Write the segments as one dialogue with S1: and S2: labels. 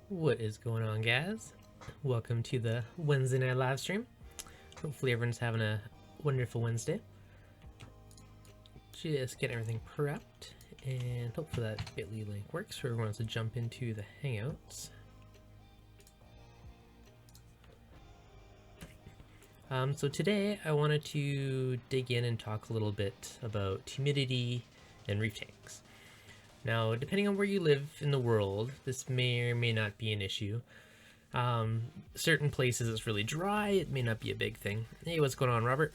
S1: What is going on, guys? Welcome to the Wednesday night live stream. Hopefully everyone's having a wonderful Wednesday. Just getting everything prepped, and hopefully that bit.ly link works for everyone to jump into the Hangouts. So today I wanted to dig in and talk a little bit about humidity and reef tanks. Now, depending on where you live in the world, this may or may not be an issue. Certain places it's really dry, it may not be a big thing. Hey, what's going on, Robert?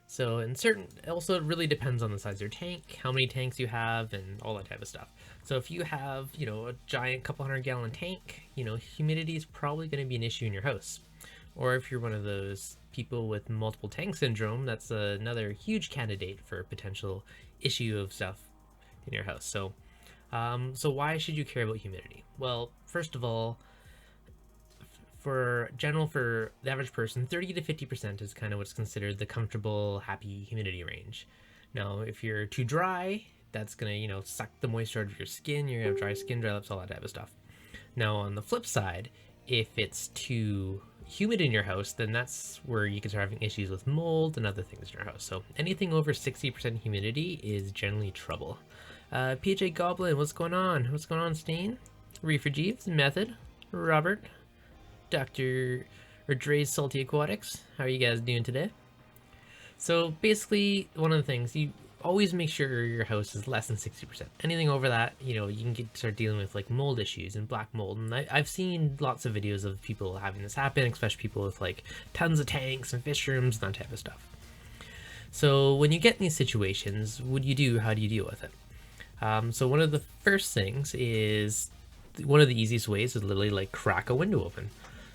S1: So in certain, also it really depends on the size of your tank, how many tanks you have, and all that type of stuff. So if you have, a giant couple 100-gallon tank, humidity is probably going to be an issue in your house. Or if you're one of those people with multiple tank syndrome, that's another huge candidate for a potential issue of stuff in your house. So, why should you care about humidity? Well, first of all, for the average person, 30 to 50% is kind of what's considered the comfortable, happy humidity range. Now, if you're too dry, that's gonna, suck the moisture out of your skin. You're gonna have dry skin, dry lips, all that type of stuff. Now, on the flip side, if it's too humid in your house, then that's where you can start having issues with mold and other things in your house. So anything over 60% humidity is generally trouble. PJ Goblin, what's going on? What's going on, Stain? Reefer Jeeves, Method, Robert, Dr. or Dre's Salty Aquatics. How are you guys doing today? So basically, one of the things, you always make sure your house is less than 60%. Anything over that, you can start dealing with like mold issues and black mold. And I've seen lots of videos of people having this happen, especially people with like tons of tanks and fish rooms and that type of stuff. So when you get in these situations, what do you do? How do you deal with it? So one of the first things is, one of the easiest ways is literally like crack a window open.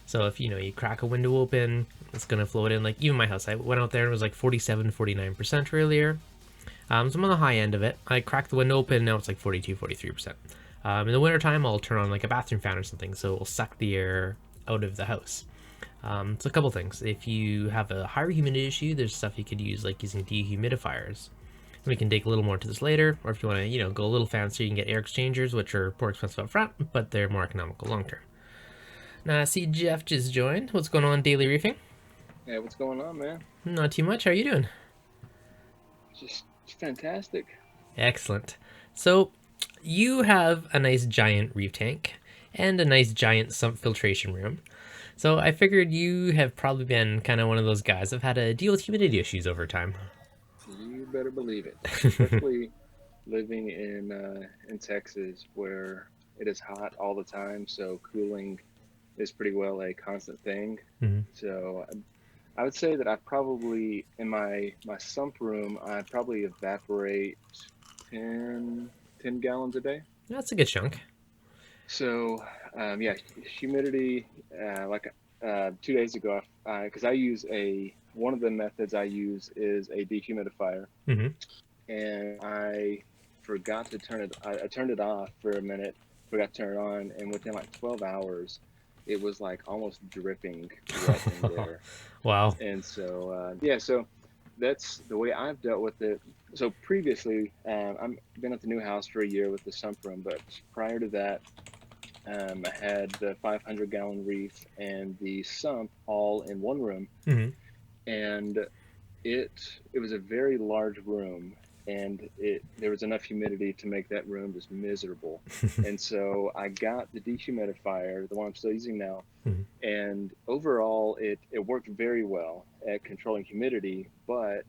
S1: So if you crack a window open, it's gonna flow it in. Like even my house, I went out there and it was like 47-49% earlier. So I'm on the high end of it. I cracked the window open, now it's like 42-43%. In the wintertime, I'll turn on like a bathroom fan or something, so it will suck the air out of the house. So a couple things. If you have a higher humidity issue, there's stuff you could use, like using dehumidifiers. We can dig a little more into this later, or if you want to, go a little fancier, you can get air exchangers, which are more expensive up front, but they're more economical long term. Now, I see Jeff just joined. What's going on, Daily Reefing?
S2: Hey, what's going on, man?
S1: Not too much. How are you doing?
S2: Just fantastic.
S1: Excellent. So, you have a nice giant reef tank and a nice giant sump filtration room. So I figured you have probably been kind of one of those guys that have had to deal with humidity issues over time.
S2: You better believe it. Especially living in Texas, where it is hot all the time, so cooling is pretty well a constant thing.
S1: Mm-hmm.
S2: So I would say that I probably, in my sump room, I probably evaporate 10 gallons a day.
S1: That's a good chunk.
S2: So yeah, humidity, 2 days ago, because I use one of the methods I use is a dehumidifier.
S1: Mm-hmm.
S2: And I forgot to turn it, I turned it off for a minute, forgot to turn it on, and within like 12 hours, it was like almost dripping wet in there.
S1: Wow.
S2: And so, yeah, so that's the way I've dealt with it. So previously, I've been at the new house for a year with the sump room, but prior to that, I had the 500-gallon reef and the sump all in one room.
S1: Mm-hmm.
S2: And it was a very large room, and there was enough humidity to make that room just miserable. And so I got the dehumidifier, the one I'm still using now,
S1: Mm-hmm.
S2: and overall it worked very well at controlling humidity. But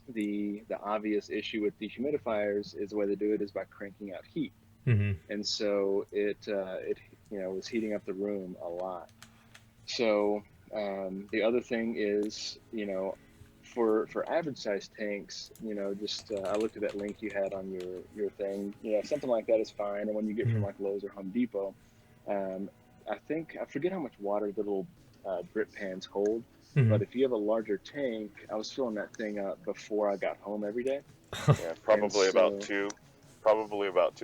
S2: the obvious issue with dehumidifiers is the way they do it is by cranking out heat.
S1: Mm-hmm.
S2: And so it was heating up the room a lot. So the other thing is, for average size tanks, just I looked at that link you had on your thing. Something like that is fine. And when you get
S1: Mm-hmm.
S2: from like Lowe's or Home Depot, I forget how much water the little drip pans hold.
S1: Mm-hmm.
S2: But if you have a larger tank, I was filling that thing up before I got home every day.
S3: Yeah, probably about 2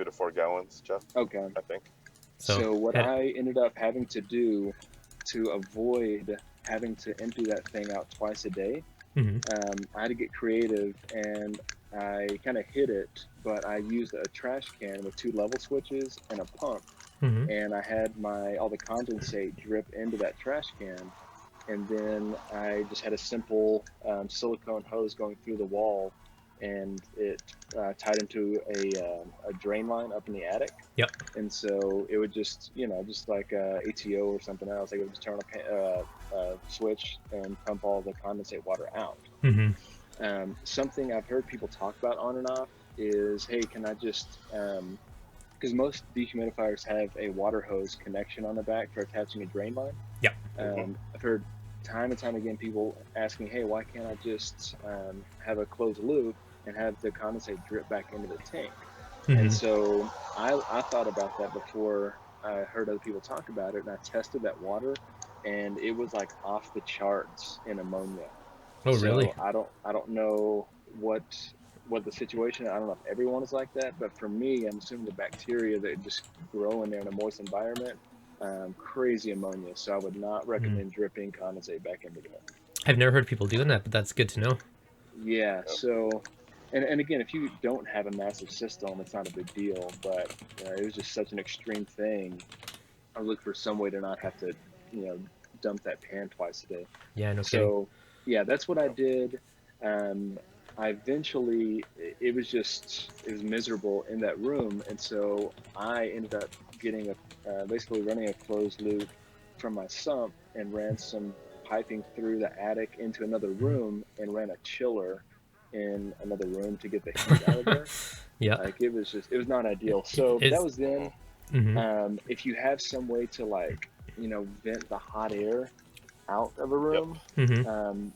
S3: to 4 gallons, Jeff.
S2: Okay.
S3: I think.
S2: So what I ended up having to do to avoid having to empty that thing out twice a day I had to get creative, and I kind of hid it, but I used a trash can with 2 level switches and a pump, and I had all the condensate drip into that trash can, and then I just had a simple silicone hose going through the wall, and it tied into a drain line up in the attic.
S1: Yep.
S2: And so it would just, just like ATO or something else, like it would just turn on a switch and pump all the condensate water out. Something I've heard people talk about on and off is, hey, can I just, because most dehumidifiers have a water hose connection on the back for attaching a drain line.
S1: Yep.
S2: I've heard time and time again people asking, hey, why can't I just have a closed loop and have the condensate drip back into the tank? And so I thought about that before I heard other people talk about it, and I tested that water, and it was like off the charts in ammonia.
S1: Oh, really?
S2: So I don't know what the situation. I don't know if everyone is like that, but for me, I'm assuming the bacteria that just grow in there in a moist environment, crazy ammonia. So I would not recommend dripping condensate back into it.
S1: I've never heard people doing that, but that's good to know.
S2: Yeah. So. And again, if you don't have a massive system, it's not a big deal. But it was just such an extreme thing. I look for some way to not have to, dump that pan twice a day.
S1: Yeah, no kidding.
S2: So, yeah, that's what I did. I eventually, it was miserable in that room, and so I ended up getting basically running a closed loop from my sump and ran some piping through the attic into another room and ran a chiller in another room to get the heat out of there.
S1: Yeah.
S2: Like it was not ideal. So that was then. If you have some way to vent the hot air out of a room,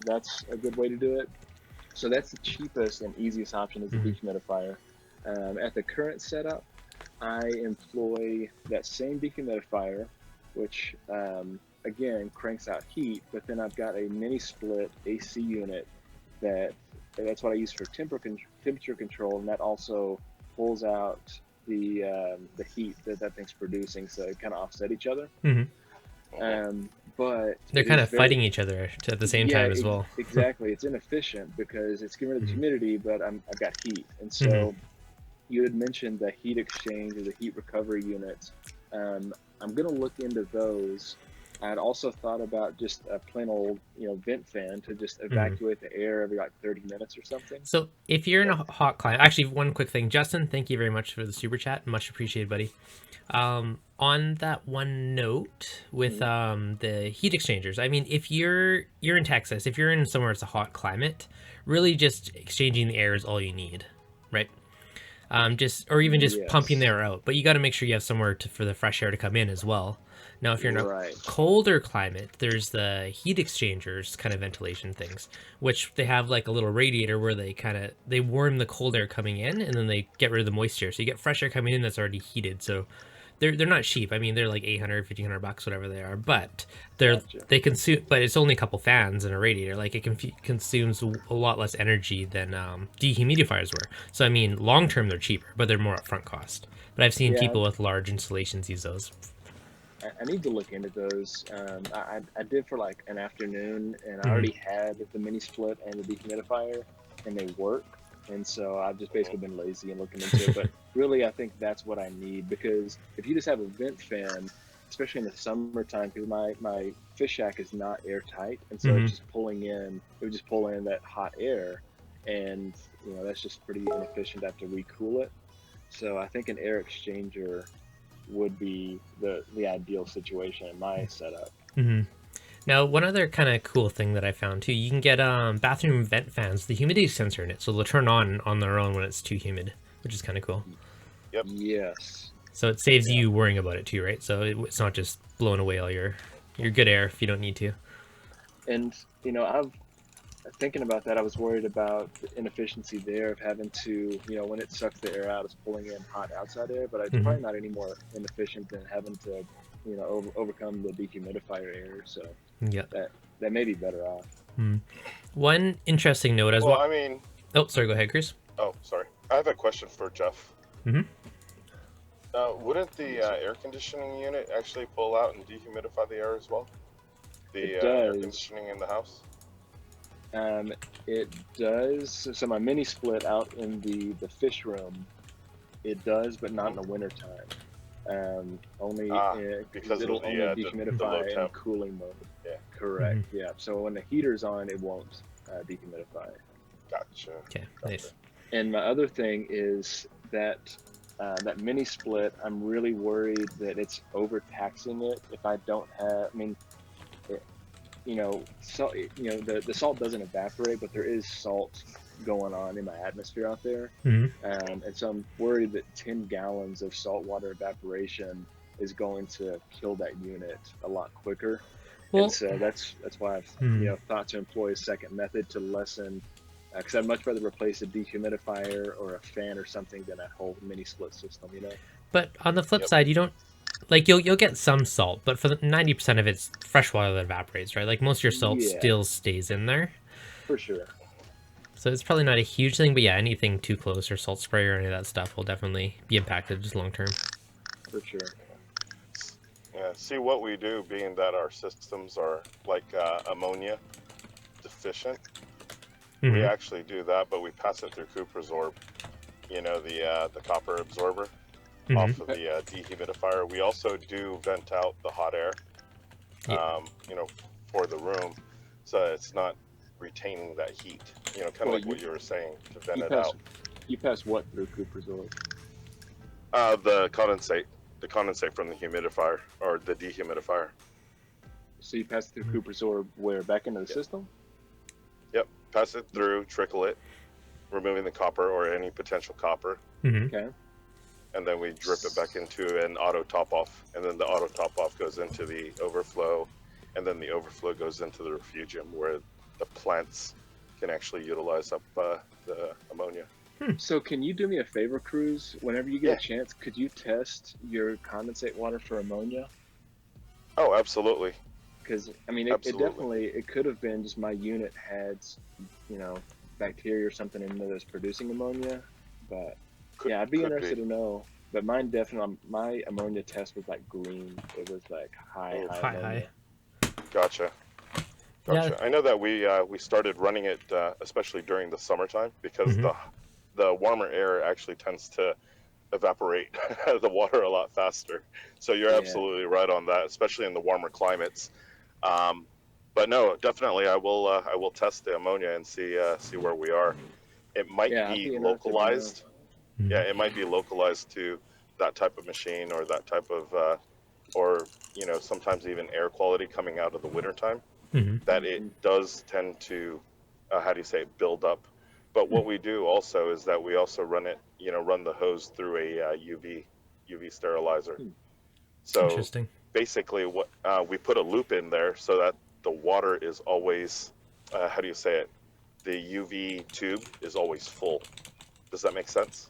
S2: that's a good way to do it. So that's the cheapest and easiest option is a dehumidifier. At the current setup, I employ that same dehumidifier, which again cranks out heat, but then I've got a mini split AC unit that's what I use for temperature control, and that also pulls out the heat that thing's producing, so it kind of offset each other. But
S1: they're kind of fighting each other at the same time as well.
S2: Exactly. It's inefficient because it's getting rid of the humidity, but I've got heat. And so you had mentioned the heat exchange or the heat recovery units. I'm going to look into those. I'd also thought about just a plain old, vent fan to just evacuate the air every 30 minutes or something.
S1: So if you're in a hot climate, actually one quick thing, Justin, thank you very much for the super chat. Much appreciated, buddy. On that one note with the heat exchangers, I mean, if you're in Texas, if you're in somewhere it's a hot climate, really just exchanging the air is all you need, right? Or even just pumping the air out, but you got to make sure you have somewhere for the fresh air to come in as well. Now, if you're in a colder climate, there's the heat exchangers kind of ventilation things, which they have like a little radiator where they warm the cold air coming in and then they get rid of the moisture. So you get fresh air coming in that's already heated. So they're not cheap. I mean, they're like $800, $1,500, whatever they are, but they consume, but it's only a couple fans and a radiator. Like it consumes a lot less energy than dehumidifiers were. So I mean, long term they're cheaper, but they're more upfront cost. But I've seen people with large installations use those.
S2: I need to look into those. I did for like an afternoon, and I already had the mini split and the dehumidifier, and they work. And so I've just basically been lazy and looking into it. But really, I think that's what I need, because if you just have a vent fan, especially in the summertime, because my fish shack is not airtight, and so it's just pulling in. It would just pull in that hot air, and that's just pretty inefficient to have to recool it. So I think an air exchanger would be the ideal situation in my setup.
S1: Now, one other kind of cool thing that I found too, you can get bathroom vent fans, the humidity sensor in it, so they'll turn on their own when it's too humid, which is kind of cool.
S3: Yep.
S2: Yes.
S1: So it saves you worrying about it too, right? So it's not just blowing away all your good air if you don't need to.
S2: And I've thinking about that, I was worried about the inefficiency there of having to, when it sucks the air out, it's pulling in hot outside air, but it's probably not any more inefficient than having to, overcome the dehumidifier air. So that may be better off.
S1: One interesting note as well.
S3: I mean,
S1: oh, sorry, go ahead, Chris.
S3: Oh, sorry. I have a question for Jeff. Wouldn't the air conditioning unit actually pull out and dehumidify the air as well? The air conditioning in the house?
S2: It does. So my mini split out in the fish room, it does, but not in the winter time. Only
S3: because
S2: it'll
S3: of
S2: only
S3: the low
S2: dehumidify in
S3: temp.
S2: cooling mode.
S3: Yeah.
S2: Correct. Yeah. So when the heater's on, it won't dehumidify.
S3: Gotcha.
S1: Okay, nice.
S2: And my other thing is that that mini split, I'm really worried that it's overtaxing it if I don't have. I mean, it, salt. The salt doesn't evaporate, but there is salt going on in my atmosphere out there, and so I'm worried that 10 gallons of saltwater evaporation is going to kill that unit a lot quicker.
S1: Well,
S2: And so that's why I've thought to employ a second method to lessen. Because I'd much rather replace a dehumidifier or a fan or something than a whole mini split system.
S1: But on the flip side, you don't like you'll get some salt, but for the 90% of it's fresh water that evaporates, right? Like most of your salt still stays in there.
S2: For sure.
S1: So it's probably not a huge thing, but yeah, anything too close or salt spray or any of that stuff will definitely be impacted just long term.
S2: For sure.
S3: Yeah. See what we do, being that our systems are like ammonia deficient. We actually do that, but we pass it through Coopersorb. The copper absorber off of the dehumidifier. We also do vent out the hot air, for the room, so it's not retaining that heat. Kind of like what you were saying, to vent it out.
S2: You pass what through Coopersorb?
S3: The condensate from the humidifier or the dehumidifier.
S2: So you pass it through Coopersorb where? Back into the system?
S3: Yep. Pass it through, trickle it, removing the copper or any potential copper.
S2: Okay.
S3: And then we drip it back into an auto top off, and then the auto top off goes into the overflow, and then the overflow goes into the refugium where the plants can actually utilize up the ammonia.
S2: So can you do me a favor, Cruz? Whenever you get a chance, could you test your condensate water for ammonia?
S3: Oh, absolutely.
S2: Because I mean, it could have been just my unit had, bacteria or something in there that's producing ammonia. But I'd be interested to know. But mine definitely, my ammonia test was like green. It was like high ammonia.
S3: Gotcha. Yeah. I know that we started running it, especially during the summertime, because the warmer air actually tends to evaporate the water a lot faster. So you're absolutely right on that, especially in the warmer climates. But no, definitely I will test the ammonia and see where we are. It might be localized. Yeah, it might be localized to that type of machine or that type of or sometimes even air quality coming out of the wintertime, that it does tend to build up. But what we do also is that we also run the hose through a UV sterilizer. So basically what we put a loop in there so that the water is always the UV tube is always full. Does that make sense?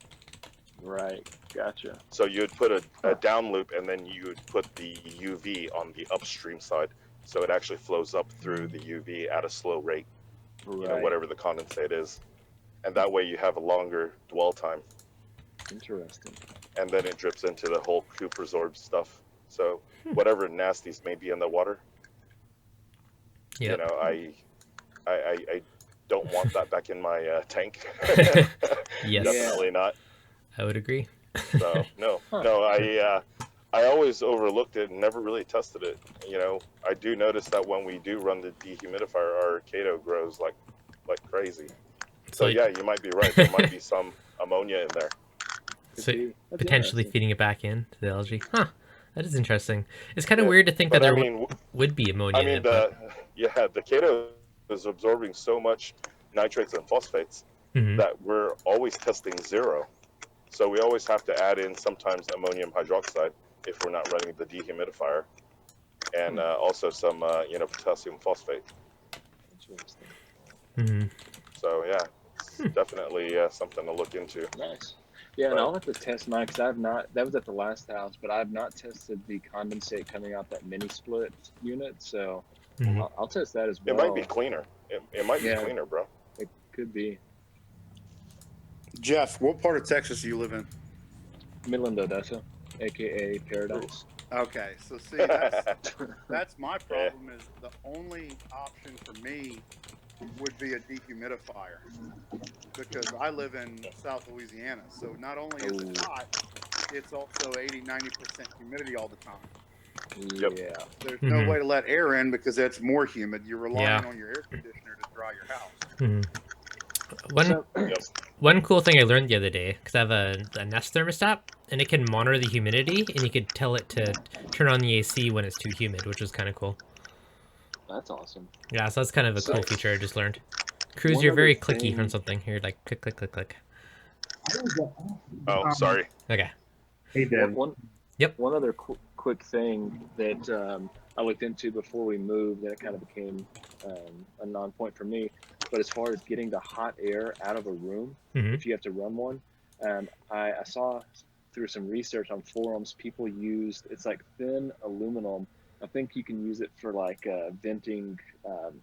S2: Right, gotcha.
S3: So you'd put a down loop, and then you would put the UV on the upstream side, so it actually flows up through the UV at a slow rate, whatever the condensate is, and that way you have a longer dwell time.
S2: Interesting.
S3: And then it drips into the whole Coopersorb stuff. So whatever nasties may be in the water, I don't want that back in my tank. Definitely not.
S1: I would agree.
S3: So I always overlooked it and never really tested it. I do notice that when we do run the dehumidifier, our Kato grows like crazy. So you might be right. There might be some ammonia in there.
S1: So potentially feeding it back in to the algae. Huh. That is interesting. It's kind of weird to think that there would be ammonia in it.
S3: The Kato is absorbing so much nitrates and phosphates that we're always testing zero. So we always have to add in sometimes ammonium hydroxide if we're not running the dehumidifier, and also some potassium phosphate.
S2: Interesting.
S3: So it's definitely something to look into.
S2: Nice. Yeah, and I'll have to test mine because I've not. That was at the last house, but I've not tested the condensate coming out that mini split unit. So I'll test that as well.
S3: It might be cleaner. It might be cleaner, bro.
S2: It could be.
S4: Jeff, what part of Texas do you live in?
S2: Midland, Odessa, aka Paradise.
S4: Okay, so see, that's my problem. Is the only option for me would be a dehumidifier, because I live in South Louisiana. So not only is it
S2: Oh,
S4: hot, it's also 80-90% humidity all the time.
S3: Yep.
S2: yeah.
S4: There's no way to let air in because it's more humid. You're
S1: Yeah.
S4: relying on your air conditioner to dry your house.
S1: One
S2: So,
S3: Yep.
S1: one cool thing I learned the other day, because I have a Nest thermostat, and it can monitor the humidity, and you could tell it to turn on the AC when it's too humid, which was kind of cool.
S2: that's awesome.
S1: Yeah, so that's kind of a
S2: So,
S1: cool feature I just learned. Cruz,
S2: one
S1: you're
S2: other
S1: very clicky from
S2: thing.
S1: something. You're like click, click, click, click.
S3: Oh, sorry.
S1: Okay.
S5: Hey, Dan.
S2: One other quick thing that I looked into before we moved, and it kind of became a non-point for me. But as far as getting the hot air out of a room, if you have to run one, I saw through some research on forums, people used, it's like thin aluminum. I think you can use it for like venting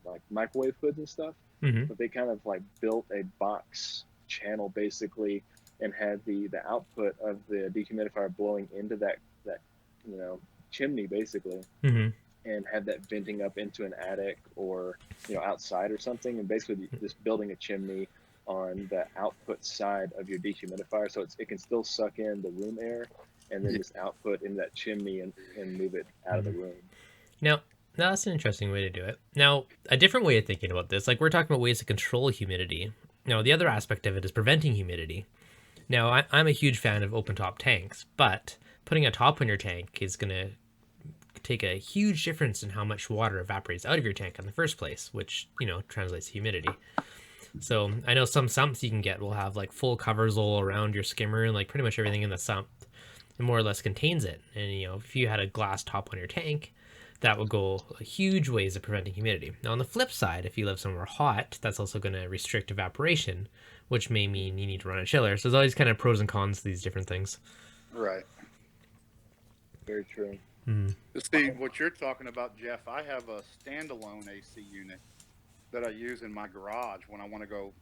S2: like microwave hoods and stuff. But they kind of like built a box channel basically, and had the output of the dehumidifier blowing into that chimney basically, and had that venting up into an attic or outside or something, and basically just building a chimney on the output side of your dehumidifier, so it can still suck in the room air and then just output into that chimney and move it out of the room.
S1: Now, that's an interesting way to do it. Now, a different way of thinking about this, like we're talking about ways to control humidity. Now, the other aspect of it is preventing humidity. Now, I'm a huge fan of open top tanks, but putting a top on your tank is going to take a huge difference in how much water evaporates out of your tank in the first place, which, translates to humidity. So I know some sumps you can get will have like full covers all around your skimmer, and like pretty much everything in the sump more or less contains it. And, if you had a glass top on your tank, that would go a huge ways of preventing humidity. Now, on the flip side, if you live somewhere hot, that's also going to restrict evaporation, which may mean you need to run a chiller. So there's always kind of pros and cons to these different things.
S4: Right.
S2: Very true.
S4: See, what you're talking about, Jeff, I have a standalone AC unit that I use in my garage when I want to go,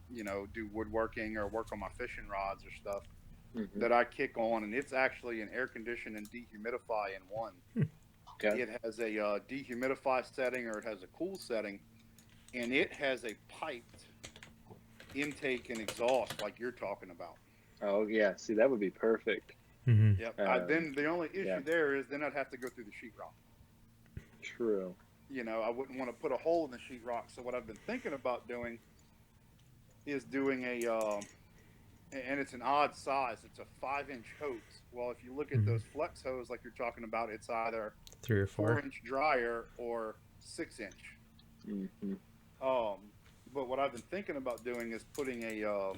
S4: do woodworking or work on my fishing rods or stuff, that I kick on, and it's actually an air condition and dehumidify in one.
S2: Okay.
S4: It has a dehumidify setting, or it has a cool setting, and it has a piped intake and exhaust like you're talking about.
S2: Oh yeah, see, that would be perfect.
S4: Yep. Then the only issue there is then I'd have to go through the sheetrock.
S2: True.
S4: I wouldn't want to put a hole in the sheetrock. So what I've been thinking about doing is doing and it's an odd size. It's a 5-inch hose. Well, if you look at those flex hose like you're talking about, it's either
S1: 3 or 4
S4: 4-inch dryer or 6-inch. But what I've been thinking about doing is putting a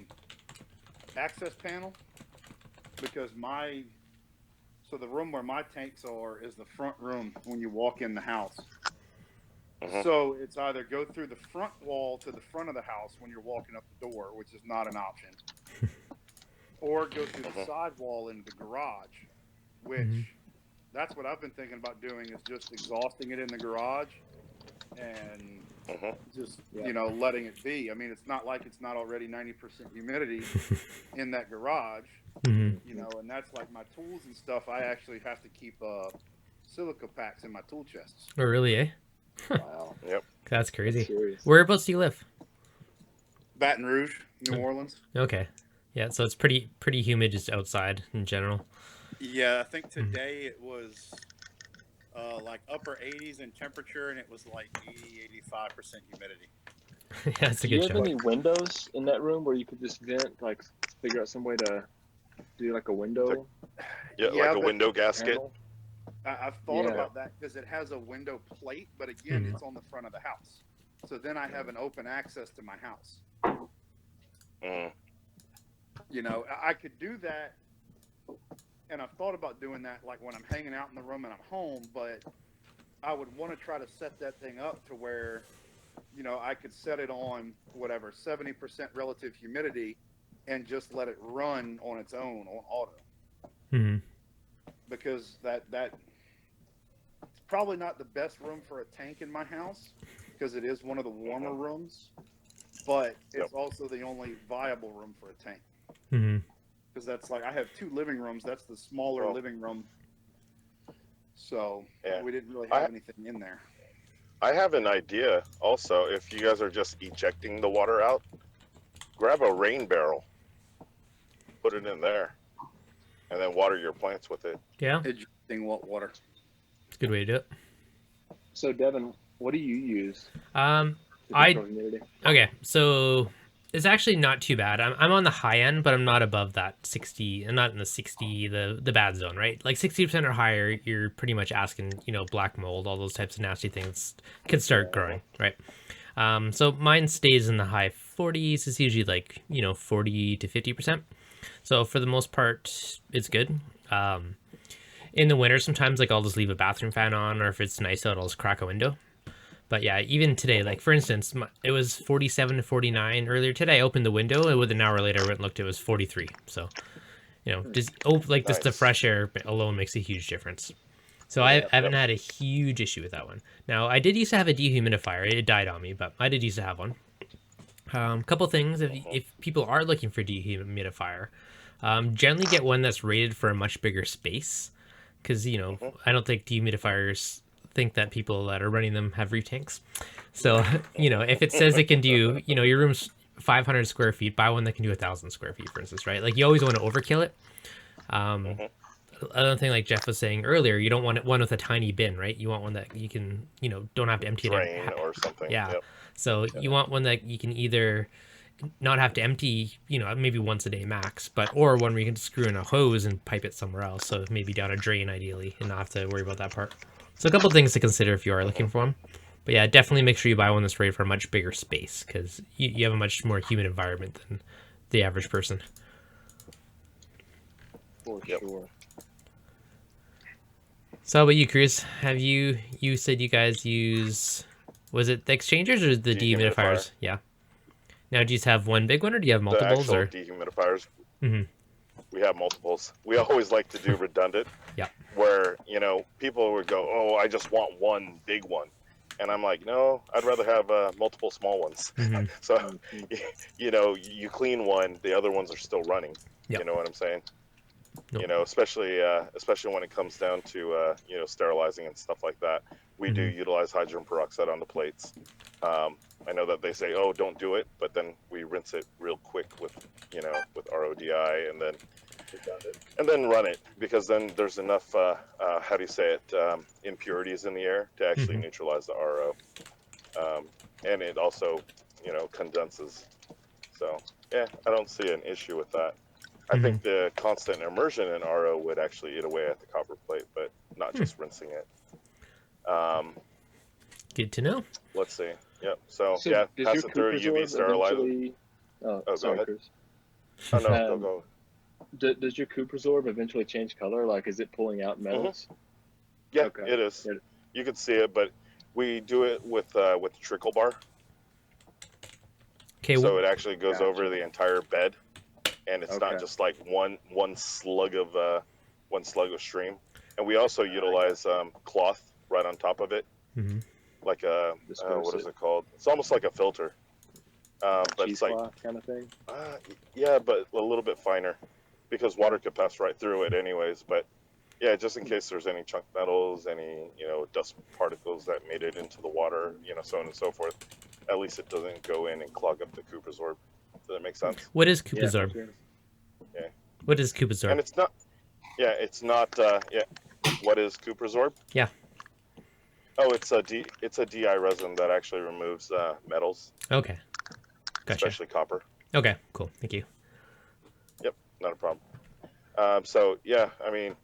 S4: access panel, because the room where my tanks are is the front room when you walk in the house. So it's either go through the front wall to the front of the house when you're walking up the door, which is not an option, or go through the side wall into the garage, which that's what I've been thinking about doing, is just exhausting it in the garage and just, letting it be. I mean, it's not like it's not already 90% humidity in that garage, and that's like my tools and stuff. I actually have to keep silica packs in my tool chests.
S1: Oh, really, eh?
S2: Wow.
S3: Yep.
S1: That's crazy.
S2: That's serious.
S1: Whereabouts do you live?
S4: Baton Rouge, New Orleans.
S1: Okay. Yeah, so it's pretty humid just outside in general.
S4: Yeah, I think today it was like upper 80s in temperature, and it was like 80-85% humidity.
S1: Yeah, that's a
S2: Do you
S1: good
S2: have
S1: show.
S2: any windows in that room where you could just vent, like figure out some way to do like a window?
S3: Like a window gasket.
S2: Panel?
S4: I've thought about that, because it has a window plate, but again, it's on the front of the house. So then I have an open access to my house. I could do that, and I've thought about doing that like when I'm hanging out in the room and I'm home, but I would want to try to set that thing up to where, I could set it on 70% relative humidity and just let it run on its own on auto. Because that's probably not the best room for a tank in my house, because it is one of the warmer rooms, but it's also the only viable room for a tank. Because that's like, I have 2 living rooms. That's the smaller living room. So we didn't really have anything in there.
S3: I have an idea also. If you guys are just ejecting the water out, grab a rain barrel, put it in there, and then water your plants with it.
S1: Yeah,
S4: Ejecting what water?
S1: it's a good way to do it.
S2: So Devin, what do you use
S1: Um,
S2: to
S1: I
S2: control humidity?
S1: Okay, so it's actually not too bad. I'm on the high end, but I'm not above that 60. I'm not in the 60, the bad zone, right? Like 60% or higher, you're pretty much asking, black mold, all those types of nasty things can start growing, right? So mine stays in the high 40s. It's usually like, 40 to 50%. So for the most part, it's good. In the winter, sometimes like I'll just leave a bathroom fan on, or if it's nice out, I'll just crack a window. But yeah, even today, like for instance, it was 47 to 49 earlier today. I opened the window, and within an hour later, I went and looked. It was 43. So, just just the
S3: Nice.
S1: fresh air alone makes a huge difference. So I haven't had a huge issue with that one. Now I did used to have a dehumidifier. It died on me, but I did used to have one. Couple things if people are looking for dehumidifier, generally get one that's rated for a much bigger space, because I don't think dehumidifiers think that people that are running them have reef tanks. So, if it says it can do, your room's 500 square feet, buy one that can do 1,000 square feet, for instance, right? Like you always want to overkill it. Another thing, like Jeff was saying earlier, you don't want one with a tiny bin, right? You want one that you can, don't have to empty
S3: Drain
S1: it.
S3: or something.
S1: Yeah.
S3: Yep.
S1: So you want one that you can either not have to empty, maybe once a day max, or one where you can screw in a hose and pipe it somewhere else. So maybe down a drain ideally, and not have to worry about that part. So a couple things to consider if you are looking for one. But yeah, definitely make sure you buy one that's rated for a much bigger space, because you have a much more humid environment than the average person.
S2: For sure.
S1: So how about you, Chris? Have you said you guys use, was it the exchangers or the dehumidifiers? Yeah. Now, do you just have one big one, or do you have multiples?
S3: The actual
S1: Or
S3: dehumidifiers.
S1: Mm-hmm.
S3: We have multiples. We always like to do redundant.
S1: Yeah.
S3: Where, people would go, oh, I just want one big one. And I'm like, no, I'd rather have multiple small ones.
S1: Mm-hmm.
S3: So, you clean one, the other ones are still running.
S1: Yep.
S3: You know what I'm saying?
S1: Nope.
S3: Especially when it comes down to, sterilizing and stuff like that. We do utilize hydrogen peroxide on the plates. I know that they say, oh, don't do it, but then we rinse it real quick with RODI and then run it, because then there's enough, impurities in the air to actually neutralize the RO. And it also, condenses. So, yeah, I don't see an issue with that. I think the constant immersion in RO would actually eat away at the copper plate, but not just rinsing it.
S1: Good to know.
S2: Let's
S3: see. Yep. So
S2: So
S3: yeah,
S2: does
S3: pass
S2: your
S3: it through a
S2: Cooper's orb
S3: UV sterilizer.
S2: eventually?
S3: go
S2: Sorry,
S3: ahead.
S2: Chris.
S3: Oh no, go.
S2: Does your Cooper's orb eventually change color? Like, is it pulling out metals?
S3: Yeah,
S2: Okay.
S3: it is. You can see it, but we do it with trickle bar.
S1: Okay.
S3: So it actually goes
S2: Gotcha.
S3: over the entire bed, and it's not
S2: Okay.
S3: just like one slug of stream. And we also utilize cloth right on top of it,
S1: Mm-hmm.
S3: like a
S2: Disperse
S3: what is
S2: it.
S3: it called? It's almost like a filter, but it's like
S2: Cheesecloth kind of thing.
S3: yeah, but a little bit finer, because water could pass right through it anyways. But yeah, just in case there's any chunk metals, any dust particles that made it into the water, so on and so forth. At least it doesn't go in and clog up the Cooper's orb. Does that make sense?
S1: What is Koopa's
S2: for
S1: orb?
S2: sure.
S3: Yeah.
S1: What is Koopa's orb?
S3: And it's not. Yeah, it's not. What is Cooper's orb?
S1: Yeah.
S3: Oh, it's a DI resin that actually removes metals,
S1: Okay. Gotcha.
S3: especially copper.
S1: Okay. Cool. Thank you.
S3: Yep, not a problem. So yeah, I mean,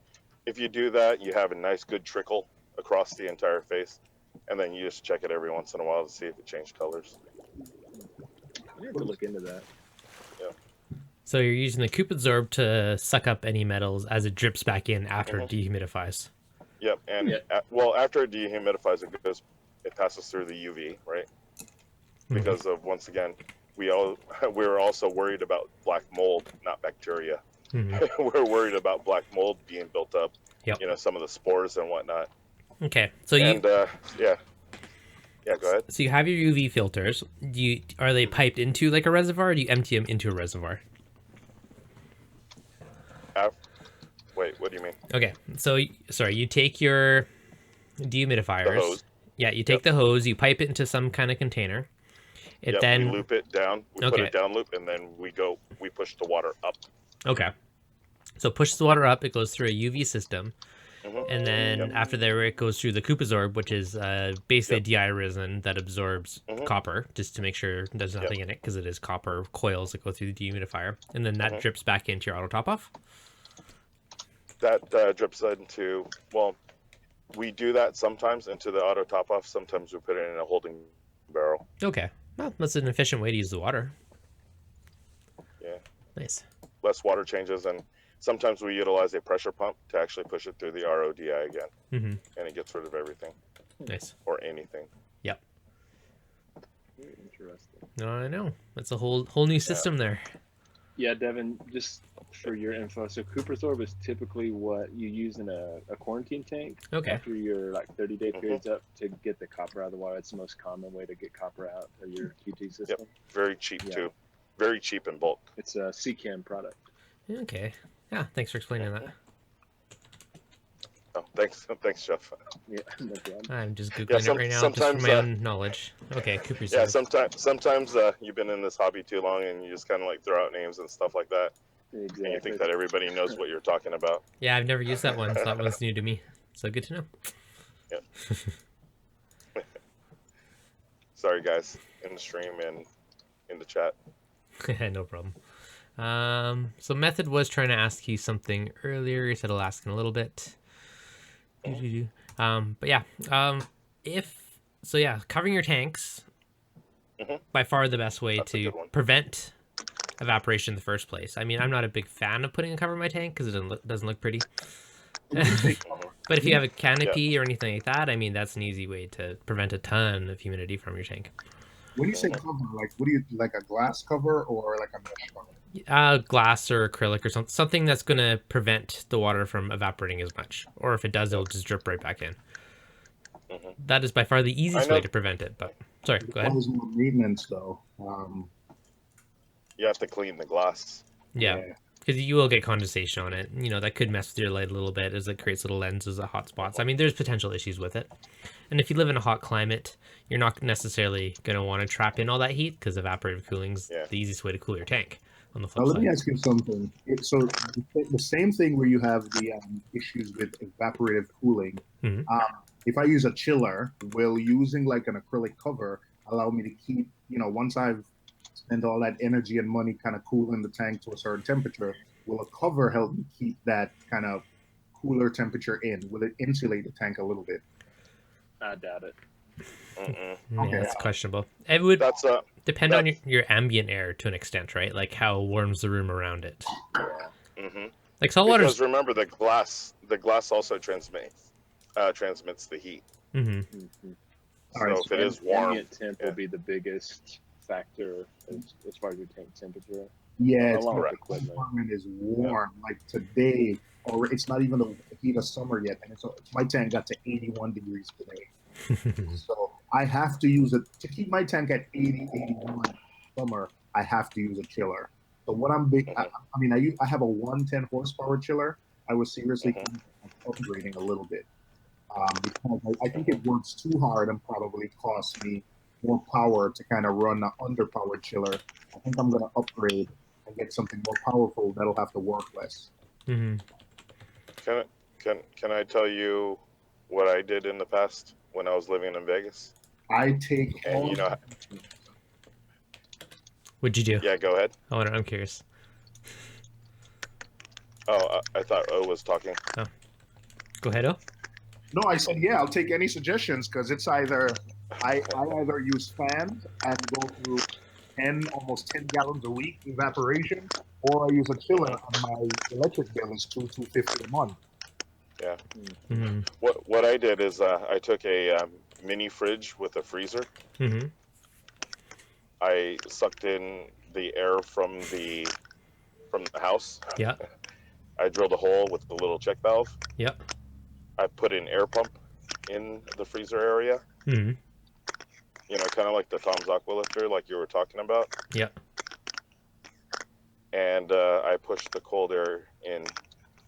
S3: if you do that, you have a nice good trickle across the entire face, and then you just check it every once in a while to see if it changed colors.
S2: I have to look into that.
S1: So you're using the Koopa's orb to suck up any metals as it drips back in after it dehumidifies.
S3: Yep, and after it dehumidifies, it passes through the UV, right? Because of, once again, we're also worried about black mold, not bacteria. We're worried about black mold being built up.
S1: Yep.
S3: Some of the spores and whatnot.
S1: Okay. So
S3: go ahead.
S1: So you have your UV filters. Are they piped into like a reservoir, or do you empty them into a reservoir?
S3: Wait, what do you mean?
S1: Okay. So sorry, you take your dehumidifiers.
S3: The hose.
S1: Yeah, you take the hose, you pipe it into some kind of container. It then
S3: we loop it down. We put it down loop, and then we push the water up.
S1: Okay. So it pushes the water up. It goes through a UV system. And then after there, it goes through the Coupasorb, which is basically a DI resin that absorbs copper, just to make sure there's nothing in it, because it is copper coils that go through the dehumidifier. And then that drips back into your auto top-off?
S3: That drips into, well, we do that sometimes into the auto top-off. Sometimes we put it in a holding barrel.
S1: Okay. Well, that's an efficient way to use the water.
S3: Yeah.
S1: Nice.
S3: Less water changes, and sometimes we utilize a pressure pump to actually push it through the RODI again, and it gets rid of everything.
S1: Nice.
S3: Or anything.
S1: Yep.
S2: Very interesting.
S1: No, I know. That's a whole new system there.
S2: Yeah, Devin, just for your info, so Coupasorb is typically what you use in a quarantine tank.
S1: Okay.
S2: After your 30-day periods up to get the copper out of the water. It's the most common way to get copper out of your QT system.
S3: Yep. Very cheap too. Very cheap in bulk.
S2: It's a CCAM product.
S1: Okay. Yeah, thanks for explaining that.
S3: Oh, thanks, Jeff.
S2: Yeah, no problem.
S1: I'm just Googling it right now just for my own knowledge. Okay, Coupasorb.
S3: Yeah, sometimes you've been in this hobby too long and you just kind of like throw out names and stuff like that.
S2: Exactly.
S3: And you think that everybody knows what you're talking about.
S1: Yeah, I've never used that one, so that one's new to me. So good to know.
S3: Yep. Sorry, guys, in the stream and in the chat.
S1: No problem. So Method was trying to ask you something earlier. He said he'll ask in a little bit. But yeah, covering your tanks, by far the best way to prevent evaporation in the first place. I mean, I'm not a big fan of putting a cover on my tank because it doesn't look pretty. But if you have a canopy or anything like that, I mean, that's an easy way to prevent a ton of humidity from your tank.
S5: When you say cover, like, what do you, like a glass cover or like a mesh cover?
S1: Glass or acrylic or something that's going to prevent the water from evaporating as much. Or if it does, it'll just drip right back in. That is by far the easiest way to prevent it. But sorry, go ahead.
S5: More maintenance, though.
S3: You have to clean the glass.
S1: Yeah, because you will get condensation on it. You know, that could mess with your light a little bit as it creates little lenses of hot spots. I mean, there's potential issues with it. And if you live in a hot climate, you're not necessarily going to want to trap in all that heat because evaporative cooling's the easiest way to cool your tank. On the flip side.
S5: Let me ask you something. So the same thing where you have the issues with evaporative cooling. If I use a chiller, will using like an acrylic cover allow me to keep, once I've spent all that energy and money kind of cooling the tank to a certain temperature, will a cover help me keep that kind of cooler temperature in? Will it insulate the tank a little bit?
S2: I doubt it.
S1: Yeah, it's questionable. It would depend on your ambient air to an extent, right? Like how warms the room around it. Like saltwater.
S3: Because remember, the glass also transmits the heat. So if it is warm,
S2: ambient temp will be the biggest factor as far as your tank temperature.
S5: Yeah, the apartment is warm. Like today, or it's not even the heat of summer yet, and my tank got to 81 degrees today. So I have to use it to keep my tank at 81 summer. I have to use a chiller. So what I'm big, I have a 110 horsepower chiller. I was seriously upgrading a little bit because I think it works too hard and probably costs me more power to kind of run an underpowered chiller. I think I'm going to upgrade and get something more powerful that'll have to work less.
S3: Can I tell you what I did in the past when I was living in Vegas?
S5: I take
S1: What'd you do?
S3: Yeah, go ahead.
S1: I'm curious.
S3: Oh, I thought O was talking.
S1: Oh, go ahead, O.
S5: No, I said I'll take any suggestions because it's either I either use fans and go through almost 10 gallons a week evaporation, or I use a chiller and my electric bill is $250 a month.
S3: Yeah. What I did is I took a mini fridge with a freezer. I sucked in the air from the house.
S1: Yeah.
S3: I drilled a hole with the little check valve.
S1: Yep.
S3: I put an air pump in the freezer area. Kind of like the Tom's Aqua Lifter, like you were talking about.
S1: Yep.
S3: And I pushed the cold air in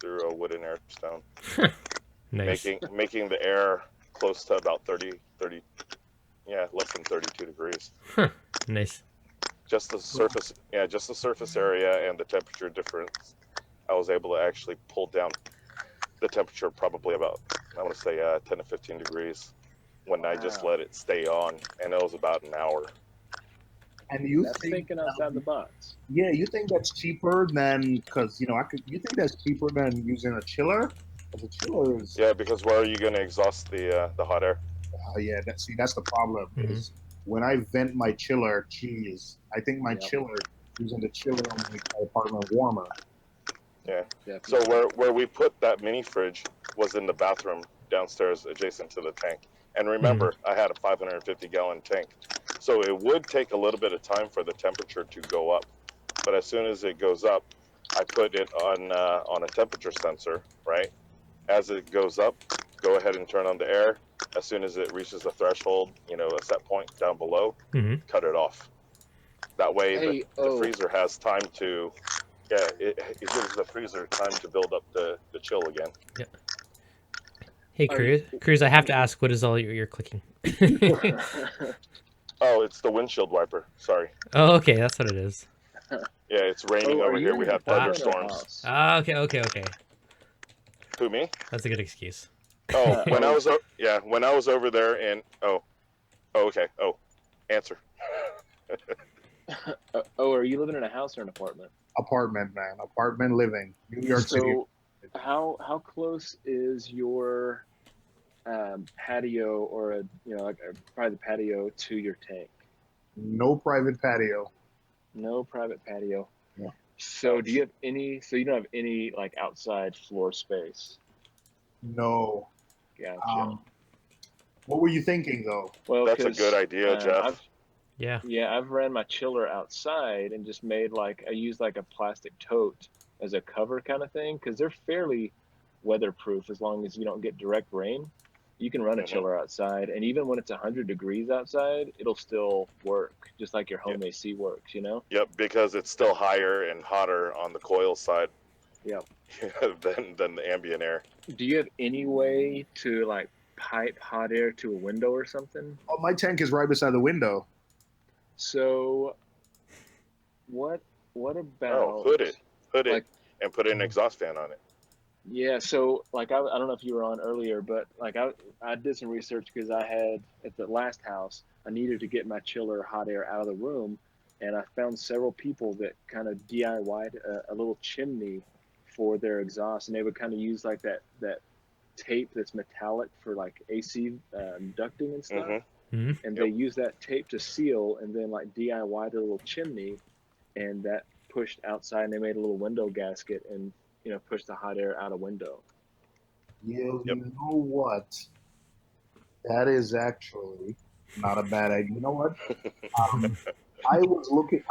S3: through a wooden air stone.
S1: Nice.
S3: Making the air close to about 30, less than 32 degrees.
S1: Huh. Nice.
S3: Just the surface, just the surface area and the temperature difference. I was able to actually pull down the temperature probably about, I want to say 10 to 15 degrees when I just let it stay on, and it was about an hour.
S5: And you
S2: That's
S5: think
S2: thinking outside the box.
S5: Yeah, you think that's cheaper than because you think that's cheaper than using a chiller? Because a chiller is
S3: because where are you going to exhaust the hot air?
S5: that's the problem is when I vent my chiller, geez, I think my chiller using the chiller on my apartment warmer.
S3: Yeah.
S2: Definitely.
S3: So where we put that mini fridge was in the bathroom downstairs adjacent to the tank. And remember, I had a 550-gallon tank. So it would take a little bit of time for the temperature to go up. But as soon as it goes up, I put it on a temperature sensor, right? As it goes up, go ahead and turn on the air. As soon as it reaches the threshold, a set point down below, cut it off. That way the freezer has time to, it gives the freezer time to build up the chill again.
S1: Yeah. Hey, Cruz, I have to ask, what is all you're clicking?
S3: Oh, it's the windshield wiper. Sorry.
S1: Oh, okay, that's what it is.
S3: Yeah, it's raining over here. We had thunderstorms.
S1: Okay.
S3: Who, me?
S1: That's a good excuse.
S3: Oh, when I was over there and okay. Oh, answer.
S2: Are you living in a house or an apartment?
S5: Apartment, man. Apartment living. New York City.
S2: How close is your patio or a private patio to your tank?
S5: No private patio.
S2: No private patio.
S5: Yeah.
S2: So do you have any? So you don't have any like outside floor space?
S5: No.
S2: Gotcha.
S5: What were you thinking though?
S2: Well,
S3: that's a good idea, Jeff.
S2: I've ran my chiller outside and just made I used like a plastic tote as a cover kind of thing because they're fairly weatherproof as long as you don't get direct rain. You can run a chiller outside, and even when it's 100 degrees outside, it'll still work, just like your home AC works,
S3: Yep, because it's still higher and hotter on the coil side.
S2: Yep.
S3: than the ambient air.
S2: Do you have any way to pipe hot air to a window or something?
S5: Oh, my tank is right beside the window.
S2: So, what about
S3: hood it, and put an exhaust fan on it.
S2: Yeah, so I don't know if you were on earlier, but I did some research because I had at the last house I needed to get my chiller hot air out of the room, and I found several people that kind of DIY'd a little chimney for their exhaust, and they would kind of use that tape that's metallic for AC ducting and stuff, and they use that tape to seal, and then DIY'd a little chimney, and that pushed outside, and they made a little window gasket and push the hot air out a window.
S5: You know what? That is actually not a bad idea. You know what? I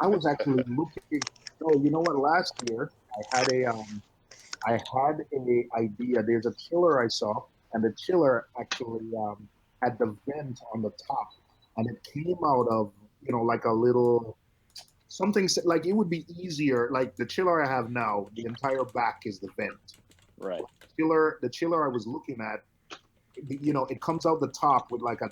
S5: was actually looking. Oh, you know what? Last year I had a idea. There's a chiller I saw, and the chiller actually had the vent on the top, and it came out of like a little something like it would be easier. Like the chiller I have now, the entire back is the vent.
S2: Right.
S5: The chiller I was looking at, it comes out the top with like a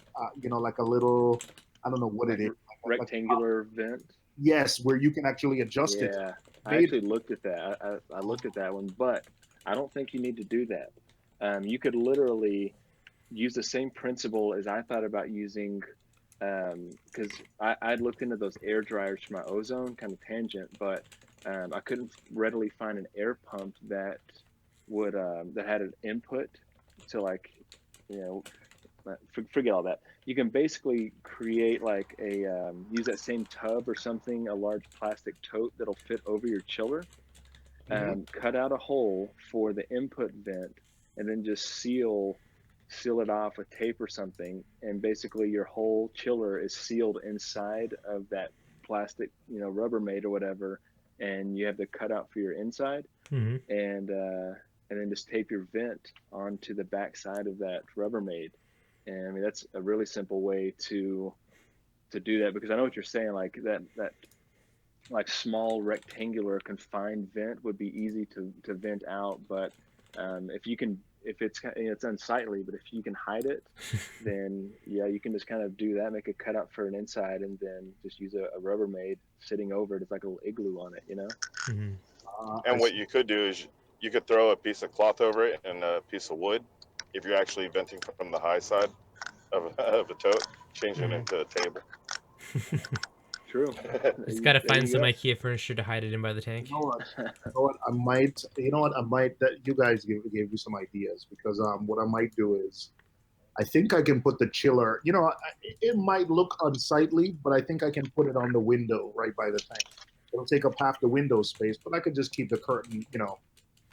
S5: little, I don't know what it is.
S2: Rectangular vent.
S5: Yes, where you can actually adjust it.
S2: Yeah, I actually looked at that. I looked at that one, but I don't think you need to do that. You could literally use the same principle as I thought about using, because I'd looked into those air dryers for my ozone, kind of tangent, but I couldn't readily find an air pump that would that had an input to forget all that. You can basically create use that same tub or something, a large plastic tote that'll fit over your chiller, cut out a hole for the input vent, and then just seal it off with tape or something, and basically your whole chiller is sealed inside of that plastic, Rubbermaid or whatever, and you have the cutout for your inside, and then just tape your vent onto the back side of that Rubbermaid. And I mean, that's a really simple way to do that, because I know what you're saying, that small rectangular confined vent would be easy to vent out, but if you can if it's it's unsightly, but if you can hide it, then yeah, you can just kind of do that, make a cutout for an inside, and then just use a Rubbermaid sitting over it. It's like a little igloo on it, you know.
S3: And what you could do is you could throw a piece of cloth over it and a piece of wood. If you're actually venting from the high side of a tote, change it into a table.
S2: True.
S1: Just gotta find some IKEA furniture to hide it in by the tank.
S5: You know what? I might. You know what? I might. That you guys gave me some ideas, because what I might do is, I think I can put the chiller. You know, it might look unsightly, but I think I can put it on the window right by the tank. It'll take up half the window space, but I could just keep the curtain. You know,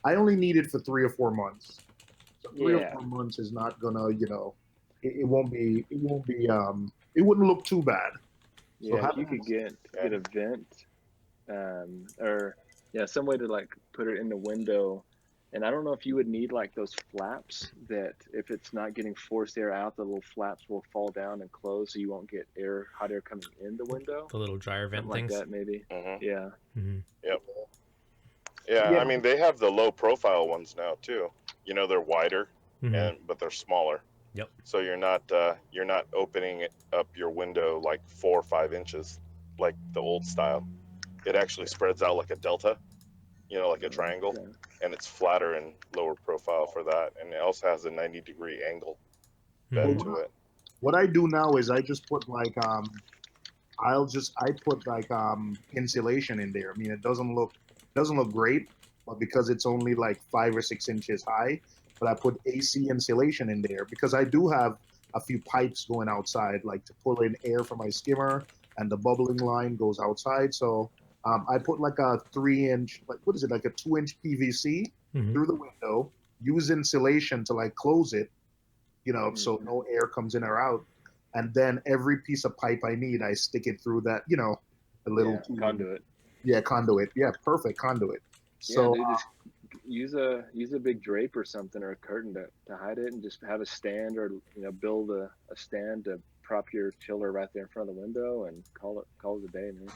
S5: I only need it for 3 or 4 months. So 3 or 4 months is not gonna. You know, it won't be. It won't be. It wouldn't look too bad.
S2: Yeah, so if you could get a vent, or some way to like put it in the window, and I don't know if you would need like those flaps that if it's not getting forced air out, the little flaps will fall down and close, so you won't get hot air coming in the window.
S1: The little dryer vent things,
S2: like that maybe. Yeah.
S3: Yep. Yeah, I mean they have the low profile ones now too. You know, they're wider, but they're smaller.
S1: Yep.
S3: So you're not opening up your window like 4 or 5 inches like the old style. It actually spreads out like a delta, you know, like a triangle, and it's flatter and lower profile for that. And it also has a 90-degree angle bend to it.
S5: What I do now is I just put like insulation in there. I mean, it doesn't look great, but because it's only like 5 or 6 inches high. But I put AC insulation in there because I do have a few pipes going outside, like to pull in air from my skimmer, and the bubbling line goes outside. So I put like a 3-inch, like what is it, like a 2-inch PVC through the window, use insulation to like close it, you know, so no air comes in or out. And then every piece of pipe I need, I stick it through that, you know, a little
S2: conduit.
S5: Yeah, conduit. Yeah, perfect conduit. So
S2: use a big drape or something, or a curtain to hide it, and just have a stand, or build a stand to prop your chiller right there in front of the window, and call it a day, man.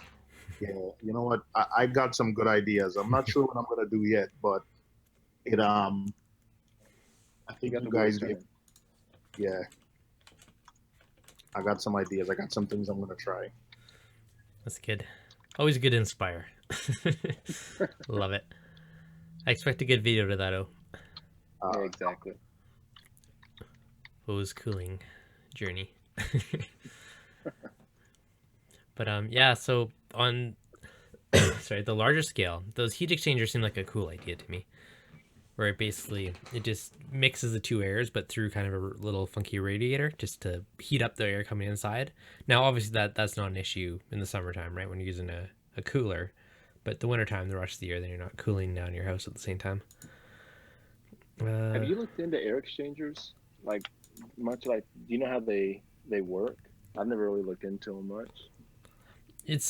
S5: Yeah, you know what? I got some good ideas. I'm not sure what I'm gonna do yet, but I think you guys get. Yeah, I got some ideas. I got some things I'm gonna try.
S1: That's good. Always good to inspire. Love it. I expect a good video to that,
S2: yeah, exactly.
S1: Hose cooling journey. But yeah, so on the larger scale, those heat exchangers seem like a cool idea to me, where it just mixes the two airs, but through kind of a little funky radiator, just to heat up the air coming inside. Now, obviously that's not an issue in the summertime, right, when you're using a cooler. But the wintertime, the rest of the year, then you're not cooling down your house at the same time.
S2: Have you looked into air exchangers? Like, much like, do you know how they work? I've never really looked into them much.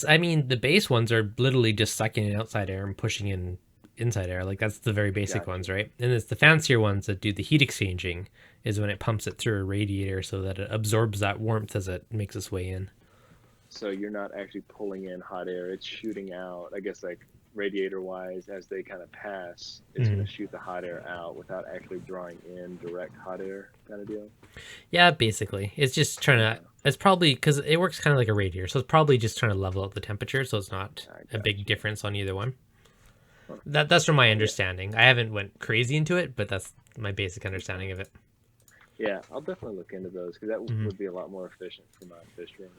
S1: I mean, the base ones are literally just sucking in outside air and pushing in inside air. Like, that's the very basic ones, right? And it's the fancier ones that do the heat exchanging, is when it pumps it through a radiator so that it absorbs that warmth as it makes its way in. So
S2: you're not actually pulling in hot air. It's shooting out, I guess, like radiator-wise, as they kind of pass, it's going to shoot the hot air out without actually drawing in direct hot air kind of deal. Yeah, basically. It's just trying to... It's probably... Because it works kind of like a radiator, so it's probably just trying to level out the temperature, so it's not a big difference on either one. Huh. That's from my understanding. I haven't went crazy into it, but that's my basic understanding of it. Yeah, I'll definitely look into those, because that would be a lot more efficient for my fish room.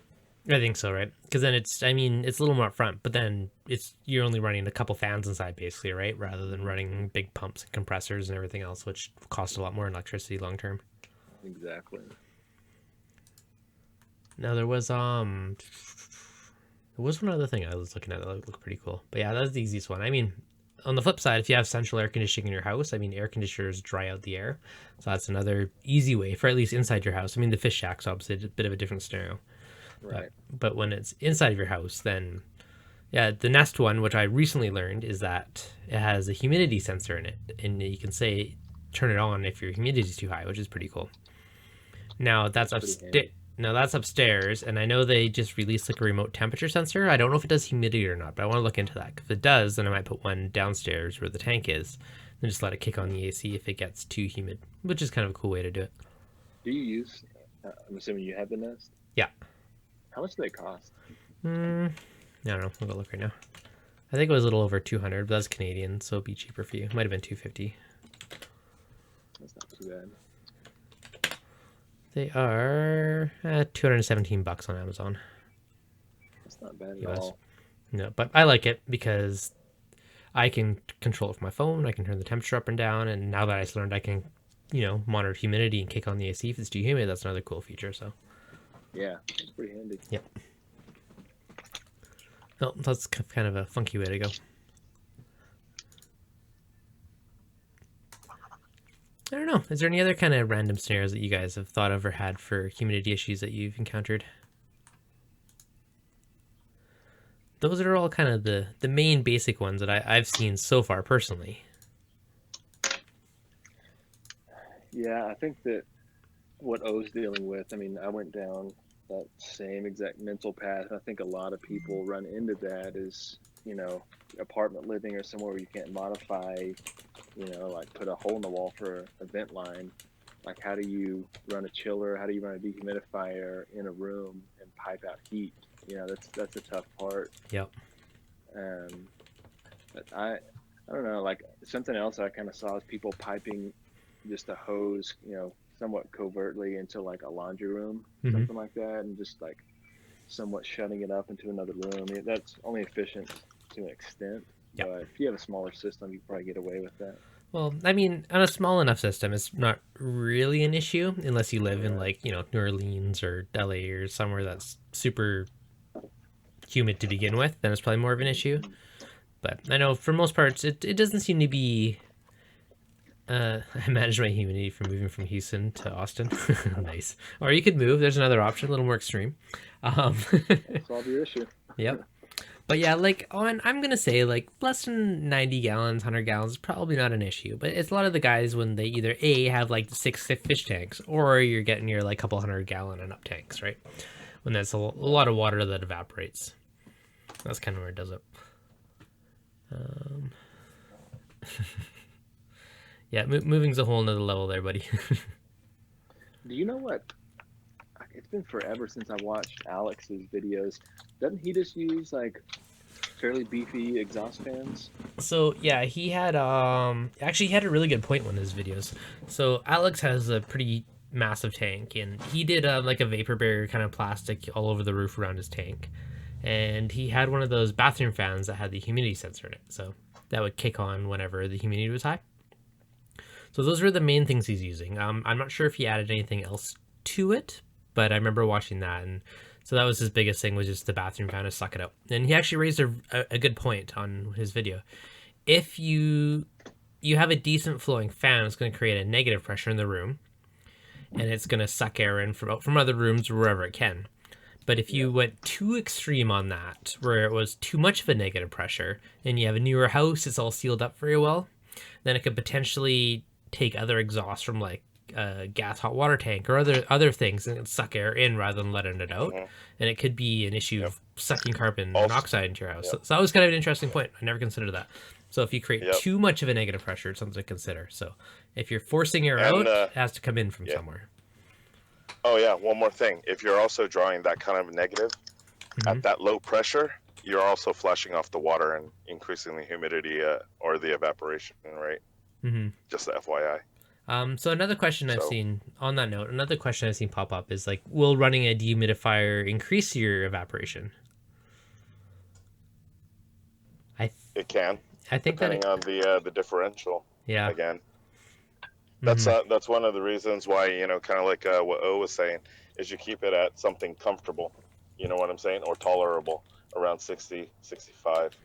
S2: I think so, right? Because then it's a little more upfront, but then you're only running a couple fans inside, basically, right? Rather than running big pumps and compressors and everything else, which cost a lot more in electricity long term. Exactly. Now there was one other thing I was looking at that looked pretty cool, but yeah, that's the easiest one. I mean, on the flip side, if you have central air conditioning in your house, air conditioners dry out the air, so that's another easy way for at least inside your house. The fish shack's obviously a bit of a different scenario. Right. But when it's inside of your house, then, yeah, the Nest one, which I recently learned, is that it has a humidity sensor in it. And you can say, turn it on if your humidity is too high, which is pretty cool. Now, that's upstairs, and I know they just released like a remote temperature sensor. I don't know if it does humidity or not, but I want to look into that. If it does, then I might put one downstairs where the tank is.
S1: and just let it kick on the AC if it gets too humid, which is kind of a cool way to do it.
S2: Do you use, I'm assuming you have the Nest?
S1: Yeah.
S2: How much do they cost?
S1: I don't know. I'll go look right now. I think it was a little over 200, but that's Canadian, so it'll be cheaper for you. Might have been 250.
S2: That's not too bad.
S1: They are $217 on Amazon.
S2: That's not bad at
S1: US.
S2: all.
S1: No, but I like it because I can control it from my phone. I can turn the temperature up and down, and now that I learned I can, monitor humidity and kick on the AC if it's too humid. That's another cool feature. So
S2: Yeah, it's pretty handy.
S1: Yep. Oh, that's kind of a funky way to go. I don't know. Is there any other kind of random scenarios that you guys have thought of or had for humidity issues that you've encountered? Those are all kind of the main basic ones that I've seen so far personally.
S2: Yeah, I think that what O's dealing with, I mean, I went down that same exact mental path. I think a lot of people run into that is, apartment living or somewhere where you can't modify, like put a hole in the wall for a vent line. Like, how do you run a chiller? How do you run a dehumidifier in a room and pipe out heat? That's a tough part.
S1: Yep.
S2: But I don't know, like something else I kind of saw is people piping just a hose, somewhat covertly into like a laundry room, something like that, and just like somewhat shutting it up into another room. I mean, that's only efficient to an extent, but if you have a smaller system, you can probably get away with that.
S1: Well, I mean, on a small enough system, it's not really an issue unless you live in like, New Orleans or LA or somewhere that's super humid to begin with. Then it's probably more of an issue. But I know for most parts, it doesn't seem to be. I manage my humidity from moving from Houston to Austin. Nice. Or you could move. There's another option, a little more extreme.
S2: Solve your issue.
S1: Yep. But yeah, like I'm going to say like less than 90 gallons, 100 gallons is probably not an issue. But it's a lot of the guys when they either A, have like 6 fish tanks, or you're getting your like couple 100-gallon and up tanks, right? When that's a lot of water that evaporates. That's kind of where it does it. Yeah, moving's a whole nother level there, buddy.
S2: Do you know what? It's been forever since I watched Alex's videos. Doesn't he just use like fairly beefy exhaust fans?
S1: So yeah, he had actually he had a really good point in one of his videos. So Alex has a pretty massive tank, and he did like a vapor barrier kind of plastic all over the roof around his tank, and he had one of those bathroom fans that had the humidity sensor in it, so that would kick on whenever the humidity was high. So those were the main things he's using. I'm not sure if he added anything else to it, but I remember watching that, and so that was his biggest thing, was just the bathroom fan to suck it out. And he actually raised a good point on his video. If you have a decent flowing fan, it's going to create a negative pressure in the room, and it's going to suck air in from other rooms or wherever it can. But if you went too extreme on that, where it was too much of a negative pressure, and you have a newer house, it's all sealed up very well, then it could potentially take other exhaust from like a gas hot water tank or other things and suck air in rather than letting it out. And it could be an issue of sucking carbon monoxide into your house. So that was kind of an interesting point. I never considered that. So if you create too much of a negative pressure, it's something to consider. So if you're forcing air out, it has to come in from somewhere.
S3: Oh yeah, one more thing. If you're also drawing that kind of negative at that low pressure, you're also flushing off the water and increasing the humidity or the evaporation, right? Just the FYI.
S1: So another question I've seen on that note, another question I've seen pop up is like, will running a dehumidifier increase your evaporation?
S3: It can.
S1: I think
S3: depending on the differential.
S1: Yeah.
S3: Again, that's one of the reasons why, kind of like what O was saying, is you keep it at something comfortable. You know what I'm saying, or tolerable, around 60, 65.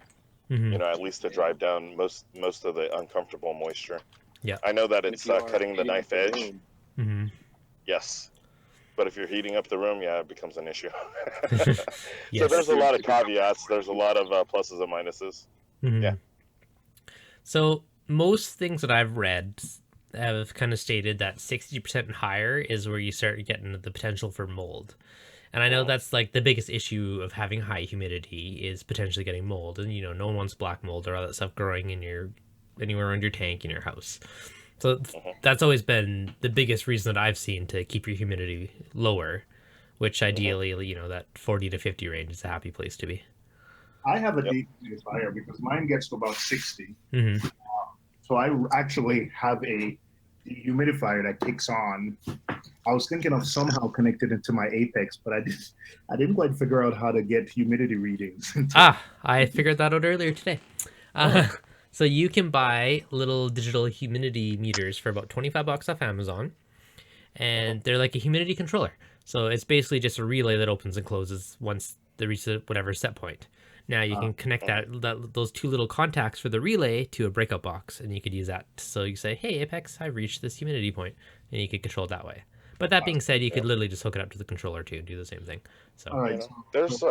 S3: At least to drive down most of the uncomfortable moisture. Yeah. I know that it's cutting the knife edge. Yes. But if you're heating up the room, it becomes an issue. So there's a lot of caveats. There's a lot of pluses and minuses. Yeah.
S1: So most things that I've read have kind of stated that 60% and higher is where you start getting the potential for mold. And I know that's like the biggest issue of having high humidity is potentially getting mold. And, no one wants black mold or all that stuff growing in your anywhere around your tank in your house. So that's always been the biggest reason that I've seen to keep your humidity lower, which ideally, that 40 to 50 range is a happy place to be.
S5: I have a dehumidifier because mine gets to about 60.
S1: Mm-hmm.
S5: So I actually have a dehumidifier that kicks on. I was thinking of somehow connecting it to my Apex, but I didn't quite figure out how to get humidity readings.
S1: I figured that out earlier today. So you can buy little digital humidity meters for about $25 off Amazon, and they're like a humidity controller. So it's basically just a relay that opens and closes once they reach whatever set point. Now you can connect those two little contacts for the relay to a breakout box, and you could use that. So you say, "Hey Apex, I've reached this humidity point," and you could control it that way. But that being said, you could literally just hook it up to the controller too and do the same thing. So
S5: All right.
S3: There's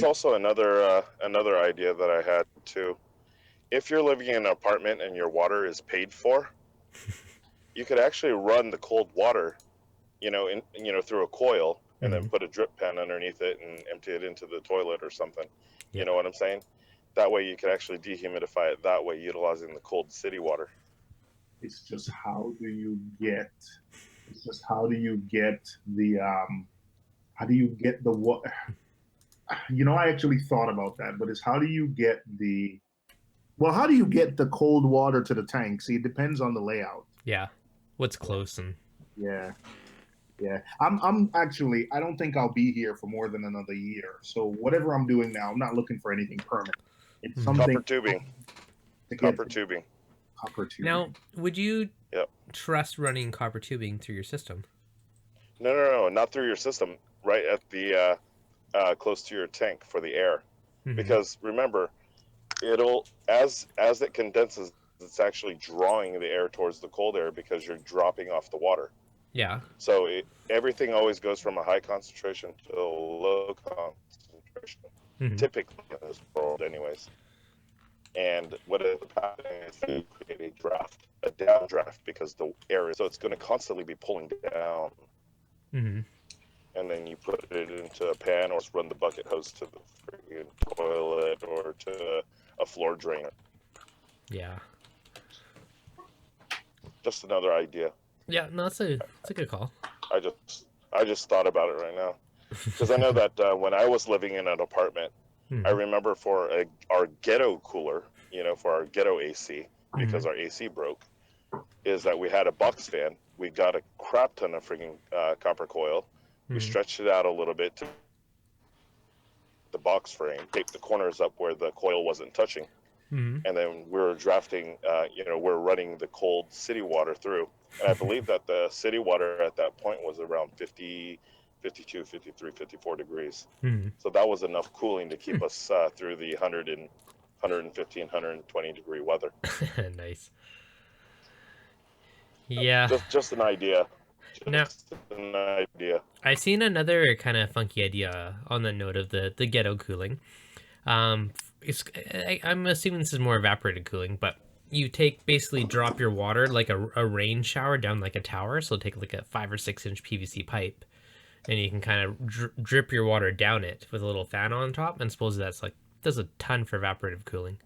S3: also another idea that I had too. If you're living in an apartment and your water is paid for, you could actually run the cold water, through a coil and then put a drip pan underneath it and empty it into the toilet or something.
S1: Yeah.
S3: You know what I'm saying? That way you can actually dehumidify it that way, utilizing the cold city water.
S5: It's just how do you get the what? I actually thought about that, but how do you get the cold water to the tank? See, it depends on the layout.
S1: Yeah, what's close and
S5: yeah. I'm actually, I don't think I'll be here for more than another year. So whatever I'm doing now, I'm not looking for anything permanent. It's something
S3: Copper tubing.
S1: Now, would you trust running copper tubing through your system?
S3: No, not through your system. Right at the close to your tank for the air, because remember, it'll as it condenses, it's actually drawing the air towards the cold air because you're dropping off the water.
S1: Yeah.
S3: So everything always goes from a high concentration to a low concentration, typically in this world, anyways. And what is happening is you create a downdraft because the air is, so it's going to constantly be pulling down. And then you put it into a pan or run the bucket hose to the freaking toilet or to a floor drainer.
S1: Yeah.
S3: Just another idea.
S1: Yeah, no, it's a good call.
S3: I just thought about it right now because I know that when I was living in an apartment, I remember for our ghetto cooler, for our ghetto AC, because our AC broke, is that we had a box fan. We got a crap ton of freaking copper coil. We stretched it out a little bit to the box frame, taped the corners up where the coil wasn't touching, and then we're drafting, we're running the cold city water through. And I believe that the city water at that point was around 50, 52, 53, 54 degrees. So that was enough cooling to keep us through the 115, 120 degree weather.
S1: Nice. Yeah.
S3: Just an idea.
S1: Now,
S3: an idea.
S1: I've seen another kind of funky idea on the note of the ghetto cooling. I'm assuming this is more evaporated cooling, but you basically drop your water like a rain shower down like a tower. So take like a 5 or 6 inch PVC pipe, and you can kind of drip your water down it with a little fan on top. And suppose does a ton for evaporative cooling.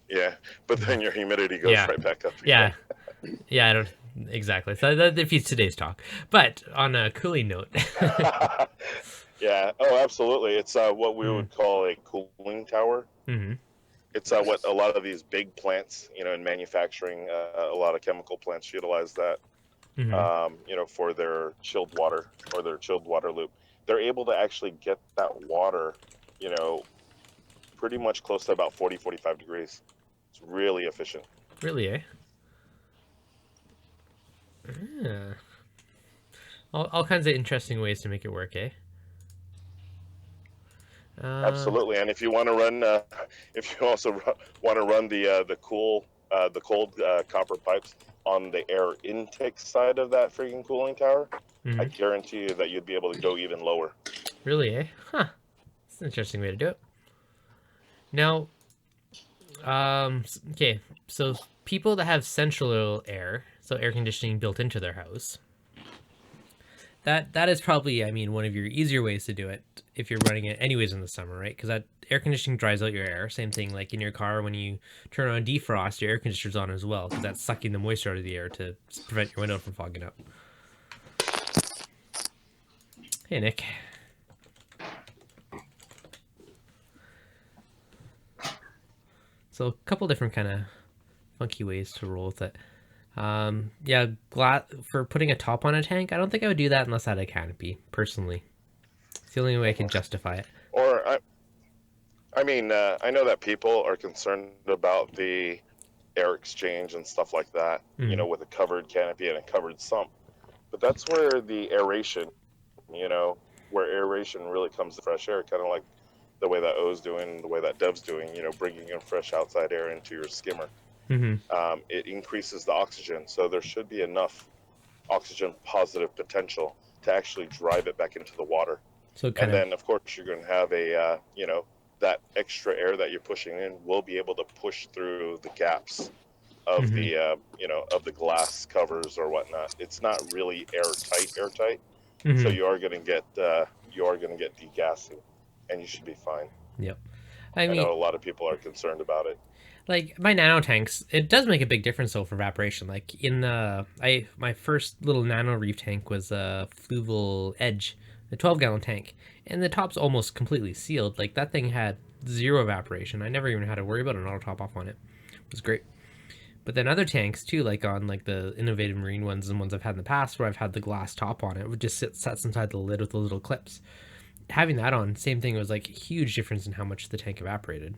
S3: Yeah, but then your humidity goes right back up.
S1: Yeah, yeah, I don't exactly. So that defeats today's talk. But on a cooling note.
S3: Yeah. Oh, absolutely. It's what we would call a cooling tower. It's what a lot of these big plants, in manufacturing, a lot of chemical plants utilize that, for their chilled water or their chilled water loop. They're able to actually get that water, pretty much close to about 40, 45 degrees. It's really efficient.
S1: Really, eh? Yeah. All kinds of interesting ways to make it work, eh?
S3: Absolutely, and if you want to run, if you also want to run the cold copper pipes on the air intake side of that freaking cooling tower, I guarantee you that you'd be able to go even lower.
S1: Really, eh? Huh. It's an interesting way to do it. Now, okay, so people that have central air, so air conditioning built into their house, that is probably, I mean, one of your easier ways to do it if you're running it anyways in the summer, right? Because that air conditioning dries out your air. Same thing like in your car when you turn on defrost, your air conditioner's on as well, because that's sucking the moisture out of the air to prevent your window from fogging up. Hey, Nick. So a couple different kind of funky ways to roll with it. Yeah, for putting a top on a tank, I don't think I would do that unless I had a canopy, personally. It's the only way I can justify it.
S3: Or, I mean, I know that people are concerned about the air exchange and stuff like that, you know, with a covered canopy and a covered sump. But that's where the aeration, you know, where aeration really comes to fresh air, kind of like the way that O's doing, the way that Dev's doing, you know, bringing in fresh outside air into your skimmer. It increases the oxygen, so there should be enough oxygen positive potential to actually drive it back into the water. So then, of course, you're going to have a, you know, that extra air that you're pushing in will be able to push through the gaps of the, you know, of the glass covers or whatnot. It's not really airtight. So you are going to get degassing, and you should be fine.
S1: Yep.
S3: I know a lot of people are concerned about it.
S1: Like my nano tanks, it does make a big difference though for evaporation. Like in my first little nano reef tank was a Fluval Edge, a 12-gallon tank, and the top's almost completely sealed. Like that thing had zero evaporation. I never even had to worry about an auto top off on it. It was great. But then other tanks too, like on like the Innovative Marine ones and ones I've had in the past where I've had the glass top on it, would just sets inside the lid with the little clips. Having that on, same thing, was like a huge difference in how much the tank evaporated.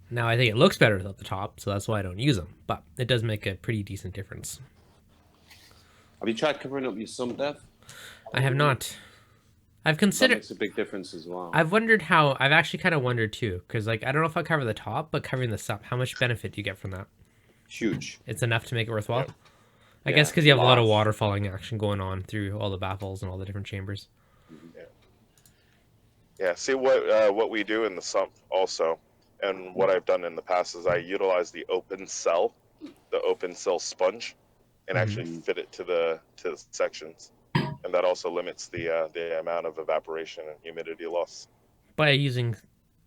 S1: Now I think it looks better without the top, so that's why I don't use them. But it does make a pretty decent difference.
S6: Have you tried covering up your sump, Dev?
S1: I have not. I've considered.
S6: That makes a big difference as well.
S1: I've wondered how. I've actually kind of wondered too, because like I don't know if I cover the top, but covering the sump, how much benefit do you get from that?
S6: Huge.
S1: It's enough to make it worthwhile.
S3: Yeah.
S1: I guess because you have a lot of water falling action going on through all the baffles and all the different chambers.
S3: Yeah. See what we do in the sump also. And what I've done in the past is I utilize the open cell sponge, and actually fit it to the sections, and that also limits the amount of evaporation and humidity loss.
S1: By using,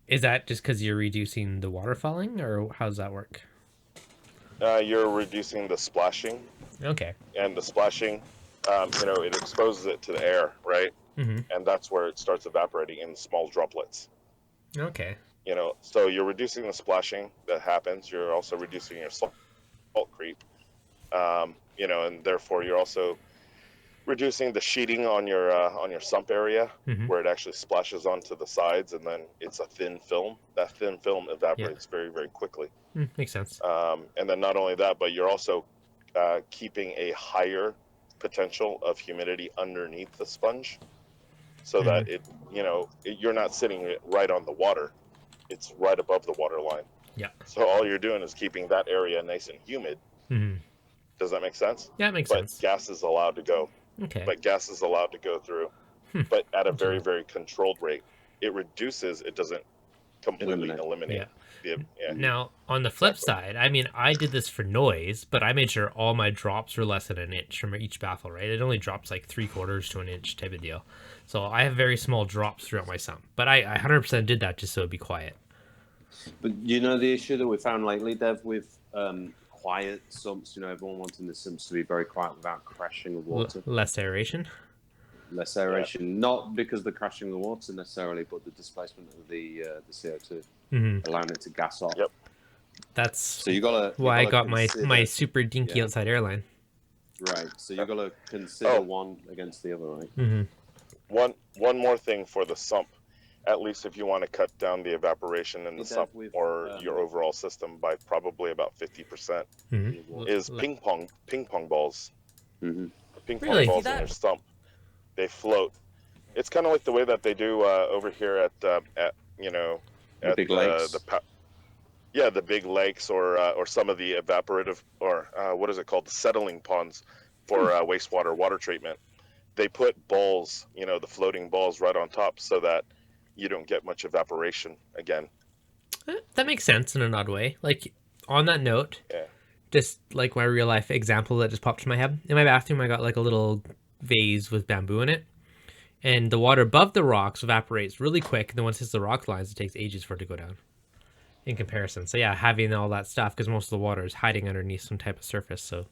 S1: is that just because you're reducing the water falling, or how does that work?
S3: You're reducing the splashing.
S1: Okay.
S3: And the splashing, you know, it exposes it to the air, right? And that's where it starts evaporating in small droplets.
S1: Okay.
S3: You know, so you're reducing the splashing that happens. You're also reducing your salt creep. You know, and therefore you're also reducing the sheeting on your sump area, where it actually splashes onto the sides, and then it's a thin film. That thin film evaporates very, very quickly.
S1: Makes sense.
S3: And then not only that, but you're also keeping a higher potential of humidity underneath the sponge, so that it, you know, you're not sitting right on the water. It's right above the water line.
S1: Yeah.
S3: So all you're doing is keeping that area nice and humid. Does that make sense?
S1: Yeah, it makes sense.
S3: But gas is allowed to go.
S1: Okay.
S3: But gas is allowed to go through, but at a very, very controlled rate. It reduces. It doesn't completely eliminate. Yeah.
S1: Now, on the flip side, I mean, I did this for noise, but I made sure all my drops were less than an inch from each baffle, right? It only drops like 3/4 to an inch type of deal. So I have very small drops throughout my sump, but I 100% did that just so it'd be quiet.
S6: But you know the issue that we found lately, Dev, with quiet sumps, you know, everyone wanting the sumps to be very quiet without crashing of water.
S1: Less aeration?
S6: Less aeration, not because of the crashing of the water necessarily, but the displacement of the CO2, allowing it to gas off.
S3: Yep.
S1: That's
S6: so you gotta
S1: why I got
S6: consider,
S1: my super dinky outside airline.
S6: Right. So you gotta consider one against the other, right?
S3: One more thing for the sump, at least if you want to cut down the evaporation in the sump or your overall system by probably about 50%, is ping pong balls. Ping pong balls in your sump. They float. It's kind of like the way that they do over here at you know, at
S6: big lakes.
S3: the big lakes or some of the evaporative or what is it called, the settling ponds for wastewater water treatment. They put balls, you know, the floating balls right on top so that you don't get much evaporation again.
S1: That makes sense in an odd way. Like, on that note, just like my real life example that just popped in my head. In my bathroom, I got like a little vase with bamboo in it, and the water above the rocks evaporates really quick. And then once it hits the rock lines, it takes ages for it to go down. In comparison, so yeah, having all that stuff because most of the water is hiding underneath some type of surface, so it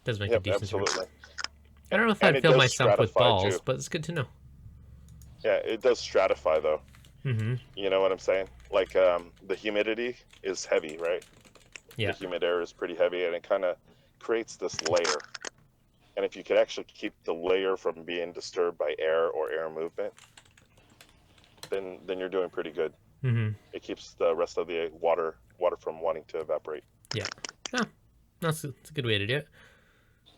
S1: does make a decent
S3: absolutely.
S1: difference. I don't know if
S3: And
S1: I'd
S3: it
S1: fill
S3: does
S1: my sump with
S3: stratify,
S1: balls,
S3: too.
S1: but it's good to know.
S3: Yeah, it does stratify though.
S1: Mm-hmm.
S3: You know what I'm saying? Like the humidity is heavy, right?
S1: Yeah.
S3: The humid air is pretty heavy, and it kind of creates this layer. And if you could actually keep the layer from being disturbed by air or air movement, then you're doing pretty good.
S1: Mm-hmm.
S3: It keeps the rest of the water from wanting to evaporate.
S1: Yeah. Oh, that's a good way to do it.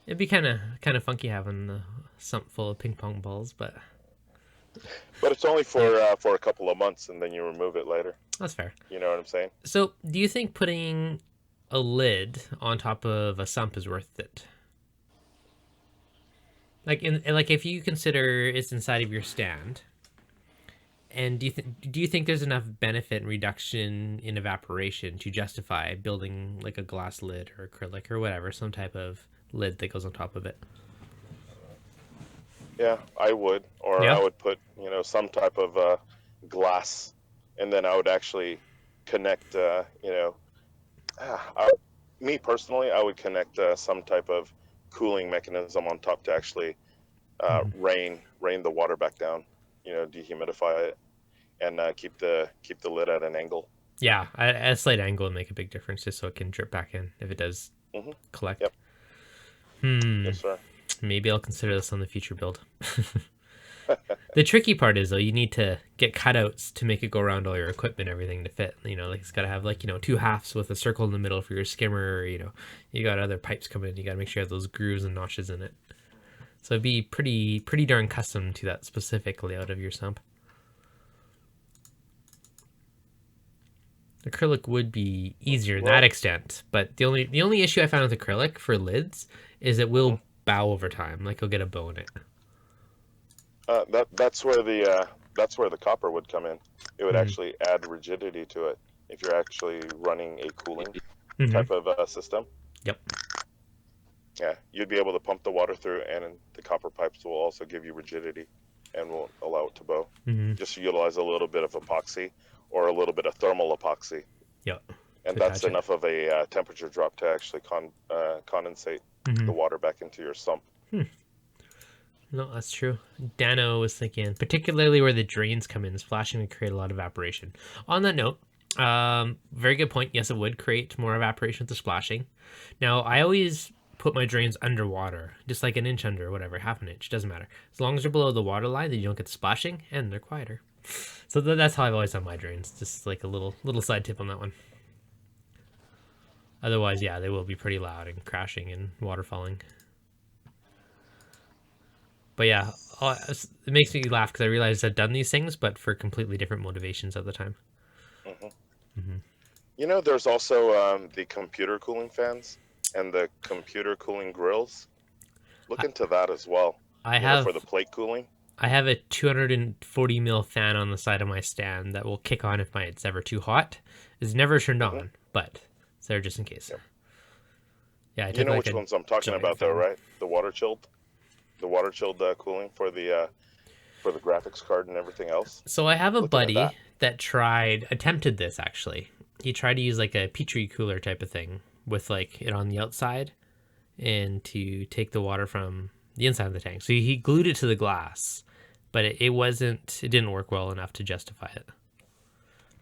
S1: It'd be kind of funky having the sump full of ping pong balls, but
S3: it's only for a couple of months, and then you remove it later.
S1: That's fair.
S3: You know what I'm saying?
S1: So, do you think putting a lid on top of a sump is worth it? Like if you consider it's inside of your stand, and do you think there's enough benefit and reduction in evaporation to justify building like a glass lid or acrylic or whatever, some type of lid that goes on top of it?
S3: Yeah, I would, or
S1: Yeah.
S3: I would put some type of glass, and then I would actually connect. Me personally, I would connect some type of cooling mechanism on top to actually rain the water back down. Dehumidify it, and keep the lid at an angle.
S1: Yeah, a slight angle would make a big difference, just so it can drip back in if it does collect.
S3: Yep. Yes, sir.
S1: Maybe I'll consider this on the future build. The tricky part is, though, you need to get cutouts to make it go around all your equipment, everything to fit. Like it's got to have two halves with a circle in the middle for your skimmer. You got other pipes coming in. You got to make sure you have those grooves and notches in it. So it'd be pretty darn custom to that specific layout of your sump. Acrylic would be easier in that extent, but the only issue I found with acrylic for lids is it will bow over time. Like you'll get a bow in it.
S3: That's where the copper would come in. It would actually add rigidity to it if you're actually running a cooling type of system.
S1: Yep.
S3: Yeah, you'd be able to pump the water through, and the copper pipes will also give you rigidity and will allow it to bow. Just utilize a little bit of epoxy or a little bit of thermal epoxy.
S1: Yep.
S3: And that's enough of a temperature drop to actually condensate the water back into your sump.
S1: No, that's true. Dano was thinking, particularly where the drains come in, splashing would create a lot of evaporation. On that note, very good point. Yes, it would create more evaporation with the splashing. Now, I always put my drains underwater, just like an inch under, whatever, half an inch, doesn't matter. As long as they're below the water line, then you don't get the splashing, and they're quieter. So that's how I've always done my drains. Just like a little side tip on that one. Otherwise, yeah, they will be pretty loud and crashing and water falling. But yeah, it makes me laugh because I realized I'd done these things, but for completely different motivations at the time.
S3: There's also the computer cooling fans and the computer cooling grills. Look into that as well.
S1: I have
S3: for the plate cooling.
S1: I have a 240 mil fan on the side of my stand that will kick on if it's ever too hot. It's never turned on, but it's there just in case.
S3: Yep.
S1: Yeah, I
S3: you know which ones I'm talking about, though, right? The water chilled cooling for the graphics card and everything else.
S1: So I have a buddy that attempted this actually. He tried to use like a Petri cooler type of thing with like it on the outside, and to take the water from the inside of the tank. So he glued it to the glass, but it didn't work well enough to justify it.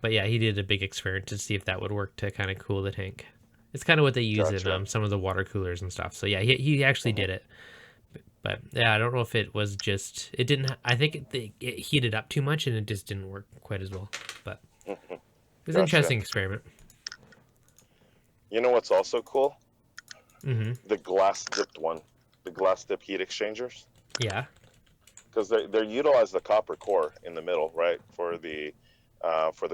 S1: But yeah, he did a big experiment to see if that would work to kind of cool the tank. It's kind of what they use in some of the water coolers and stuff. So yeah, he actually did it. But yeah, I don't know if it was just, it didn't, I think it heated up too much and it just didn't work quite as well. But it was an interesting experiment.
S3: You know what's also cool?
S1: The
S3: glass dipped one. The glass dip heat exchangers.
S1: Yeah.
S3: Because they utilize the copper core in the middle, right? For the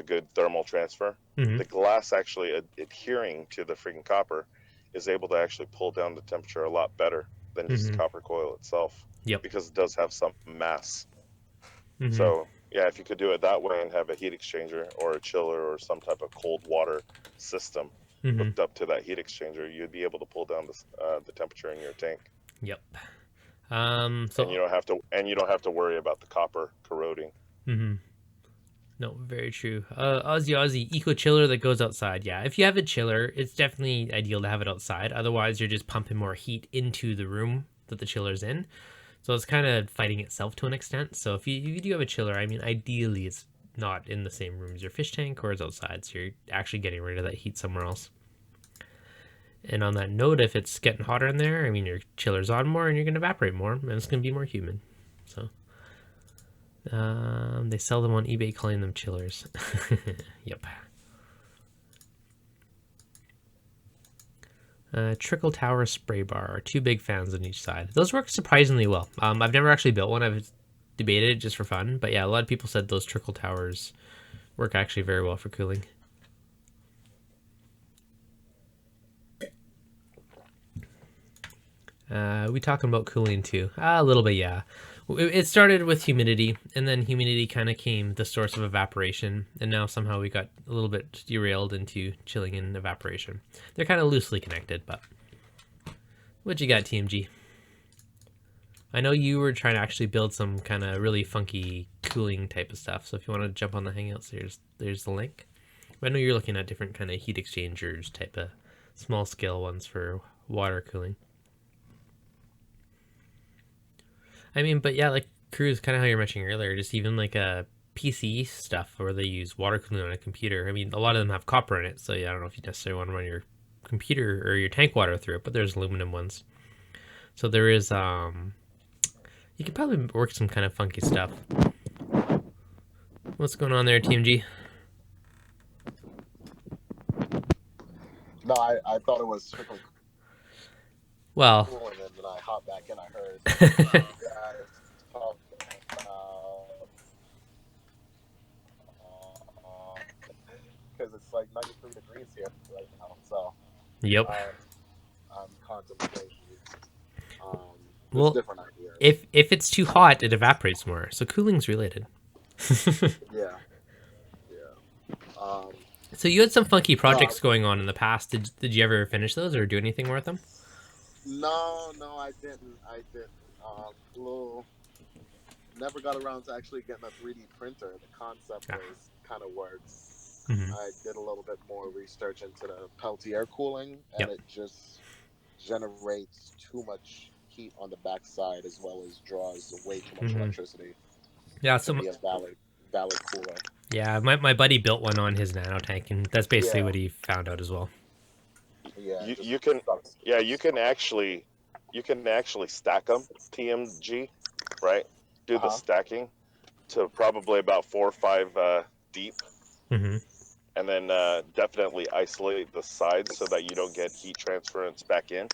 S3: good thermal transfer. The glass actually adhering to the freaking copper is able to actually pull down the temperature a lot better than just the copper coil itself.
S1: Yep.
S3: Because it does have some mass. So yeah, if you could do it that way and have a heat exchanger or a chiller or some type of cold water system, hooked up to that heat exchanger, you'd be able to pull down the temperature in your tank.
S1: Yep. So
S3: and you don't have to worry about the copper corroding.
S1: No, very true. Aussie Eco Chiller that goes outside. Yeah, if you have a chiller, it's definitely ideal to have it outside. Otherwise, you're just pumping more heat into the room that the chiller's in. So it's kind of fighting itself to an extent. So if you do have a chiller, I mean, ideally it's not in the same room as your fish tank or it's outside. So you're actually getting rid of that heat somewhere else. And on that note, if it's getting hotter in there, I mean, your chiller's on more and you're going to evaporate more and it's going to be more humid. So they sell them on eBay calling them chillers. Yep. Trickle Tower Spray Bar, 2 big fans on each side. Those work surprisingly well. I've never actually built one. I've debated it just for fun. But yeah, a lot of people said those Trickle Towers work actually very well for cooling. We talking about cooling too? A little bit, yeah. It started with humidity, and then humidity kind of came the source of evaporation, and now somehow we got a little bit derailed into chilling and evaporation. They're kind of loosely connected, but what you got, TMG? I know you were trying to actually build some kind of really funky cooling type of stuff, so if you want to jump on the Hangouts, there's the link. But I know you're looking at different kind of heat exchangers type of small scale ones for water cooling. I mean, but yeah, like Cruz, kind of how you were mentioning earlier, just even like a PC stuff where they use water cooling on a computer. I mean, a lot of them have copper in it, so yeah, I don't know if you necessarily want to run your computer or your tank water through it, but there's aluminum ones. So there is, you could probably work some kind of funky stuff. What's going on there, TMG?
S7: No, I thought it was strictly
S1: Well,
S7: cool, and then when I hopped back in, I heard you guys talking about because it's like 93 degrees here right now, so
S1: yep.
S7: I'm contemplating
S1: Well,
S7: different ideas.
S1: If it's too hot, it evaporates more. So cooling's related.
S7: Yeah.
S1: So you had some funky projects going on in the past. Did you ever finish those or do anything with them?
S7: No, I didn't. Never got around to actually getting a 3D printer. The concept was kind of works. I did a little bit more research into the Peltier cooling, and it just generates too much heat on the backside as well as draws way too much electricity.
S1: Yeah,
S7: to be a valid cooler.
S1: Yeah, my buddy built one on his nano tank, and that's basically what he found out as well.
S7: Yeah,
S3: you can actually stack them, TMG, right? Do the stacking to probably about 4 or 5 deep, and then definitely isolate the sides so that you don't get heat transference back in.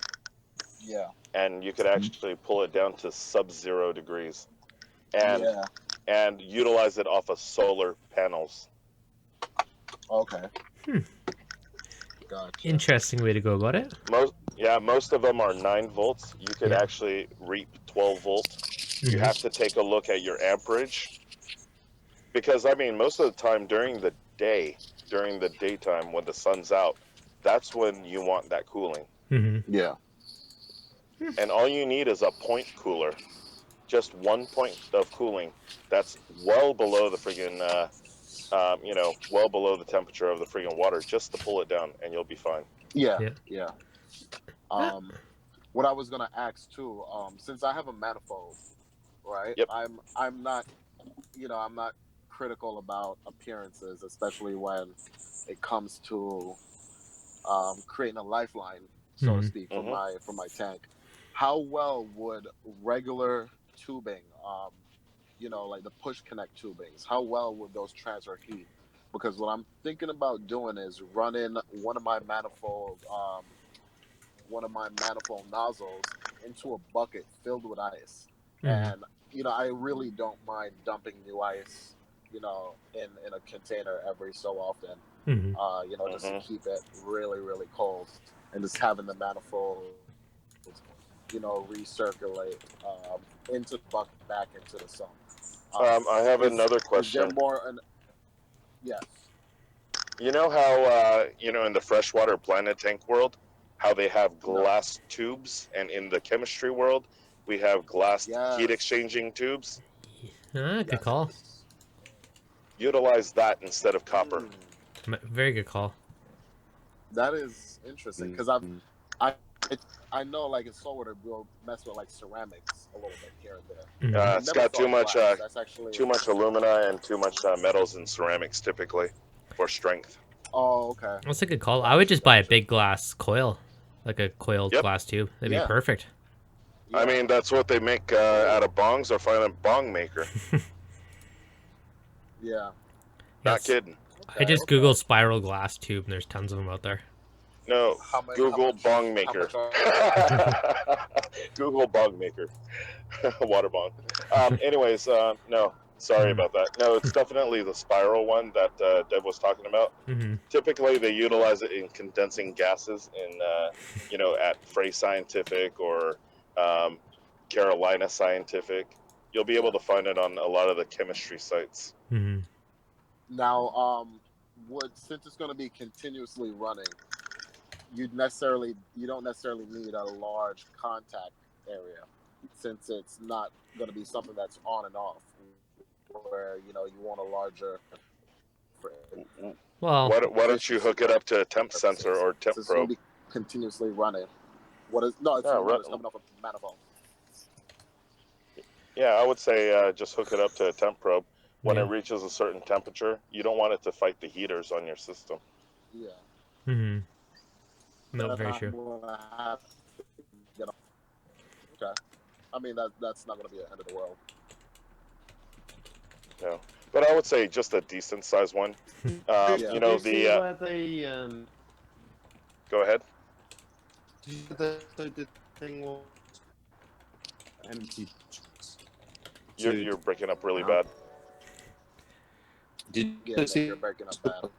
S7: Yeah,
S3: and you could actually pull it down to sub-0 degrees, and utilize it off of solar panels.
S7: Okay. Gotcha.
S1: Interesting way to go about it.
S3: Most of them are 9 volts. You could actually reap 12 volt. You have to take a look at your amperage, because I mean, most of the time during the daytime when the sun's out, that's when you want that cooling.
S7: Yeah.
S3: And all you need is a point cooler, just 1 point of cooling. That's well below the friggin', well below the temperature of the friggin' water, just to pull it down, and you'll be fine.
S7: Yeah. What I was gonna ask too, since I have a manifold, right?
S3: Yep.
S7: I'm not critical about appearances, especially when it comes to creating a lifeline, so to speak, for my tank. How well would regular tubing, like the push connect tubings, how well would those transfer heat? Because what I'm thinking about doing is running one of my manifold nozzles into a bucket filled with ice, and I really don't mind dumping new ice, in a container every so often, just to keep it really, really cold, and just having the manifold recirculate into the bucket back into the sump.
S3: I have another question.
S7: Is there more? Yes.
S3: You know how in the freshwater planet tank world, how they have glass tubes, and in the chemistry world, we have glass heat exchanging tubes.
S1: Good call.
S3: Utilize that instead of copper.
S1: Very good call.
S7: That is interesting because I know like in saltwater we'll mess with like ceramics a little bit here and there.
S3: It's got too much too much alumina and too much metals in ceramics typically for strength.
S7: Oh, okay.
S1: That's a good call. I would just buy a big glass coil, like a coiled glass tube. That'd be perfect.
S3: I mean, that's what they make out of bongs, or find a bong maker.
S7: Yeah.
S3: Not kidding.
S1: I just Googled spiral glass tube, and there's tons of them out there.
S3: No, Google bong maker. Google bong maker. Water bong. Anyways, no, sorry about that. No, it's definitely the spiral one that Dev was talking about. Typically, they utilize it in condensing gases in, at Frey Scientific or Carolina Scientific. You'll be able to find it on a lot of the chemistry sites.
S7: Now, since it's going to be continuously running, you don't necessarily need a large contact area, since it's not going to be something that's on and off, where you want a larger.
S1: Well,
S3: why don't you hook it up to a temp sensor or temp probe?
S7: It's going to be continuously running. It's coming off a manifold.
S3: Yeah, I would say just hook it up to a temp probe. When it reaches a certain temperature, you don't want it to fight the heaters on your system.
S7: Yeah.
S1: No, very true.
S7: Okay. I mean, that's not going to be the end of the world.
S3: No, but I would say just a decent size one.
S6: Go
S3: ahead.
S6: The thing was empty.
S3: You're breaking up really bad.
S7: You're breaking up bad.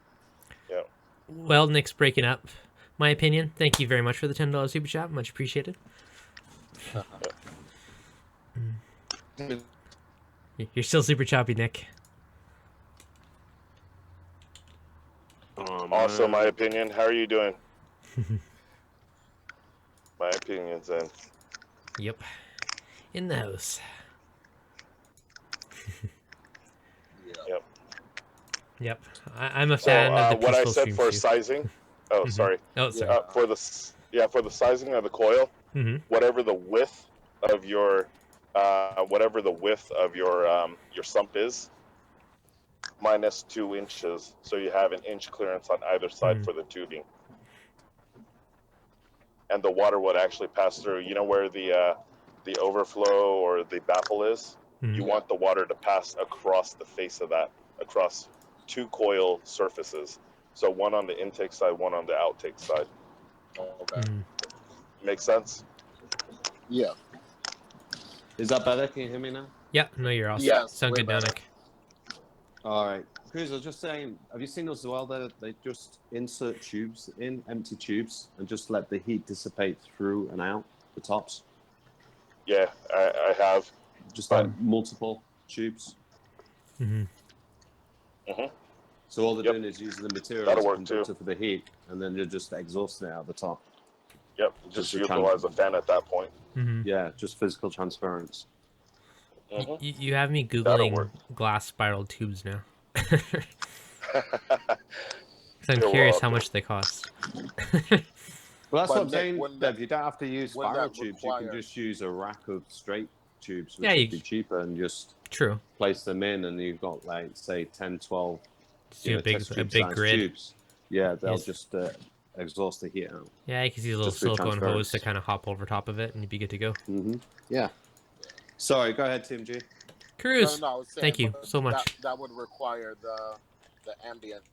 S3: Yeah.
S1: Well, Nick's breaking up. My opinion. Thank you very much for the $10 super chat. Much appreciated. You're still super choppy, Nick.
S3: Also, my opinion. How are you doing? My opinion's in.
S1: Yep. In the house.
S3: Yep.
S1: Yep. I'm a fan of the
S3: what I said for sizing. Oh, sorry.
S1: Oh, sorry.
S3: For the sizing of the coil, whatever the width of your your sump is, minus 2 inches, so you have an inch clearance on either side for the tubing, and the water would actually pass through. You know where the overflow or the baffle is? You want the water to pass across the face of that, across 2 coil surfaces. So one on the intake side, one on the outtake side.
S7: Okay.
S3: Make sense?
S7: Yeah.
S6: Is that better? Can you hear me now?
S1: Yeah, no, you're awesome.
S7: Yes,
S1: Sound good,
S7: better.
S1: Nick.
S6: All right. Cruz, I was just saying, have you seen as well that they just insert tubes in, empty tubes, and just let the heat dissipate through and out the tops?
S3: Yeah, I have.
S6: Just like multiple tubes. So all they're doing is using the material as a conductor for the heat, and then you're just exhausting it out the top.
S3: Yep, just utilize a fan at that point.
S6: Yeah, just physical transference.
S1: You have me Googling glass spiral tubes now. I'm curious how much they cost.
S6: Well, that's what I'm saying, Dev. You don't have to use spiral tubes. You can just use a rack of straight tubes, which would be cheaper, and just place them in, and you've got, like, say, 10, 12
S1: a big grid.
S6: Tubes. Yeah, they'll just exhaust the heat out.
S1: Yeah, you can use a little silicone hose to kind of hop over top of it, and you'd be good to go.
S6: Yeah. Sorry, go ahead, Tim G.
S1: Cruz,
S7: No, I was saying,
S1: thank you so much.
S7: That would require the ambient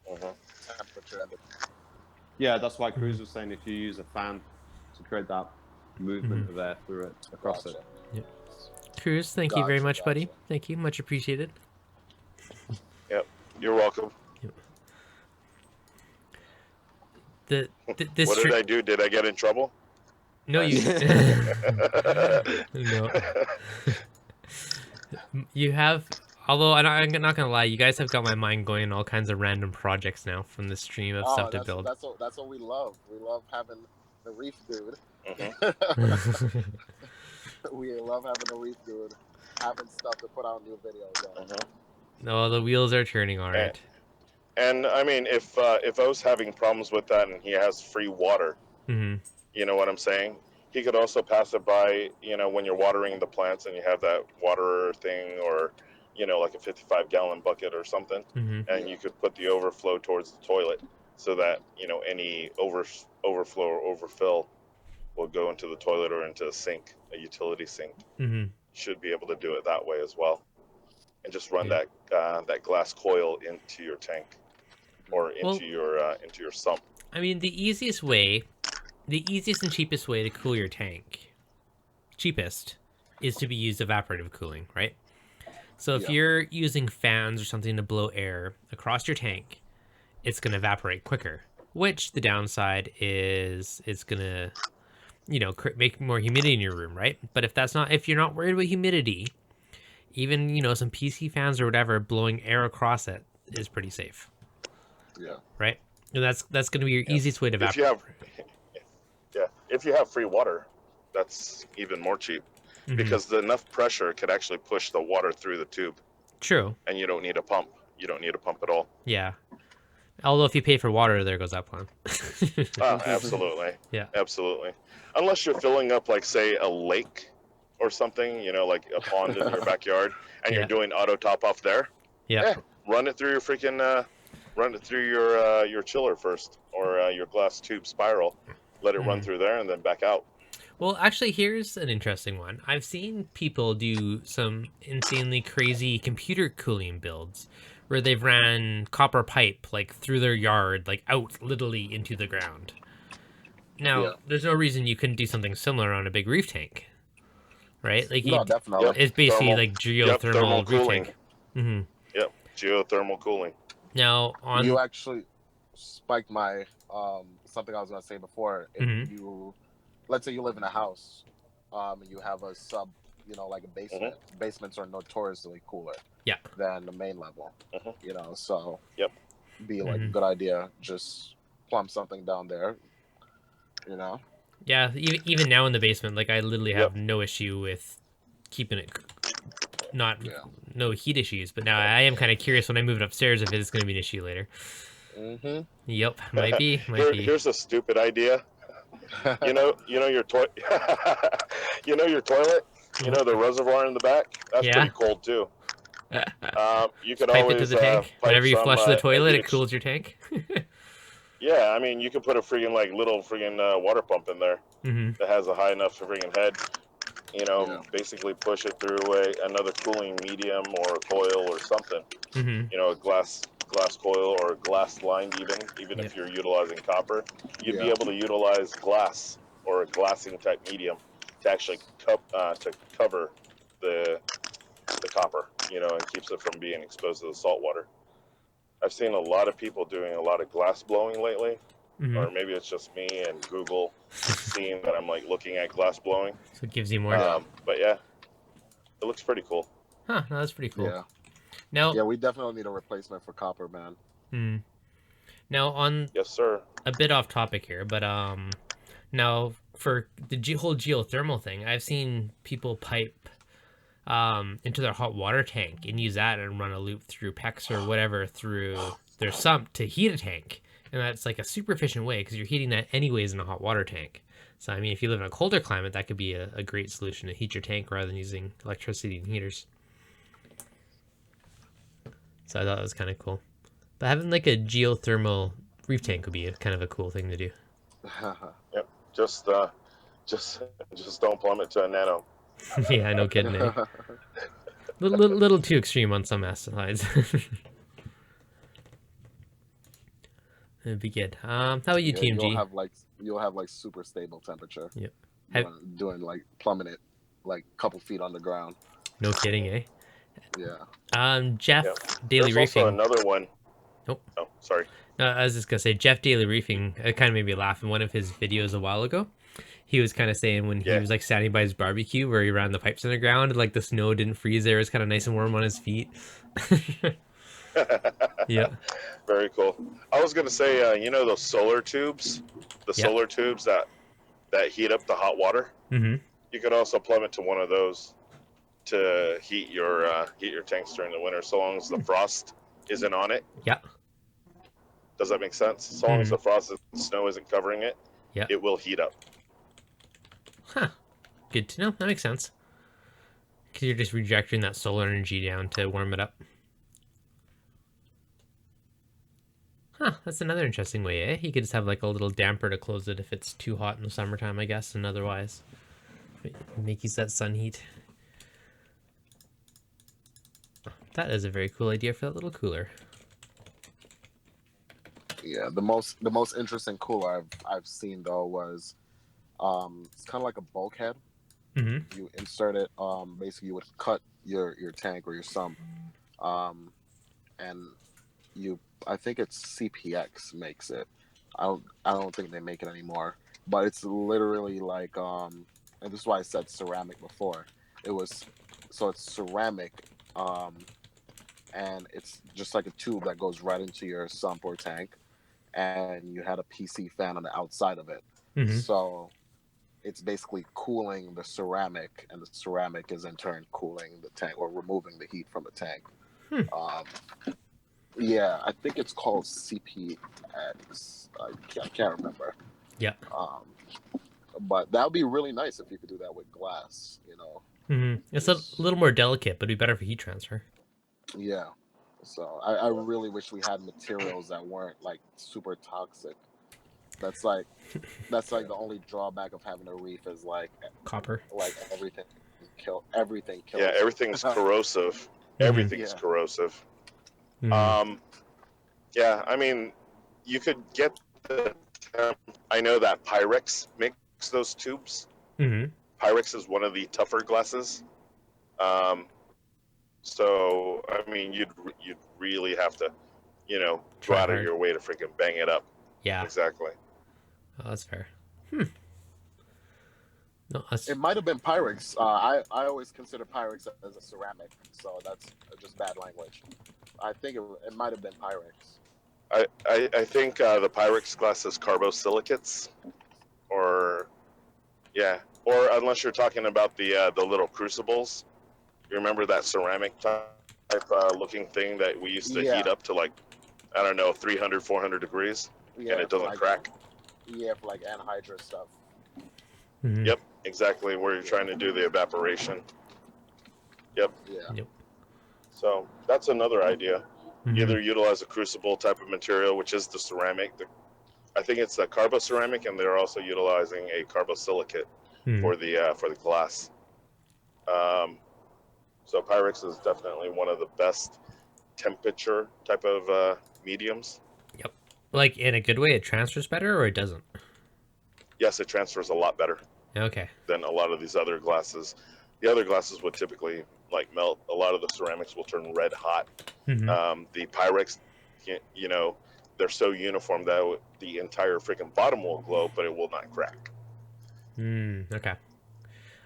S7: temperature.
S6: Yeah, that's why Cruz was saying if you use a fan to create that movement of air through it, across it.
S1: Yep. Cruz, thank you very much, buddy. Thank you, much appreciated.
S3: Yep, you're welcome.
S1: This
S3: what did I do? Did I get in trouble?
S1: No, you. No. You have Although I'm not gonna lie, you guys have got my mind going on all kinds of random projects now from the stream of stuff to build.
S7: That's what we love. We love having the Reef Dude. We love having the Reef Dude, having stuff to put out new videos on.
S1: No, the wheels are turning all right.
S3: And I mean, if O's having problems with that and he has free water, you know what I'm saying? He could also pass it by, you know, when you're watering the plants and you have that waterer thing, or, you know, like a 55-gallon bucket or something, and you could put the overflow towards the toilet so that, you know, any overflow or overfill will go into the toilet or into a sink, a utility sink. You should be able to do it that way as well, and just run that glass coil into your tank or into your sump.
S1: I mean, the easiest and cheapest way to cool your tank, is to use evaporative cooling, right? So if you're using fans or something to blow air across your tank, it's going to evaporate quicker, which the downside is it's going to, you know, make more humidity in your room, right? But if you're not worried about humidity, even, you know, some PC fans or whatever blowing air across it is pretty safe.
S7: Yeah.
S1: Right? And that's going to be your easiest way to evaporate.
S3: If you have free water, that's even more cheap, because enough pressure could actually push the water through the tube.
S1: True.
S3: And you don't need a pump. You don't need a pump at all.
S1: Yeah. Although if you pay for water, there goes that plan.
S3: Absolutely.
S1: Yeah.
S3: Absolutely. Unless you're filling up, like, say, a lake or something, you know, like a pond in your backyard, and you're doing auto top off there.
S1: Yeah.
S3: Run it through your freaking, your chiller first, or your glass tube spiral. Let it run through there and then back out.
S1: Well, actually, here's an interesting one. I've seen people do some insanely crazy computer cooling builds where they've ran copper pipe like through their yard, like out literally into the ground. Now, there's no reason you couldn't do something similar on a big reef tank, right? Like,
S7: no, definitely.
S1: It's basically like geothermal reef tank.
S3: Yep, geothermal cooling.
S1: Now,
S7: you actually spiked my something I was going to say before. If you, let's say you live in a house, and you have a sub, you know, like a basement. Basements are notoriously cooler than the main level. You know, so be like a good idea. Just plumb something down there. You know.
S1: Yeah, even now in the basement, like I literally have no issue with keeping it no heat issues. But now I am kind of curious when I move it upstairs if it's going to be an issue later. Yep, might be.
S3: Here's a stupid idea. You know your toilet. You know your toilet. You know the reservoir in the back. That's pretty cold too. You could
S1: pipe
S3: always
S1: it to the tank. Whenever you flush the toilet, it cools your tank.
S3: Yeah, I mean you could put a little water pump in there that has a high enough friggin' head. You know, basically push it through another cooling medium or a coil or something. You know, a glass coil or glass lined even if you're utilizing copper, you'd be able to utilize glass or a glassing type medium to actually cover the copper, you know, and keeps it from being exposed to the salt water. I've seen a lot of people doing a lot of glass blowing lately, or maybe it's just me and Google seeing that I'm like looking at glass blowing.
S1: So it gives you more.
S3: But yeah, it looks pretty cool.
S1: Huh? No, that's pretty cool.
S7: Yeah.
S1: Now,
S7: we definitely need a replacement for copper, man.
S1: Now, on
S3: yes, sir.
S1: A bit off topic here, but now for the whole geothermal thing, I've seen people pipe into their hot water tank and use that and run a loop through PEX or whatever through their sump to heat a tank, and that's like a super efficient way because you're heating that anyways in a hot water tank. So I mean, if you live in a colder climate, that could be a great solution to heat your tank rather than using electricity and heaters. So I thought that was kind of cool. But having like a geothermal reef tank would be kind of a cool thing to do.
S3: Yep. Just don't plummet to a nano.
S1: Yeah, no kidding. Eh? little too extreme on some sides. It'd be good. How about you, TMG?
S7: You'll have like super stable temperature.
S1: Yep.
S7: Doing like plumbing it like a couple feet on the ground.
S1: No kidding, eh?
S7: Yeah.
S1: Jeff Daily
S3: There's
S1: Reefing.
S3: Also another one.
S1: Nope.
S3: Oh, sorry.
S1: No, I was just gonna say Jeff Daily Reefing. It kind of made me laugh in one of his videos a while ago. he was kind of saying when he was like standing by his barbecue where he ran the pipes underground, like the snow didn't freeze there. It was kind of nice and warm on his feet. Yeah.
S3: Very cool. I was gonna say, you know those solar tubes, solar tubes that heat up the hot water.
S1: Mm-hmm.
S3: You could also plumb it to one of those to heat your tanks during the winter, so long as the frost isn't on it.
S1: Yeah.
S3: Does that make sense? So long as the frost and snow isn't covering it, it will heat up.
S1: Huh. Good to know. That makes sense. Because you're just rejecting that solar energy down to warm it up. Huh, that's another interesting way, eh? You could just have like a little damper to close it if it's too hot in the summertime, I guess, and otherwise make use of that sun heat. That is a very cool idea for that little cooler.
S7: Yeah, the most interesting cooler I've seen though was it's kind of like a bulkhead.
S1: Mm-hmm.
S7: You insert it. Basically, you would cut your tank or your sump, and I think it's CPX makes it. I don't think they make it anymore. But it's literally like and this is why I said ceramic before. It's ceramic, and it's just like a tube that goes right into your sump or tank, and you had a PC fan on the outside of it.
S1: Mm-hmm.
S7: So it's basically cooling the ceramic, and the ceramic is in turn cooling the tank or removing the heat from the tank. Yeah, I think it's called CPX. I can't remember.
S1: Yeah.
S7: But that would be really nice if you could do that with glass, you know.
S1: Mm-hmm. It's a little more delicate, but it'd be better for heat transfer.
S7: Yeah. So I really wish we had materials that weren't like super toxic. That's like the only drawback of having a reef is like
S1: copper.
S7: Like everything kills.
S3: Yeah, everything's corrosive. Everything's corrosive.
S1: Mm-hmm.
S3: Yeah, I mean, you could get I know that Pyrex makes those tubes.
S1: Mm-hmm.
S3: Pyrex is one of the tougher glasses. So I mean, you'd really have to, you know, go out of your way to freaking bang it up.
S1: Yeah.
S3: Exactly.
S1: Oh, that's fair. No,
S7: it might have been Pyrex. I always consider Pyrex as a ceramic, so that's just bad language. I think it might have been Pyrex.
S3: I think the Pyrex glass is carbosilicates, or unless you're talking about the little crucibles. You remember that ceramic type looking thing that we used to heat up to like, I don't know, 300, 400 degrees, and it doesn't crack?
S7: Yeah, for like anhydrous stuff.
S1: Mm-hmm.
S3: Yep, exactly, where you're trying to do the evaporation. Yep.
S7: Yeah.
S1: Yep.
S3: So that's another idea.
S1: Mm-hmm.
S3: Either utilize a crucible type of material, which is the ceramic. I think it's a carboceramic, and they're also utilizing a carbosilicate for the glass. So Pyrex is definitely one of the best temperature type of mediums.
S1: Yep. Like in a good way, it transfers better, or it doesn't?
S3: Yes, it transfers a lot better.
S1: Okay.
S3: Than a lot of these other glasses. The other glasses would typically like melt. A lot of the ceramics will turn red hot.
S1: Mm-hmm.
S3: The Pyrex, you know, they're so uniform that the entire freaking bottom will glow, but it will not crack.
S1: Okay.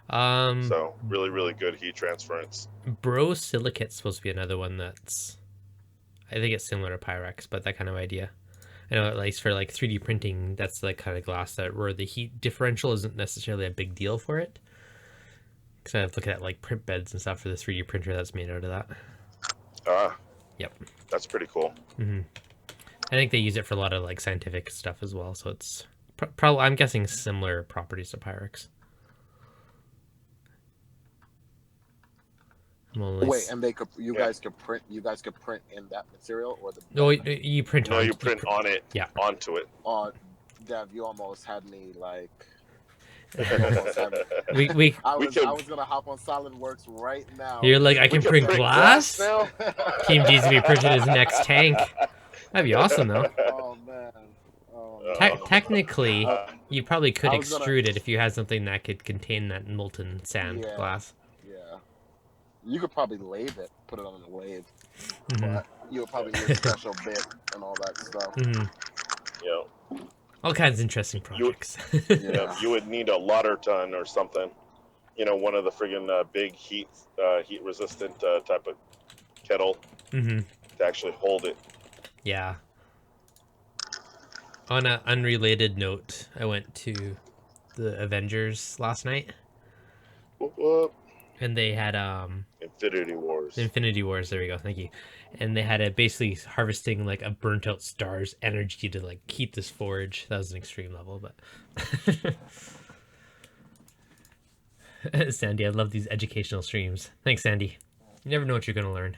S3: So really, really good heat transference.
S1: Borosilicate's supposed to be another one that's, I think it's similar to Pyrex, but that kind of idea. I know at least for like 3D printing, that's the kind of glass that where the heat differential isn't necessarily a big deal for it. Because I was looking at like print beds and stuff for the 3D printer that's made out of that. Yep.
S3: That's pretty cool.
S1: Mm-hmm. I think they use it for a lot of like scientific stuff as well, so it's probably, I'm guessing, similar properties to Pyrex.
S7: Wait, and you guys could print in that material, or the?
S1: No, you print.
S3: No, you print on it.
S1: Yeah.
S3: Onto it.
S7: Dev, you almost had me like.
S1: I
S7: was gonna hop on SolidWorks right now.
S1: You're like, I can print glass now? Team D's gonna be printing his next tank. That'd be awesome, though.
S7: Oh man.
S1: Technically, you probably could extrude it if you had something that could contain that molten sand glass.
S7: Yeah. You could probably lathe it, put it on a lathe. But you would probably need a special bit and all that stuff.
S3: Yeah.
S1: All kinds of interesting projects.
S3: You would need a lauder ton or something. One of the friggin' big heat resistant type of kettle to actually hold it.
S1: Yeah. On an unrelated note, I went to the Avengers last night. And they had
S3: Infinity Wars.
S1: Infinity Wars, there we go, thank you. And they had basically harvesting like a burnt out star's energy to like keep this forge. That was an extreme level, but Sandy, I love these educational streams. Thanks, Sandy. You never know what you're gonna learn.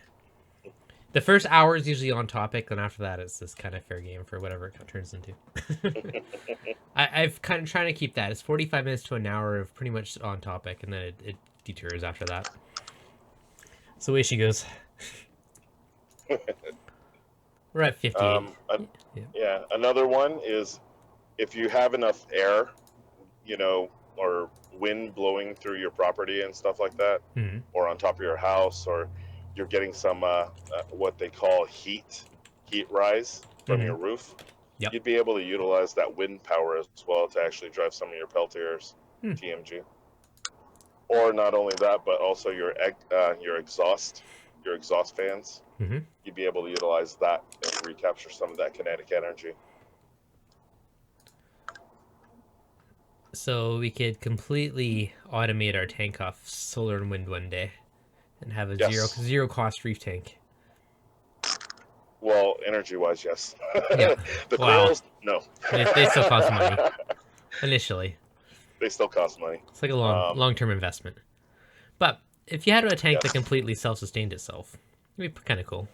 S1: The first hour is usually on topic, and after that, it's this kind of fair game for whatever it turns into. I've kind of trying to keep that. It's 45 minutes to an hour of pretty much on topic, and then it detours after that. So away she goes. We're at 58.
S3: Yeah, another one is if you have enough air, or wind blowing through your property and stuff like that, or on top of your house, or you're getting some what they call heat rise from your roof.
S1: Yep.
S3: You'd be able to utilize that wind power as well to actually drive some of your peltiers, TMG. Or not only that, but also your exhaust fans. You'd be able to utilize that and recapture some of that kinetic energy.
S1: So we could completely automate our tank off solar and wind one day and have a zero cost reef tank.
S3: Well, energy-wise, yes.
S1: Yeah.
S3: The corals, no.
S1: They still cost money. Initially.
S3: They still cost money.
S1: It's like a long-term investment. But if you had a tank that completely self-sustained itself, it'd be kind of cool.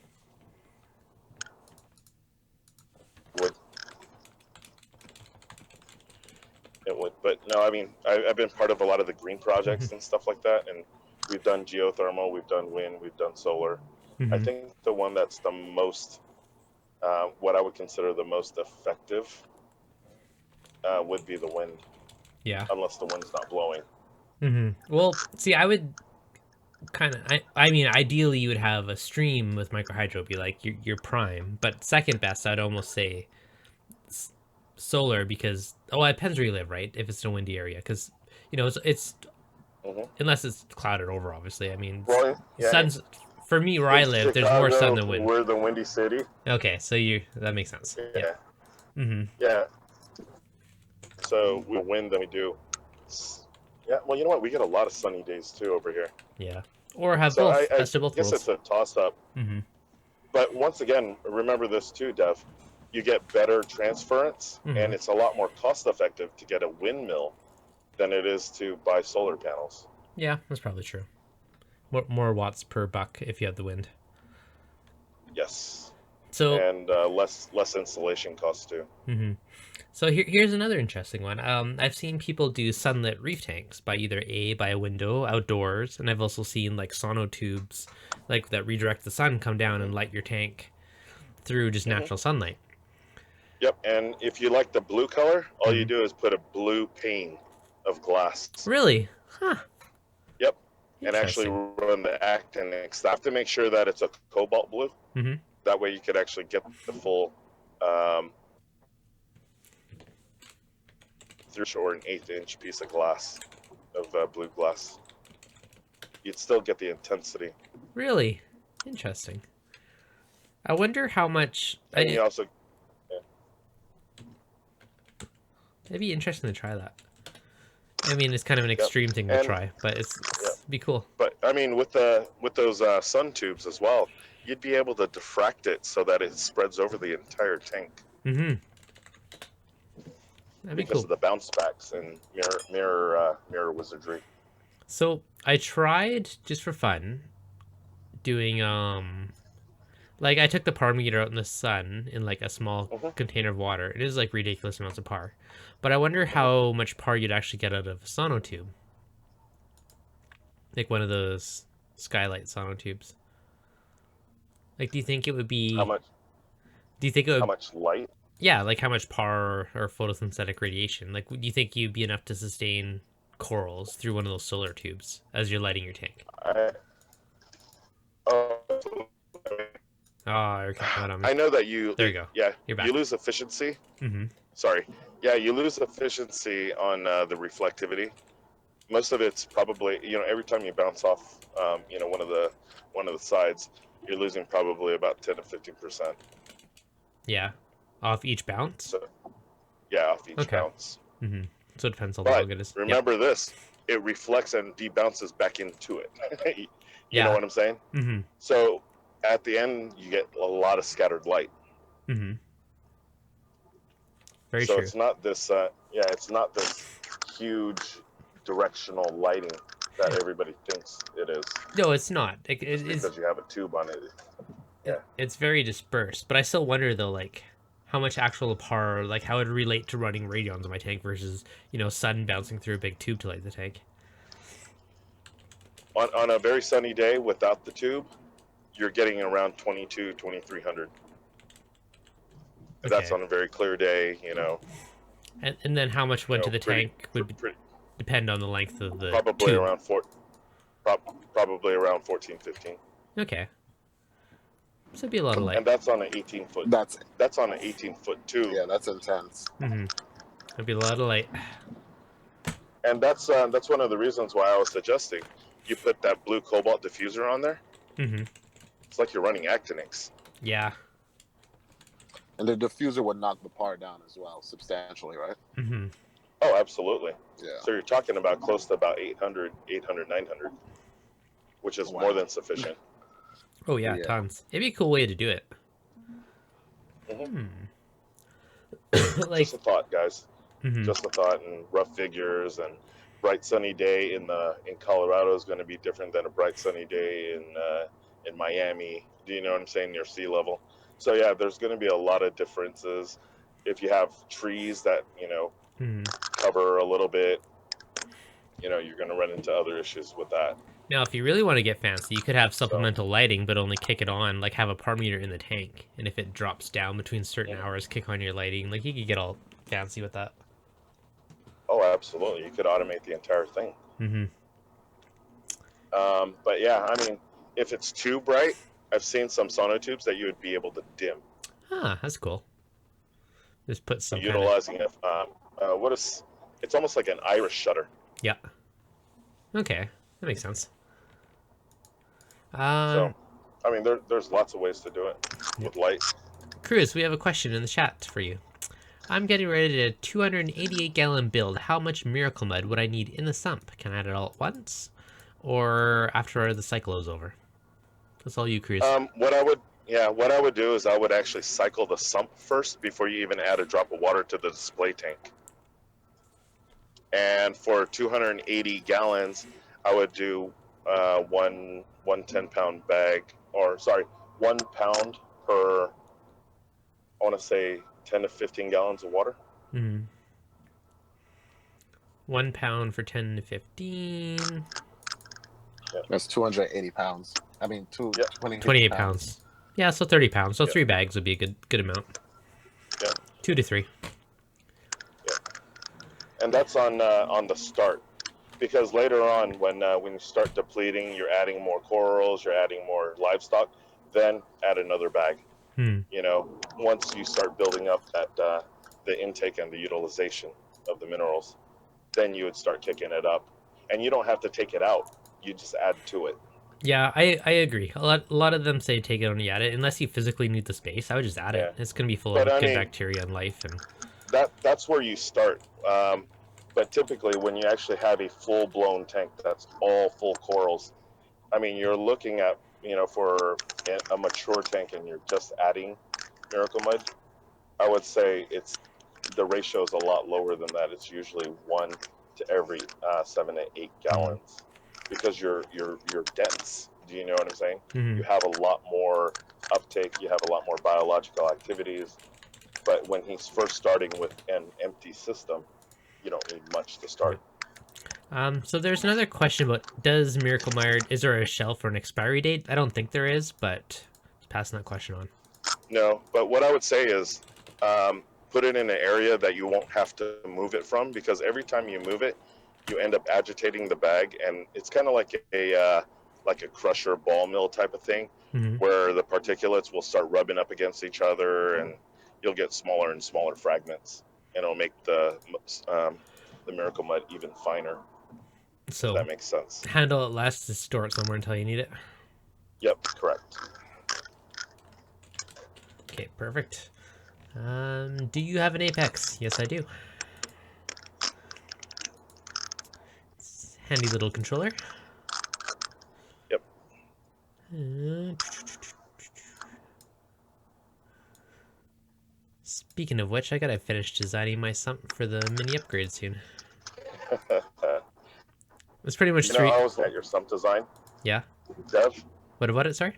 S3: It would. But no, I mean, I've been part of a lot of the green projects and stuff like that, and we've done geothermal, we've done wind, we've done solar. I think the one that's the most, what I would consider the most effective, would be the wind.
S1: Yeah.
S3: Unless the wind's not blowing.
S1: Well, see, I would I mean, ideally you would have a stream with microhydro be like your prime, but second best, I'd almost say solar because, it depends where you live, right? If it's in a windy area, because, it's unless it's clouded over, obviously. I mean, sun's... For me, where I live, there's more sun than wind.
S3: We're the windy city.
S1: Okay, so that makes sense. Yeah.
S3: Yeah. So we wind than we do. Yeah. Well, you know what? We get a lot of sunny days too over here.
S1: Yeah. Or have both.
S3: I guess it's a toss-up. But once again, remember this too, Dev. You get better transference, and it's a lot more cost-effective to get a windmill than it is to buy solar panels.
S1: Yeah, that's probably true. More watts per buck if you have the wind.
S3: Yes.
S1: So
S3: and less installation costs too.
S1: So here's another interesting one. I've seen people do sunlit reef tanks by either by a window outdoors, and I've also seen like sonotubes, like that redirect the sun, come down and light your tank through just natural sunlight.
S3: Yep, and if you like the blue color, all you do is put a blue pane of glass.
S1: Really? Huh.
S3: Yep. And actually run the actinic stuff to make sure that it's a cobalt blue. That way you could actually get the full or an 1/8 inch piece of glass, of blue glass. You'd still get the intensity.
S1: Really? Interesting. I wonder how much...
S3: And you also...
S1: It'd be interesting to try that. I mean, it's kind of an extreme thing to try, but it'd be cool.
S3: But I mean, with those sun tubes as well, you'd be able to diffract it so that it spreads over the entire tank.
S1: That'd be
S3: because
S1: cool.
S3: of the bounce backs and mirror wizardry.
S1: So I tried just for fun doing like I took the par meter out in the sun in like a small container of water. It is like ridiculous amounts of par. But I wonder how much par you'd actually get out of a sonotube. Like one of those skylight sonotubes. Like, do you think it would be...
S3: How much?
S1: Do you think it would...
S3: How much light?
S1: Yeah, like how much par or photosynthetic radiation. Like, do you think you'd be enough to sustain corals through one of those solar tubes as you're lighting your tank?
S3: I know that you...
S1: There you go.
S3: Yeah,
S1: you're back.
S3: You lose efficiency. sorry. Yeah, you lose efficiency on the reflectivity. Most of it's probably, every time you bounce off, one of the sides, you're losing probably about 10 to 15%.
S1: Yeah, off each bounce.
S3: So, yeah, off each bounce.
S1: Mm-hmm. So it depends on how good it is.
S3: Remember this: it reflects and debounces back into it. You know what I'm saying?
S1: Mm-hmm.
S3: So at the end, you get a lot of scattered light.
S1: Mm-hmm. Very
S3: so
S1: true.
S3: It's not this. It's not this huge directional lighting that everybody thinks it is.
S1: No, it's not. It's
S3: because you have a tube on it. Yeah.
S1: It's very dispersed, but I still wonder though, like how much actual power, like how it would relate to running radions in my tank versus, sun bouncing through a big tube to light the tank.
S3: On a very sunny day without the tube, you're getting around 2300. That's on a very clear day,
S1: And then how much went to the tank would depend on the length of the
S3: probably
S1: tube.
S3: Probably around 14, 15.
S1: Okay. So it'd be a lot of light.
S3: And that's on an 18-foot. That's on an 18-foot tube.
S7: Yeah, that's intense.
S1: Mm-hmm. It'd be a lot of light.
S3: And that's one of the reasons why I was suggesting you put that blue cobalt diffuser on there.
S1: Mm-hmm.
S3: It's like you're running Actinix.
S1: Yeah.
S7: And the diffuser would knock the par down as well, substantially, right?
S1: Mm-hmm.
S3: Oh, absolutely.
S7: Yeah.
S3: So you're talking about close to about 800, 900, which is more than sufficient.
S1: Oh, yeah, tons. It'd be a cool way to do it.
S3: Mm-hmm. Just a thought, guys. Mm-hmm. Just a thought, and rough figures, and bright sunny day in Colorado is going to be different than a bright sunny day in Miami. Do you know what I'm saying? Near sea level. So yeah, there's going to be a lot of differences. If you have trees that cover a little bit, you're going to run into other issues with that.
S1: Now, if you really want to get fancy, you could have supplemental lighting, but only kick it on, like have a par meter in the tank. And if it drops down between certain hours, kick on your lighting. Like, you could get all fancy with that.
S3: Oh, absolutely. You could automate the entire thing.
S1: Mm-hmm.
S3: But yeah, I mean, if it's too bright, I've seen some sonotubes that you would be able to dim.
S1: Ah, that's cool. Just put some
S3: utilizing it's almost like an iris shutter.
S1: Yeah. Okay, that makes sense.
S3: So, I mean, there's lots of ways to do it with light.
S1: Cruz, we have a question in the chat for you. I'm getting ready to 288-gallon build. How much Miracle Mud would I need in the sump? Can I add it all at once, or after the cycle is over? That's all you, Cruz.
S3: What I would do is I would actually cycle the sump first before you even add a drop of water to the display tank. And for 280 gallons, I would do one 10-pound bag, 1 pound per, I want to say 10 to 15 gallons of water.
S1: Mm-hmm. 1 pound for 10 to 15.
S7: Yeah. That's 280 pounds. I mean,
S1: 28 pounds. Yeah, so 30 pounds. So 3 bags would be a good amount.
S3: Yeah.
S1: 2 to 3.
S3: Yeah. And that's on the start, because later on, when you start depleting, you're adding more corals, you're adding more livestock, then add another bag. Once you start building up that the intake and the utilization of the minerals, then you would start kicking it up, and you don't have to take it out. You just add to it.
S1: Yeah, I agree. A lot of them say take it on, add it, unless you physically need the space. I would just add it. It's gonna be full of good bacteria and life, and
S3: that's where you start. But typically, when you actually have a full-blown tank that's all full corals, I mean, you're looking at, for a mature tank and you're just adding Miracle Mud, I would say the ratio is a lot lower than that. It's usually 1 to every 7 to 8 gallons, because you're dense. Do you know what I'm saying?
S1: Mm-hmm.
S3: You have a lot more uptake. You have a lot more biological activities. But when he's first starting with an empty system, you don't need much to start.
S1: So there's another question about, does Miracle Mud, is there a shelf or an expiry date? I don't think there is, but just passing that question on.
S3: No, but what I would say is put it in an area that you won't have to move it from, because every time you move it, you end up agitating the bag, and it's kind of like a crusher ball mill type of thing, where the particulates will start rubbing up against each other, and you'll get smaller and smaller fragments. and it'll make the Miracle Mud even finer.
S1: So
S3: if that makes sense.
S1: Handle it less to store it somewhere until you need it.
S3: Yep, correct.
S1: Okay, perfect. Do you have an Apex? Yes, I do. It's a handy little controller.
S3: Yep.
S1: Speaking of which, I gotta finish designing my sump for the mini upgrade soon. It's pretty much
S3: I was at your sump design.
S1: Yeah.
S3: Dev.
S1: What about it? Sorry.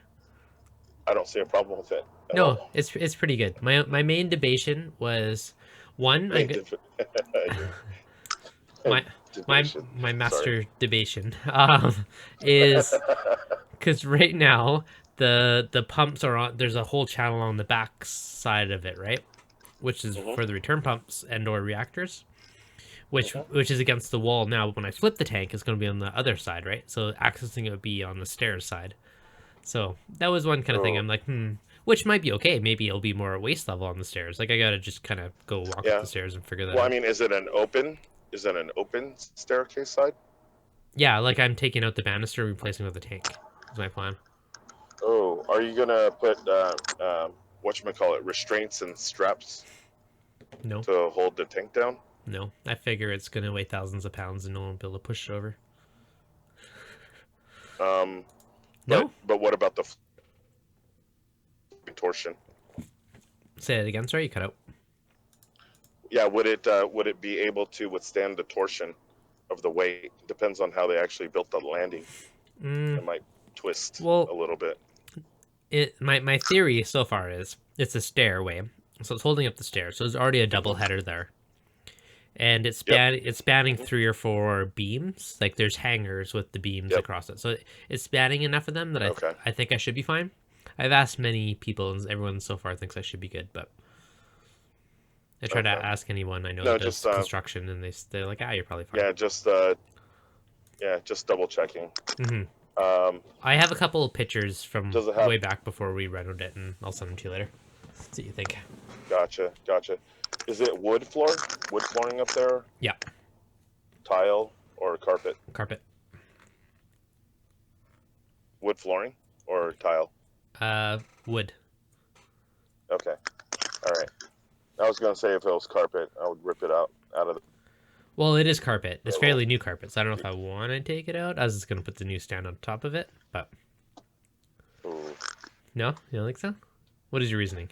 S3: I don't see a problem with it.
S1: No, it's pretty good. My main debation was one. My master debation is because right now the pumps are on. There's a whole channel on the back side of it, right? Which is for the return pumps and or reactors, which is against the wall now. But when I flip the tank, it's going to be on the other side, right? So accessing it would be on the stairs side. So that was one kind of thing. I'm like, which might be okay. Maybe it'll be more waist level on the stairs. Like I gotta just kind of go walk up the stairs and figure that out.
S3: Well, I mean, is it an open staircase side?
S1: Yeah, like I'm taking out the banister, replacing it with the tank. Is my plan.
S3: Oh, are you gonna put whatchamacallit, restraints and straps?
S1: No.
S3: To hold the tank down?
S1: No, I figure it's gonna weigh thousands of pounds and no one will be able to push it over.
S3: No. But what about the torsion?
S1: Say it again. Sorry, you cut out.
S3: Yeah, would it be able to withstand the torsion of the weight? Depends on how they actually built the landing. It might twist a little bit.
S1: My theory so far is it's a stairway, so it's holding up the stairs. So there's already a double header there, and it's spanning 3 or 4 beams. Like there's hangers with the beams across it, so it's spanning enough of them that I think I should be fine. I've asked many people, and everyone so far thinks I should be good, but I try to ask anyone I know that does construction, and they're like, you're probably fine.
S3: Yeah, just double checking.
S1: I have a couple of pictures from way back before we renoed it, and I'll send them to you later. See what you think.
S3: Gotcha. Is it wood flooring up there?
S1: Yeah.
S3: Tile or carpet?
S1: Carpet.
S3: Wood flooring or tile?
S1: Wood.
S3: Okay. All right. I was gonna say if it was carpet, I would rip it out of the.
S1: Well, it is carpet. It's fairly new carpet, so I don't know if I want to take it out. I was just gonna put the new stand on top of it, but.
S3: Ooh.
S1: No, you don't think so? What is your reasoning?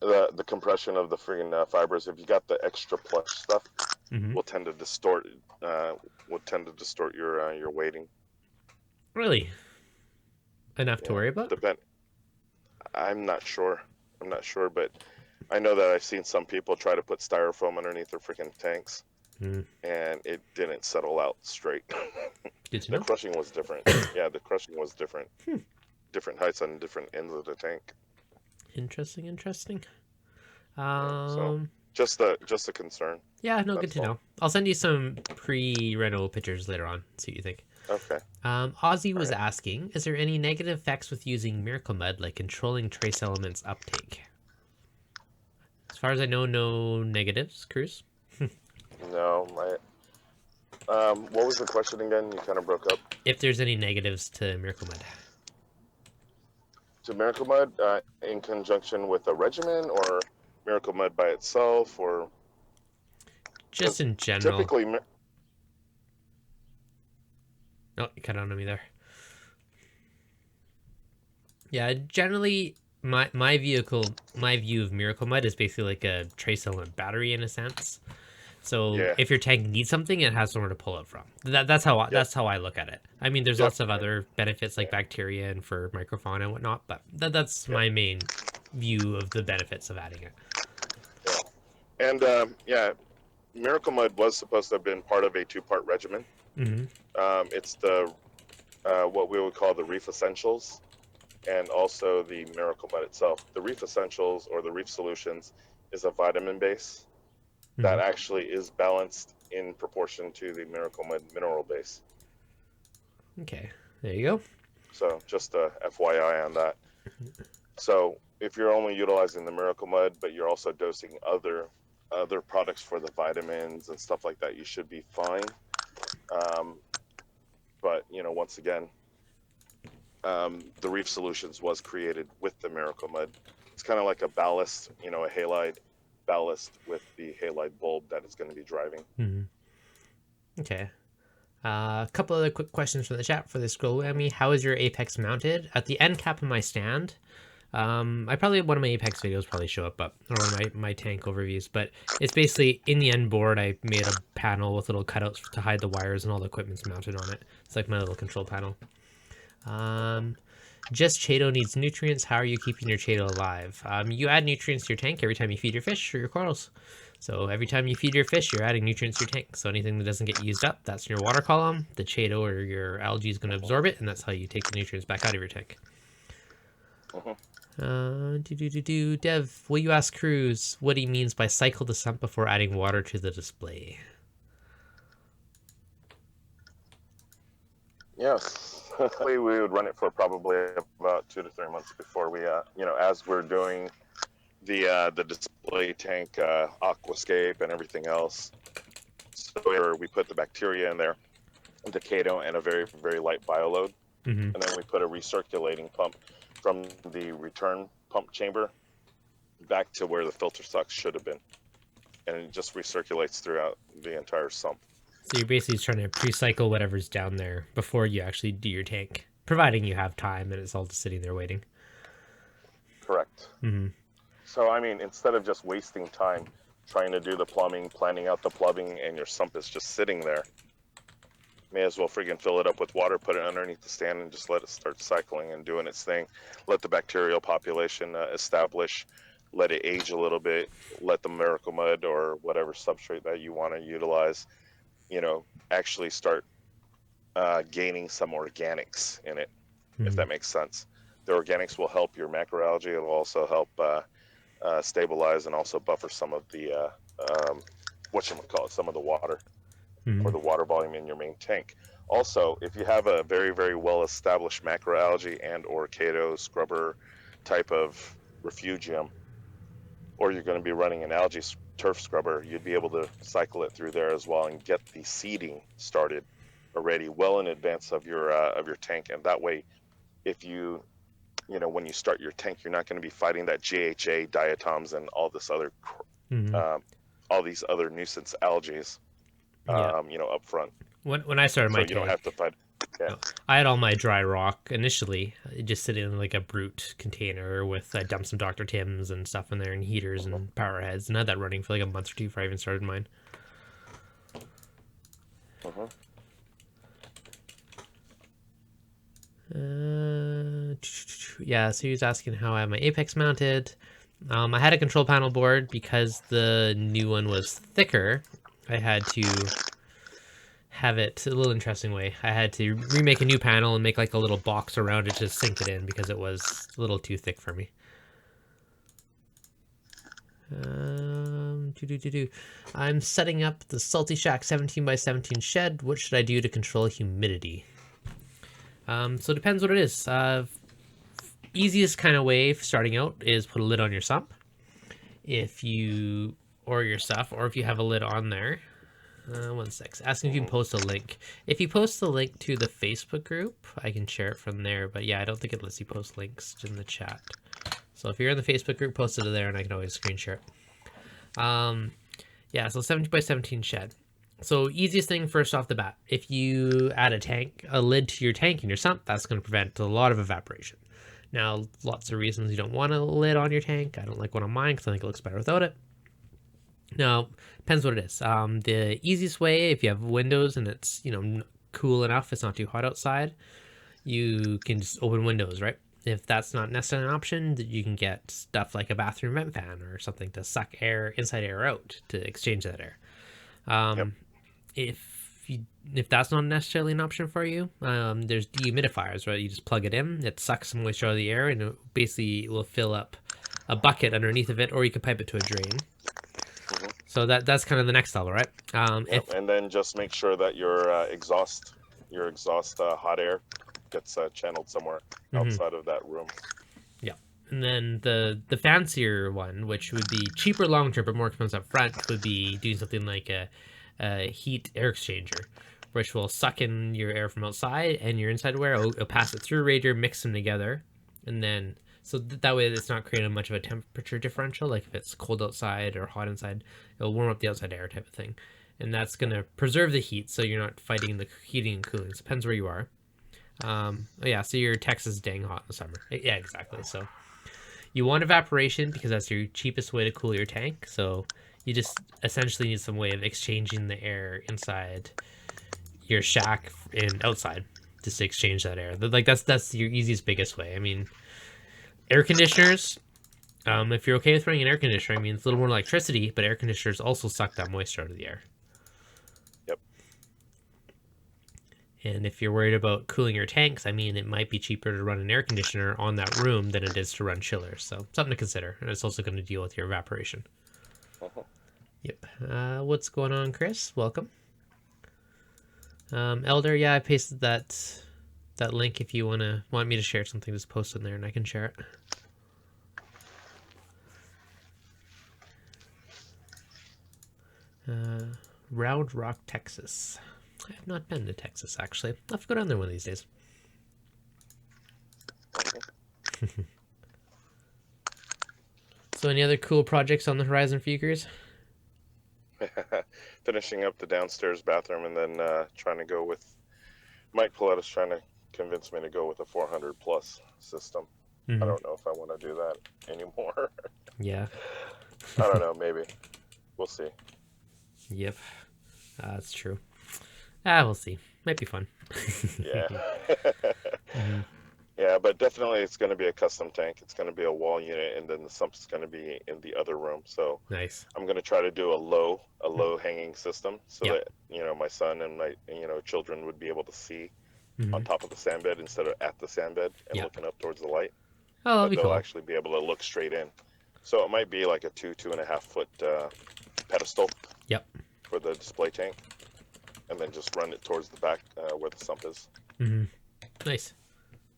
S3: The compression of the friggin' fibers. If you got the extra plush stuff, will tend to distort. Your weighting.
S1: Really? Enough to worry about?
S3: I'm not sure, but I know that I've seen some people try to put styrofoam underneath their freaking tanks, and it didn't settle out straight.
S1: Good to know.
S3: The crushing was different. Yeah, the crushing was different. Different heights on different ends of the tank.
S1: Interesting.
S3: So just a concern.
S1: Yeah, no, good to know. I'll send you some pre-reno pictures later on. See what you think.
S3: Okay.
S1: Ozzy was asking, is there any negative effects with using Miracle Mud, like controlling trace elements uptake? As far as I know, no negatives, Cruz.
S3: No, what was the question again? You kind of broke up.
S1: If there's any negatives to Miracle Mud.
S3: To Miracle Mud, in conjunction with a regimen, or Miracle Mud by itself, or
S1: just in general.
S3: Typically.
S1: Oh, you cut out on me there. Yeah, generally, my view of Miracle Mud is basically like a trace element battery in a sense. So if your tank needs something, it has somewhere to pull it from. That's how I look at it. I mean, there's lots of other benefits like bacteria and for microfauna and whatnot, but that's my main view of the benefits of adding it.
S3: Yeah. And Miracle Mud was supposed to have been part of a 2-part regimen. It's the what we would call the Reef Essentials, and also the Miracle Mud itself. The Reef Essentials or the Reef Solutions is a vitamin base that actually is balanced in proportion to the Miracle Mud mineral base.
S1: Okay, there you go.
S3: So just a FYI on that. So if you're only utilizing the Miracle Mud, but you're also dosing other other products for the vitamins and stuff like that, you should be fine. But you know, once again, the Reef Solutions was created with the Miracle Mud. It's kind of like a ballast, you know, a halide ballast with the halide bulb that it's going to be driving.
S1: Okay. A couple other quick questions from the chat for the scroll whammy. How is your Apex mounted? At the end cap of my stand. One of my Apex videos probably show up, or my tank overviews, but it's basically in the end board. I made a panel with little cutouts to hide the wires, and all the equipment's mounted on it. It's like my little control panel. Just Chaeto needs nutrients. How are you keeping your Chaeto alive? You add nutrients to your tank every time you feed your fish or your corals. So every time you feed your fish, you're adding nutrients to your tank. So anything that doesn't get used up, that's in your water column. The Chaeto or your algae is going to absorb it, and that's how you take the nutrients back out of your tank. Dev, will you ask Cruz what he means by cycle the sump before adding water to the display?
S3: Yes. We would run it for probably about 2 to 3 months before we, you know, as we're doing the display tank aquascape and everything else. So we put the bacteria in there, the Chaeto, and a very, very light bioload. And then we put a recirculating pump from the return pump chamber back to where the filter sucks should have been. And it just recirculates throughout the entire sump.
S1: So you're basically trying to pre-cycle whatever's down there before you actually do your tank, providing you have time and it's all just sitting there waiting.
S3: Correct. So, I mean, instead of just wasting time trying to do the plumbing, planning out the plumbing, and your sump is just sitting there, may as well friggin' fill it up with water, put it underneath the stand, and just let it start cycling and doing its thing. Let the bacterial population establish, let it age a little bit, let the Miracle Mud or whatever substrate that you want to utilize, you know, actually start gaining some organics in it, if that makes sense. The organics will help your macroalgae. It will also help stabilize and also buffer some of the, some of the water or the water volume in your main tank. Also, if you have a very, very well-established macroalgae and or Chaeto scrubber type of refugium, or you're going to be running an algae turf scrubber, you'd be able to cycle it through there as well and get the seeding started already well in advance of your tank. And that way, if you know, when you start your tank, you're not going to be fighting that GHA, diatoms, and all this other, all these other nuisance algae, you know, up front.
S1: When I started my tank,
S3: you don't have to fight. Yeah.
S1: I had all my dry rock initially just sitting in like a brute container with, I dumped some Dr. Tim's and stuff in there and heaters and power heads, and I had that running for like a month or two before I even started mine. Yeah, so he was asking how I have my Apex mounted. I had a control panel board because the new one was thicker. I had to have it a little interesting way. I had to remake a new panel and make like a little box around it to sink it in because it was a little too thick for me. I'm setting up the Salty Shack 17x17 shed. What should I do to control humidity? So it depends what it is. Easiest kind of way for starting out is put a lid on your sump. If you, or your stuff, or if you have a lid on there. 1 sec. Asking if you can post a link. If you post the link to the Facebook group, I can share it from there. But yeah, I don't think it lets you post links in the chat. So if you're in the Facebook group, post it there and I can always screen share it. Yeah, so 17x17 shed. So easiest thing first off the bat, if you add a lid to your tank in your sump, that's going to prevent a lot of evaporation. Now, lots of reasons you don't want a lid on your tank. I don't like one on mine because I think it looks better without it. Now, depends what it is. The easiest way, if you have windows and it's, you know, cool enough, it's not too hot outside, you can just open windows, right? If that's not necessarily an option, you can get stuff like a bathroom vent fan or something to suck air, inside air out to exchange that air. If that's not necessarily an option for you, there's dehumidifiers, right? You just plug it in, it sucks some moisture out of the air, and it basically will fill up a bucket underneath of it, or you can pipe it to a drain. So that's kind of the next level, right?
S3: And then just make sure that your exhaust hot air gets channeled somewhere outside of that room.
S1: Yeah. And then the fancier one, which would be cheaper long term but more expensive up front, would be doing something like a heat air exchanger, which will suck in your air from outside and your inside air. It'll pass it through a radiator, mix them together, and then so that way it's not creating much of a temperature differential. Like if it's cold outside or hot inside, it'll warm up the outside air type of thing, and that's gonna preserve the heat, so you're not fighting the heating and cooling. It depends where you are. Yeah, so your Texas is dang hot in the summer. Yeah, exactly. So you want evaporation because that's your cheapest way to cool your tank. So you just essentially need some way of exchanging the air inside your shack and outside just to exchange that air. Like that's your easiest, biggest way. I mean, air conditioners, if you're okay with running an air conditioner, I mean, it's a little more electricity, but air conditioners also suck that moisture out of the air.
S3: Yep.
S1: And if you're worried about cooling your tanks, I mean, it might be cheaper to run an air conditioner on that room than it is to run chillers. So something to consider. And it's also going to deal with your evaporation. Yep. What's going on, Chris? Welcome. Elder, yeah, I pasted that link. If you want me to share something, just post in there and I can share it. Round Rock, Texas. I have not been to Texas, actually. I'll have to go down there one of these days. So any other cool projects on the horizon for you guys?
S3: Finishing up the downstairs bathroom, and then trying to go with Mike Pauletta's trying to convince me to go with a 400 plus system. I don't know if I want to do that anymore.
S1: Yeah.
S3: I don't know, maybe. We'll see.
S1: Yep. That's true. We'll see. Might be fun.
S3: Yeah. Yeah, but definitely it's going to be a custom tank. It's going to be a wall unit, and then the sump is going to be in the other room. So
S1: nice.
S3: I'm going to try to do a low hanging system so that, my son and my, children would be able to see on top of the sand bed instead of at the sand bed and looking up towards the light.
S1: Oh, that'd be
S3: they'll
S1: cool.
S3: actually be able to look straight in. So it might be like a 2.5 foot pedestal.
S1: Yep.
S3: For the display tank, and then just run it towards the back where the sump is.
S1: Nice.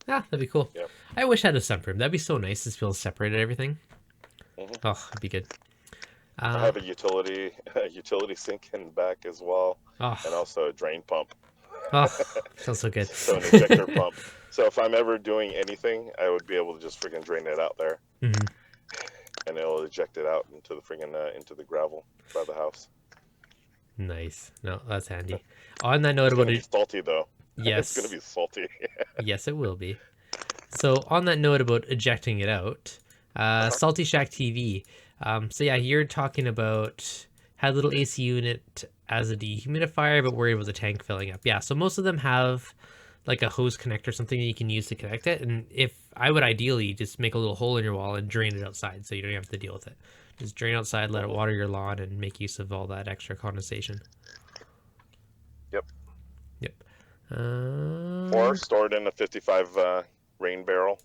S1: That'd be cool.
S3: Yep.
S1: I wish I had a sump room. That'd be so nice to be able to separate everything. Oh, that'd be good.
S3: I have a utility sink in the back as well, and also a drain pump.
S1: Oh, sounds so good.
S3: So an ejector pump. So if I'm ever doing anything, I would be able to just friggin' drain it out there, and it'll eject it out into the friggin' into the gravel by the house.
S1: Nice. No, that's handy. On that note,
S3: it's gonna be salty though.
S1: Yes,
S3: it's gonna be salty.
S1: Yes, it will be. So on that note about ejecting it out, Salty Shack TV. So yeah, you're talking about had a little AC unit as a dehumidifier, but worried about the tank filling up. Yeah, so most of them have like a hose connector, something that you can use to connect it. And if I would ideally just make a little hole in your wall and drain it outside, so you don't have to deal with it. Just drain outside, let it water your lawn, and make use of all that extra condensation.
S3: Yep.
S1: Or
S3: stored in a 55 gallon rain barrel.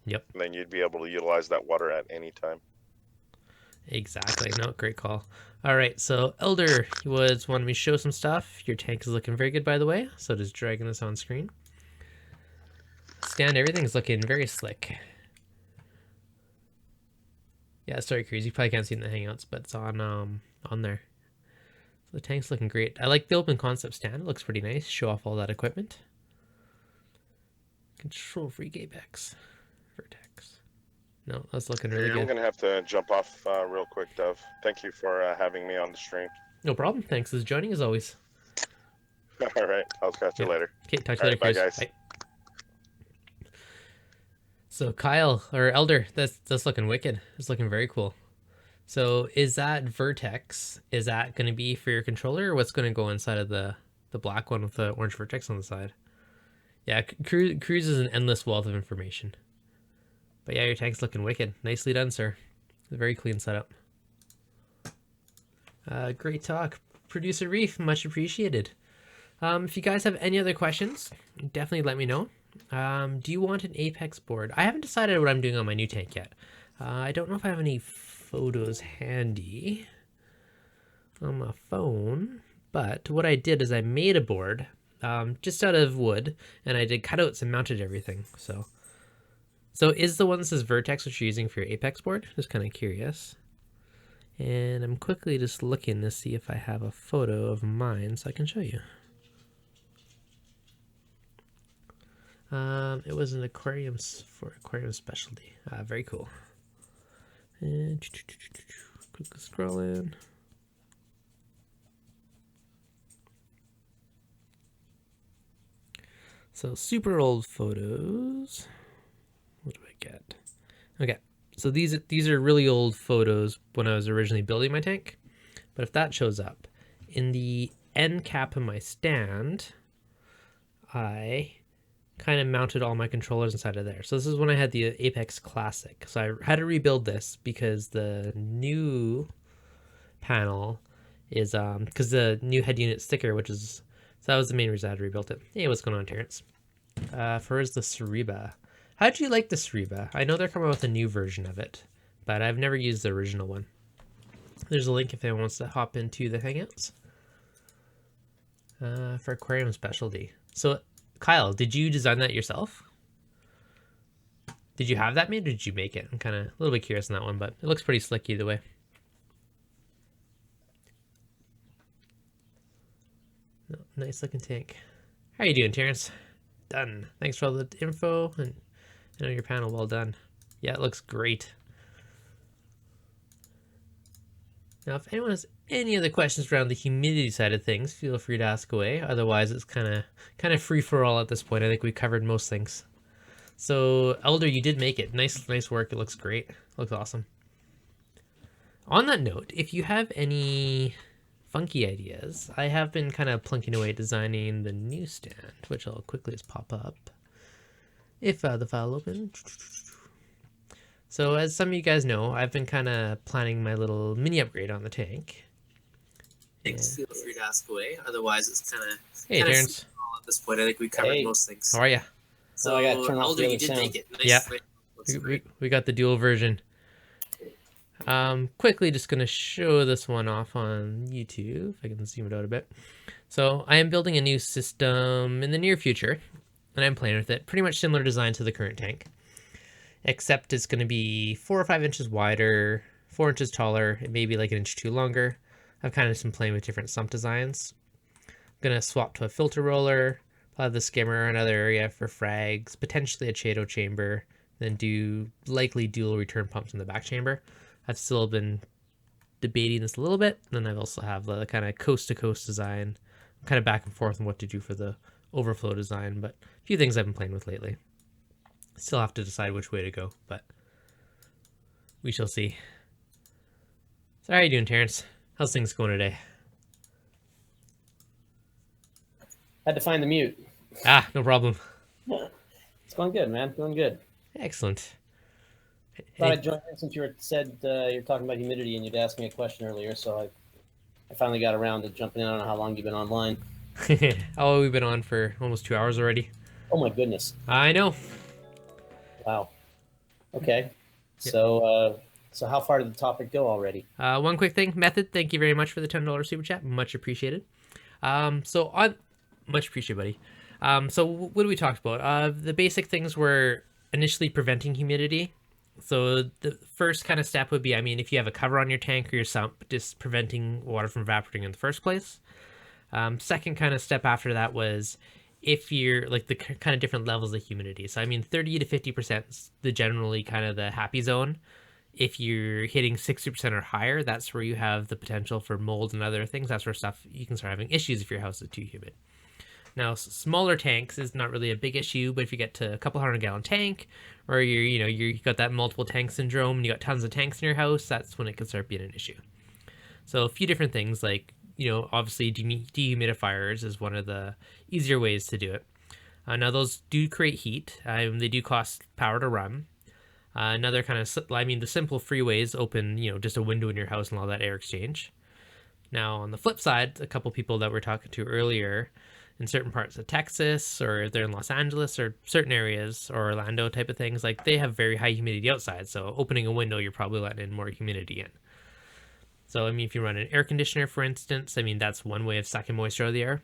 S1: Yep.
S3: And then you'd be able to utilize that water at any time.
S1: Exactly. No, great call. All right, so Elder was wanting me to show some stuff. Your tank is looking very good, by the way. So just dragging this on screen. Stan, everything's looking very slick. Yeah, sorry, Cruz. You probably can't see it in the Hangouts, but it's on there. So the tank's looking great. I like the open concept stand. It looks pretty nice. Show off all that equipment. Control free Gabex. Vertex. No, that's looking really good.
S3: I'm gonna have to jump off real quick, Dove. Thank you for having me on the stream.
S1: No problem. Thanks for joining as always.
S3: All right, I'll catch you later.
S1: Okay, talk to you later,
S3: bye,
S1: Chris.
S3: guys.
S1: Bye. So Kyle or Elder, that's looking wicked. It's looking very cool. So is that Vertex? Is that going to be for your controller, or what's going to go inside of the black one with the orange Vertex on the side? Yeah, Cruise is an endless wealth of information. But yeah, your tank's looking wicked. Nicely done, sir. Very clean setup. Great talk, Producer Reef. Much appreciated. If you guys have any other questions, definitely let me know. Do you want an Apex board? I haven't decided what I'm doing on my new tank yet. I don't know if I have any photos handy on my phone, but what I did is I made a board just out of wood, and I did cutouts and mounted everything. So So is the one that says Vertex what you're using for your Apex board? Just kind of curious. And I'm quickly just looking to see if I have a photo of mine so I can show you. It was an aquarium for aquarium specialty. Very cool. And quickly scrolling. So super old photos. What do I get? Okay, so these are really old photos when I was originally building my tank. But if that shows up in the end cap of my stand, I kind of mounted all my controllers inside of there. So this is when I had the Apex Classic. So I had to rebuild this because the new panel is because the new head unit sticker, which is, so that was the main reason I had to rebuild it. Hey, what's going on, Terrence? First the Cereba. How do you like the Cereba? I know they're coming out with a new version of it, but I've never used the original one. There's a link if anyone wants to hop into the Hangouts. For aquarium specialty. So Kyle, did you design that yourself? Did you have that made or did you make it? I'm kind of a little bit curious on that one, but it looks pretty slick either way. Oh, nice looking tank. How you doing, Terrence? Done. Thanks for all the info and on your panel. Well done. Yeah, it looks great. Now, if anyone has any other questions around the humidity side of things, feel free to ask away. Otherwise, it's kind of free for all at this point. I think we covered most things. So, Elder, you did make it. Nice work. It looks great. Looks awesome. On that note, if you have any funky ideas, I have been kind of plunking away designing the new stand, which I'll quickly just pop up if the file open. So as some of you guys know, I've been kind of planning my little mini upgrade on the tank. Thanks, feel free to ask away. Otherwise, it's kind of Terrence. At this point, I think we covered most things. How are you?
S8: So I got to turn off the other sound.
S1: Make it. Nice. Yeah, we got the dual version. Quickly just going to show this one off on YouTube, if I can zoom it out a bit. So I am building a new system in the near future, and I'm playing with it. Pretty much similar design to the current tank, except it's going to be 4 or 5 inches wider, 4 inches taller, and maybe like 1 inch or 2 longer. I've kind of been playing with different sump designs. I'm going to swap to a filter roller, have the skimmer, another area for frags, potentially a Chaeto chamber, then do likely dual return pumps in the back chamber. I've still been debating this a little bit. And then I also have the kind of coast-to-coast design. I'm kind of back and forth on what to do for the overflow design, but a few things I've been playing with lately. Still have to decide which way to go, but we shall see. So how are you doing, Terrence? How's things going today?
S8: Had to find the mute.
S1: No problem.
S8: It's going good, man. Going good.
S1: Excellent.
S8: Thought I'd join in since you said you're talking about humidity and you'd asked me a question earlier, so I finally got around to jumping in. I don't know how long you've been online.
S1: Oh, we've been on for almost 2 hours already.
S8: Oh my goodness.
S1: I know.
S8: Wow. Okay. Yeah. So how far did the topic go already?
S1: One quick thing. Method, thank you very much for the $10 super chat. Much appreciated. Much appreciated, buddy. So what do we talk about? The basic things were initially preventing humidity. So the first kind of step would be, I mean, if you have a cover on your tank or your sump, just preventing water from evaporating in the first place. Second kind of step after that was if you're like the kind of different levels of humidity. So I mean, 30 to 50% is the generally kind of the happy zone. If you're hitting 60% or higher, that's where you have the potential for mold and other things. That's where stuff you can start having issues if your house is too humid. Now, smaller tanks is not really a big issue, but if you get to a couple 100-gallon tank, or you got that multiple tank syndrome and you got tons of tanks in your house, that's when it can start being an issue. So a few different things, like, obviously dehumidifiers is one of the easier ways to do it. Now those do create heat. They do cost power to run. Another kind of, the simple free ways open, just a window in your house and allow that air exchange. Now on the flip side, a couple people that we're talking to earlier, in certain parts of Texas, or if they're in Los Angeles, or certain areas, or Orlando type of things, like they have very high humidity outside. So opening a window, you're probably letting in more humidity in. So, I mean, if you run an air conditioner, for instance, I mean, that's one way of sucking moisture out of the air.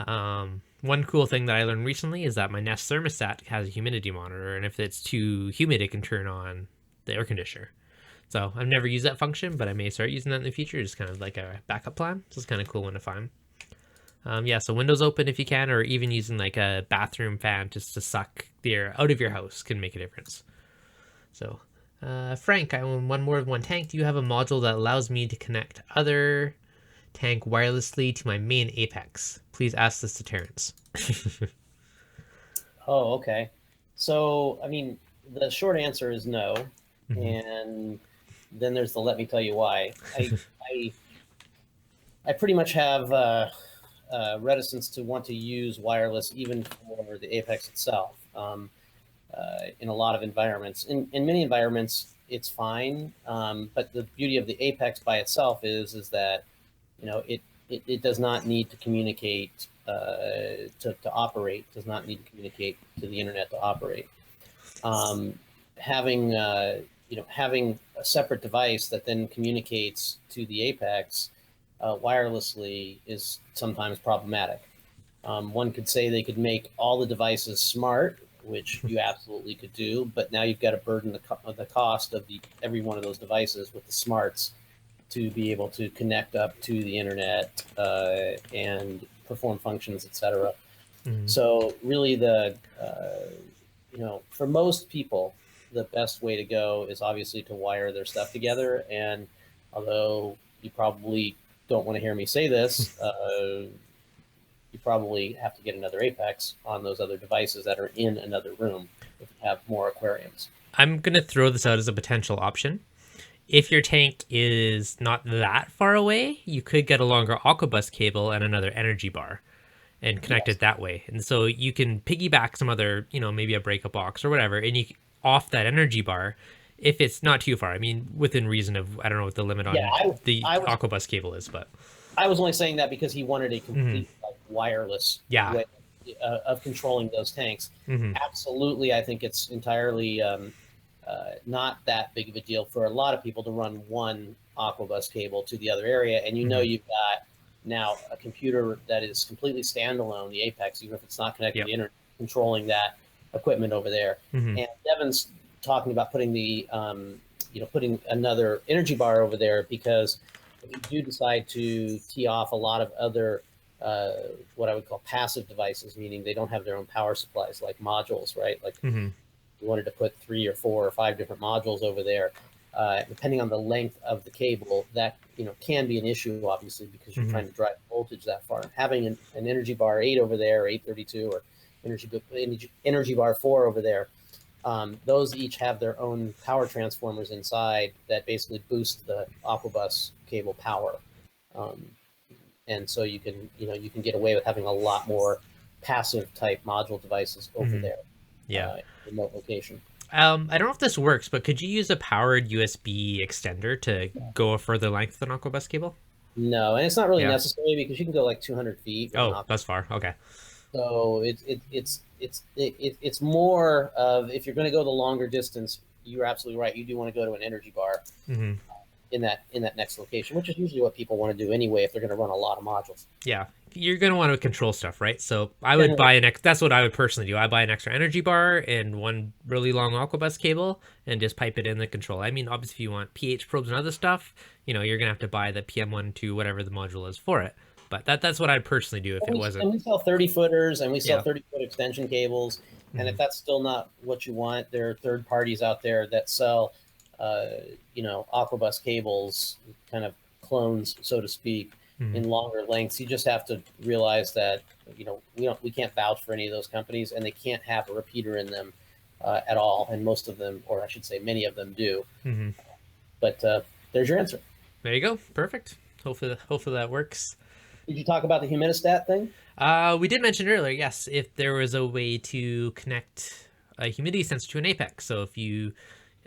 S1: One cool thing that I learned recently is that my Nest thermostat has a humidity monitor, and if it's too humid, it can turn on the air conditioner. So I've never used that function, but I may start using that in the future, just kind of like a backup plan. So it's kind of cool one to find. Yeah, so windows open if you can, or even using like a bathroom fan just to suck the air out of your house can make a difference. So, Frank, I own one more of one tank. Do you have a module that allows me to connect other tank wirelessly to my main apex? Please ask this to Terrence.
S8: Oh, okay. So, I mean, the short answer is no. And then there's the let me tell you why. I pretty much have reticence to want to use wireless even for the apex itself. In a lot of environments, in many environments, it's fine. But the beauty of the apex by itself is that, you know, it does not need to communicate to operate. Does not need to communicate to the internet to operate. Having having a separate device that then communicates to the apex wirelessly is sometimes problematic. One could say they could make all the devices smart, which you absolutely could do, but now you've got to burden the cost of every one of those devices with the smarts to be able to connect up to the internet and perform functions, etc. So really, for most people, the best way to go is obviously to wire their stuff together. And although you probably don't want to hear me say this, you probably have to get another apex on those other devices that are in another room if you have more aquariums.
S1: I'm going to throw this out as a potential option. If your tank is not that far away, you could get a longer Aquabus cable and another energy bar and connect it that way. And so you can piggyback some other, maybe a breakup box or whatever, and you off that energy bar if it's not too far. I mean, within reason of, I don't know what the limit on the Aquabus cable is, but
S8: I was only saying that because he wanted a complete wireless way of controlling those tanks. Absolutely, I think it's entirely not that big of a deal for a lot of people to run one Aquabus cable to the other area, and you've got now a computer that is completely standalone, the Apex, even if it's not connected to the internet, controlling that equipment over there. And Devin's talking about putting putting another energy bar over there, because if you do decide to tee off a lot of other what I would call passive devices, meaning they don't have their own power supplies, like modules, right? Like you wanted to put 3 or 4 or 5 different modules over there, depending on the length of the cable, that can be an issue, obviously, because you're trying to drive voltage that far. And having an energy bar 8 over there, or 832, or energy bar 4 over there, those each have their own power transformers inside that basically boost the Aquabus cable power. And so you can get away with having a lot more passive type module devices over there. Remote location.
S1: I don't know if this works, but could you use a powered USB extender to go a further length than Aquabus cable?
S8: No, and it's not really necessary, because you can go like 200 feet.
S1: Oh, that's far. Okay.
S8: So it's more of, if you're going to go the longer distance, you're absolutely right. You do want to go to an energy bar in that next location, which is usually what people want to do anyway if they're going to run a lot of modules.
S1: Yeah, you're going to want to control stuff, right? So I would buy that's what I would personally do. I buy an extra energy bar and one really long Aquabus cable and just pipe it in the control. I mean, obviously, if you want pH probes and other stuff, you're going to have to buy the PM12, whatever the module is for it. But that's what I'd personally do if it wasn't.
S8: And we sell 30-footers, and we sell 30-foot extension cables. And if that's still not what you want, there are third parties out there that sell, Aquabus cables, kind of clones, so to speak, in longer lengths. You just have to realize that, we can't vouch for any of those companies, and they can't have a repeater in them at all. And most of them, or I should say many of them, do. But there's your answer.
S1: There you go. Perfect. Hopefully that works.
S8: Did you talk about the humidistat thing?
S1: We did mention earlier, yes, if there was a way to connect a humidity sensor to an Apex. So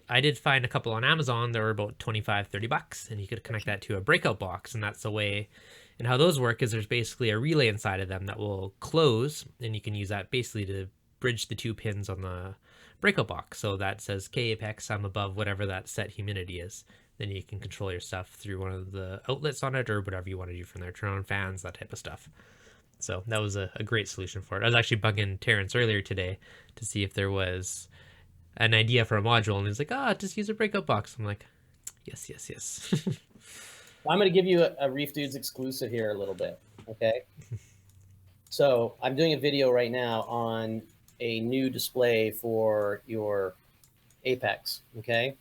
S1: I did find a couple on Amazon that were about $25-$30, and you could connect that to a breakout box, and that's the way. And how those work is there's basically a relay inside of them that will close, and you can use that basically to bridge the 2 pins on the breakout box. So that says K Apex, I'm above whatever that set humidity is. Then you can control your stuff through one of the outlets on it, or whatever you want to do from there. Turn on fans, that type of stuff. So that was a great solution for it. I was actually bugging Terrence earlier today to see if there was an idea for a module, and he's like, just use a breakout box. I'm like, yes.
S8: I'm going to give you a ReefDudes exclusive here a little bit, okay? So I'm doing a video right now on a new display for your Apex, okay?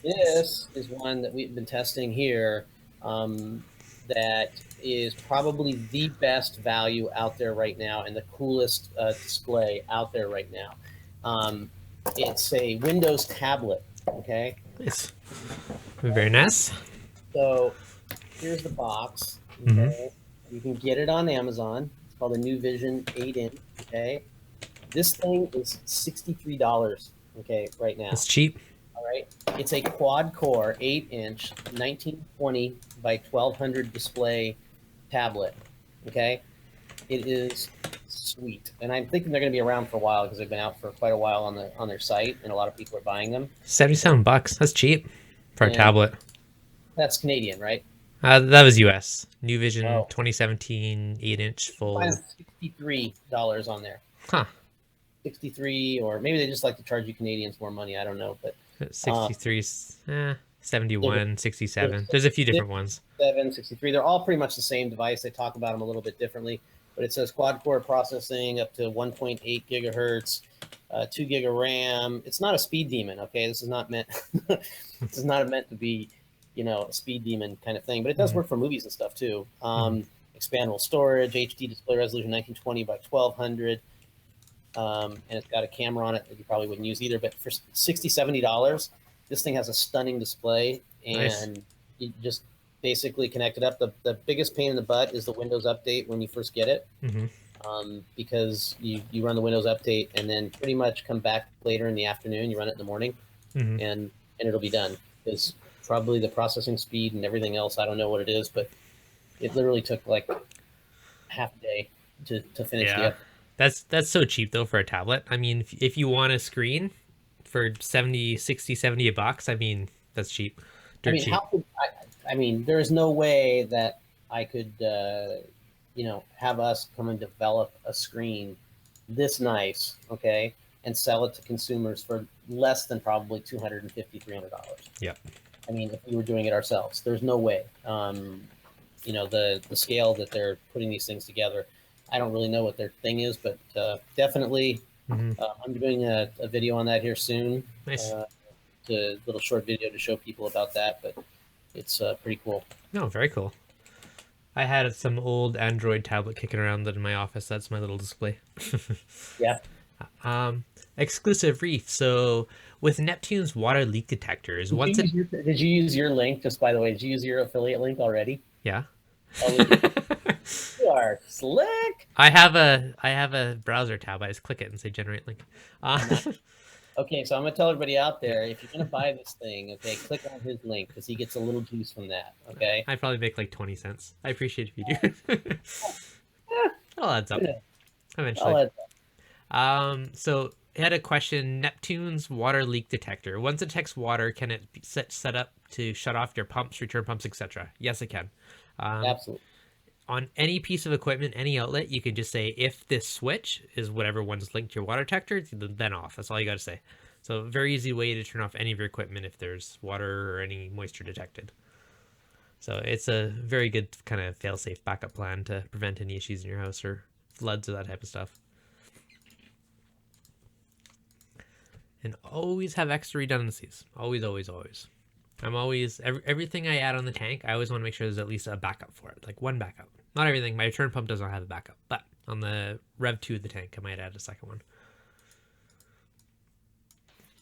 S8: This is one that we've been testing here that is probably the best value out there right now and the coolest display out there right now. It's a Windows tablet, okay?
S1: Nice. Very nice.
S8: So here's the box, okay? You can get it on Amazon. It's called a New Vision 8-inch, okay? This thing is $63, okay, right now.
S1: It's cheap.
S8: All right. It's a quad-core 8-inch 1920 by 1200 display tablet, okay? It is sweet, and I'm thinking they're going to be around for a while because they've been out for quite a while on their site, and a lot of people are buying them.
S1: $77. That's cheap for a tablet.
S8: That's Canadian, right?
S1: That was US. New Vision 2017 8-inch full.
S8: $63 on there.
S1: Huh.
S8: 63, or maybe they just like to charge you Canadians more money. I don't know, but
S1: 63, 71, 67. There's a few different ones.
S8: 63. They're all pretty much the same device. They talk about them a little bit differently, but it says quad core processing up to 1.8 gigahertz, 2 gig of RAM. It's not a speed demon. Okay. This is not meant, this is not meant to be, a speed demon kind of thing, but it does work for movies and stuff too. Expandable storage, HD display resolution, 1920 by 1200. And it's got a camera on it that you probably wouldn't use either, but for $60, $70, this thing has a stunning display, and you just basically connect it up. The biggest pain in the butt is the Windows update when you first get it, because you run the Windows update and then pretty much come back later in the afternoon, you run it in the morning, and it'll be done. It's probably the processing speed and everything else. I don't know what it is, but it literally took like half a day to finish the update.
S1: That's so cheap though for a tablet. I mean, if you want a screen for 70, 60, 70 bucks, I mean, that's cheap. Dirt cheap.
S8: I mean, there's no way that I could, have us come and develop a screen this nice, okay, and sell it to consumers for less than probably $250, $300.
S1: Yeah.
S8: I mean, if we were doing it ourselves, there's no way. The scale that they're putting these things together, I don't really know what their thing is, but definitely I'm doing a video on that here soon.
S1: Nice.
S8: A little short video to show people about that, but it's pretty cool.
S1: No, very cool. I had some old Android tablet kicking around in my office. That's my little display.
S8: Yeah.
S1: Exclusive Reef. So with Neptune's water leak detectors,
S8: did you use your link? Just by the way, did you use your affiliate link already?
S1: Yeah.
S8: You are slick.
S1: I have a browser tab. I just click it and say generate link.
S8: Okay, so I'm gonna tell everybody out there, if you're gonna buy this thing, okay, click on his link because he gets a little juice from that. Okay.
S1: I probably make like 20 cents. I appreciate if you do. It all adds up eventually. So it had a question: Neptune's water leak detector. Once it detects water, can it be set up to shut off your pumps, return pumps, etc.? Yes, it can.
S8: Absolutely.
S1: On any piece of equipment, any outlet, you can just say, if this switch is whatever one's linked to your water detector, then off. That's all you got to say. So very easy way to turn off any of your equipment if there's water or any moisture detected. So it's a very good kind of fail-safe backup plan to prevent any issues in your house or floods or that type of stuff. And always have extra redundancies. Always, always, always. I'm always, everything I add on the tank, I always want to make sure there's at least a backup for it. Like one backup. Not everything. My return pump does not have a backup. But on the Rev 2 of the tank, I might add a second one.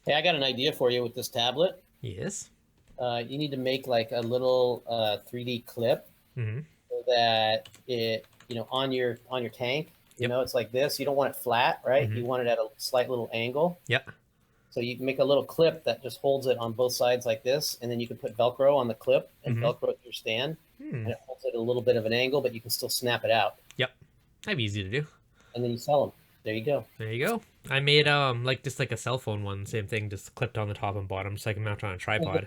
S8: Hey, I got an idea for you with this tablet.
S1: Yes.
S8: You need to make like a little 3D clip so that it, on your tank, it's like this. You don't want it flat, right? You want it at a slight little angle.
S1: Yep.
S8: So you can make a little clip that just holds it on both sides like this, and then you can put Velcro on the clip and Velcro it to your stand, and it holds it at a little bit of an angle, but you can still snap it out.
S1: Yep. That'd be easy to do.
S8: And then you sell them. There you go.
S1: There you go. I made just like a cell phone one, same thing, just clipped on the top and bottom, so I can mount it on a tripod.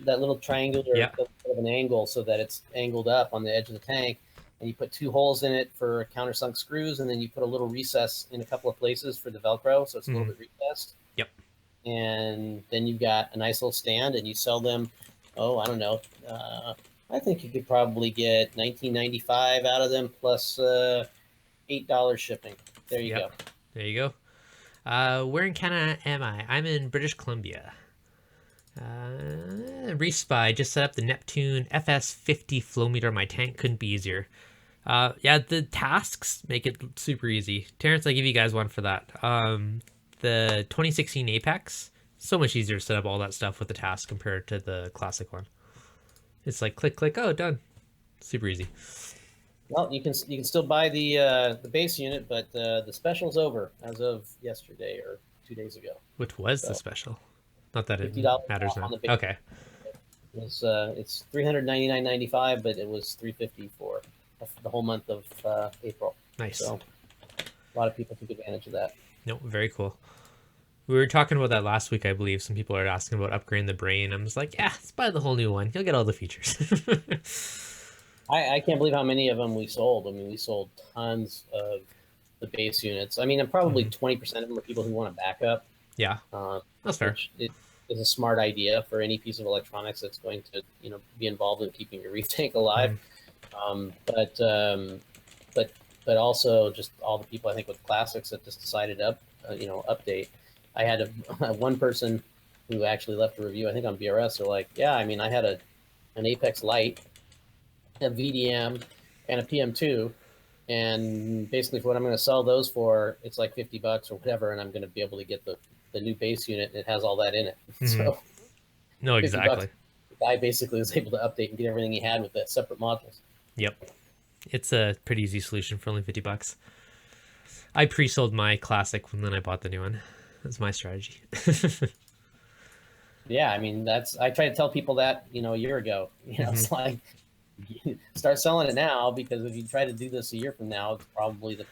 S8: That little triangular bit of an angle so that it's angled up on the edge of the tank, and you put 2 holes in it for countersunk screws, and then you put a little recess in a couple of places for the Velcro, so it's a little bit recessed.
S1: Yep.
S8: And then you've got a nice little stand, and you sell them, I don't know, I think you could probably get $19.95 out of them plus $8 shipping. There you go.
S1: There you go. Where in Canada am I? I'm in British Columbia. Reef Spy just set up the Neptune FS50 flow meter on my tank. Couldn't be easier. Yeah, the tasks make it super easy. Terrence, I give you guys one for that. The 2016 Apex, so much easier to set up all that stuff with the task compared to the classic one. It's like click, click, oh, done. Super easy.
S8: Well, you can still buy the base unit, but the special's over as of yesterday or 2 days ago.
S1: Which was the special? Not that it matters now. Okay.
S8: It's $399.95, but it was $350 for the whole month of April.
S1: Nice.
S8: So a lot of people took advantage of that.
S1: No, very cool. We were talking about that last week, I believe. Some people are asking about upgrading the brain. I'm just like, yeah, let's buy the whole new one. You'll get all the features.
S8: I can't believe how many of them we sold. I mean, we sold tons of the base units. I mean, and probably 20% of them are people who want a backup.
S1: Yeah, that's fair.
S8: It is a smart idea for any piece of electronics that's going to, be involved in keeping your reef tank alive. But also just all the people I think with classics that just decided to update. I had one person who actually left a review, I think on BRS. They're like, yeah, I mean, I had an Apex Lite, a VDM, and a PM2, and basically for what I'm going to sell those for, it's like $50 or whatever, and I'm going to be able to get the new base unit, and it has all that in it. So,
S1: no, exactly.
S8: The guy basically was able to update and get everything he had with that separate modules.
S1: Yep, it's a pretty easy solution for only $50. I pre-sold my classic and then I bought the new one. That's my strategy.
S8: Yeah, I mean, I tried to tell people that, a year ago. It's like, start selling it now, because if you try to do this a year from now, it's probably the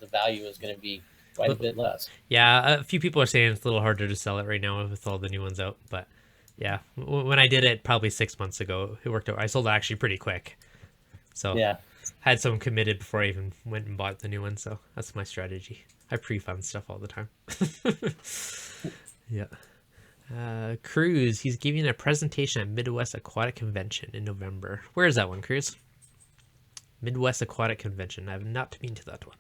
S8: value is going to be quite a bit less.
S1: Yeah, a few people are saying it's a little harder to sell it right now with all the new ones out. But yeah, when I did it probably 6 months ago, it worked out. I sold it actually pretty quick. So yeah, had some committed before I even went and bought the new one. So that's my strategy. I pre-fund stuff all the time. Yeah. Cruz, he's giving a presentation at Midwest Aquatic Convention in November. Where is that one, Cruz? Midwest Aquatic Convention. I have not been to that one.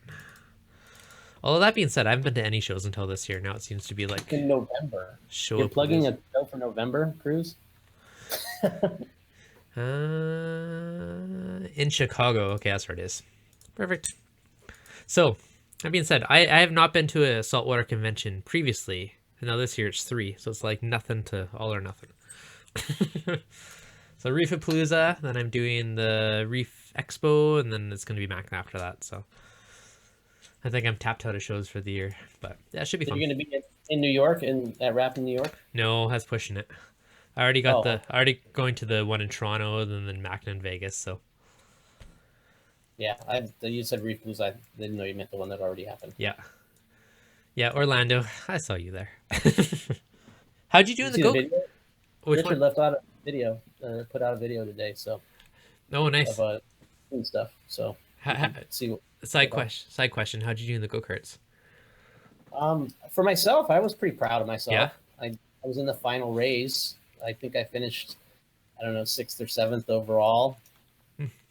S1: Although that being said, I haven't been to any shows until this year. Now it seems to be like
S8: in November. You're plugging a show for November, Cruz?
S1: In Chicago. Okay, that's where it is. Perfect. So, that being said, I have not been to a saltwater convention previously. And now this year it's 3, so it's like nothing to all or nothing. So Reefapalooza, then I'm doing the Reef Expo, and then it's going to be Mac after that. So I think I'm tapped out of shows for the year, but that should be fun.
S8: You're going to be in New York, at RAP in New York?
S1: No, that's pushing it. I already got already going to the one in Toronto, and then Mac in Vegas. So
S8: yeah, you said Reefapalooza. I didn't know you meant the one that already happened.
S1: Yeah. Yeah, Orlando. I saw you there. How'd you do in the go?
S8: Richard left out a video, put out a video today. So.
S1: Oh, nice.
S8: Of and stuff. So. See.
S1: Side question. How'd you do in the go-karts?
S8: For myself, I was pretty proud of myself.
S1: Yeah.
S8: I was in the final race. I think I finished, 6th or 7th overall.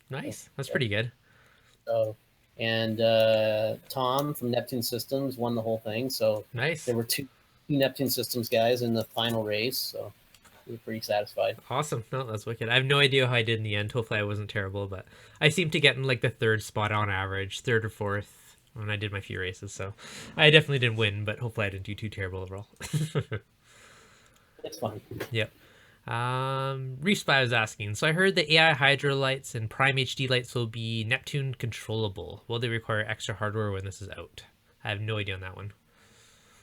S1: Nice. That's pretty good.
S8: So. And Tom from Neptune Systems won the whole thing. So
S1: nice.
S8: There were two Neptune Systems guys in the final race. So we were pretty satisfied.
S1: Awesome. No, that's wicked. I have no idea how I did in the end. Hopefully I wasn't terrible, but I seemed to get in like the 3rd spot on average, 3rd or 4th when I did my few races. So I definitely didn't win, but hopefully I didn't do too terrible overall.
S8: It's fun.
S1: Yep. Reef Spy was asking, so I heard the AI Hydro lights and Prime HD lights will be Neptune controllable. Will they require extra hardware when this is out? I have no idea on that one.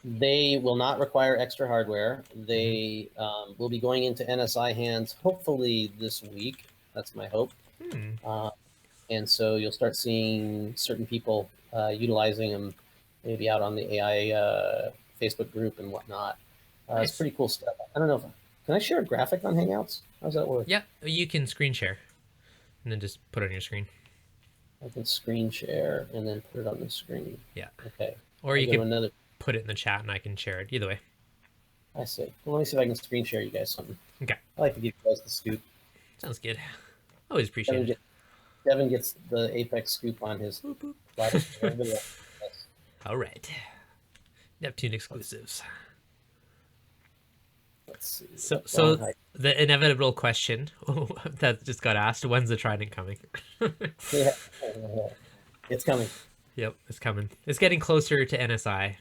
S8: They will not require extra hardware. They will be going into NSI hands hopefully this week. That's my hope. And so you'll start seeing certain people utilizing them maybe out on the AI Facebook group and whatnot. Nice. It's pretty cool stuff. I don't know if... Can I share a graphic on Hangouts? How's that work?
S1: Yeah, you can screen share and then just put it on your screen.
S8: I can screen share and then put it on the screen.
S1: Yeah.
S8: Okay.
S1: Or you can put it in the chat and I can share it. Either way.
S8: I see. Well, let me see if I can screen share you guys something.
S1: Okay.
S8: I like to give you guys the scoop.
S1: Sounds good. Always appreciate it.
S8: Devin gets the Apex scoop on his.
S1: Boop, boop. All right. Neptune exclusives.
S8: Let's see.
S1: So the inevitable question that just got asked: when's the Trident coming?
S8: Yeah, it's coming.
S1: Yep, it's coming. It's getting closer to NSI.
S8: I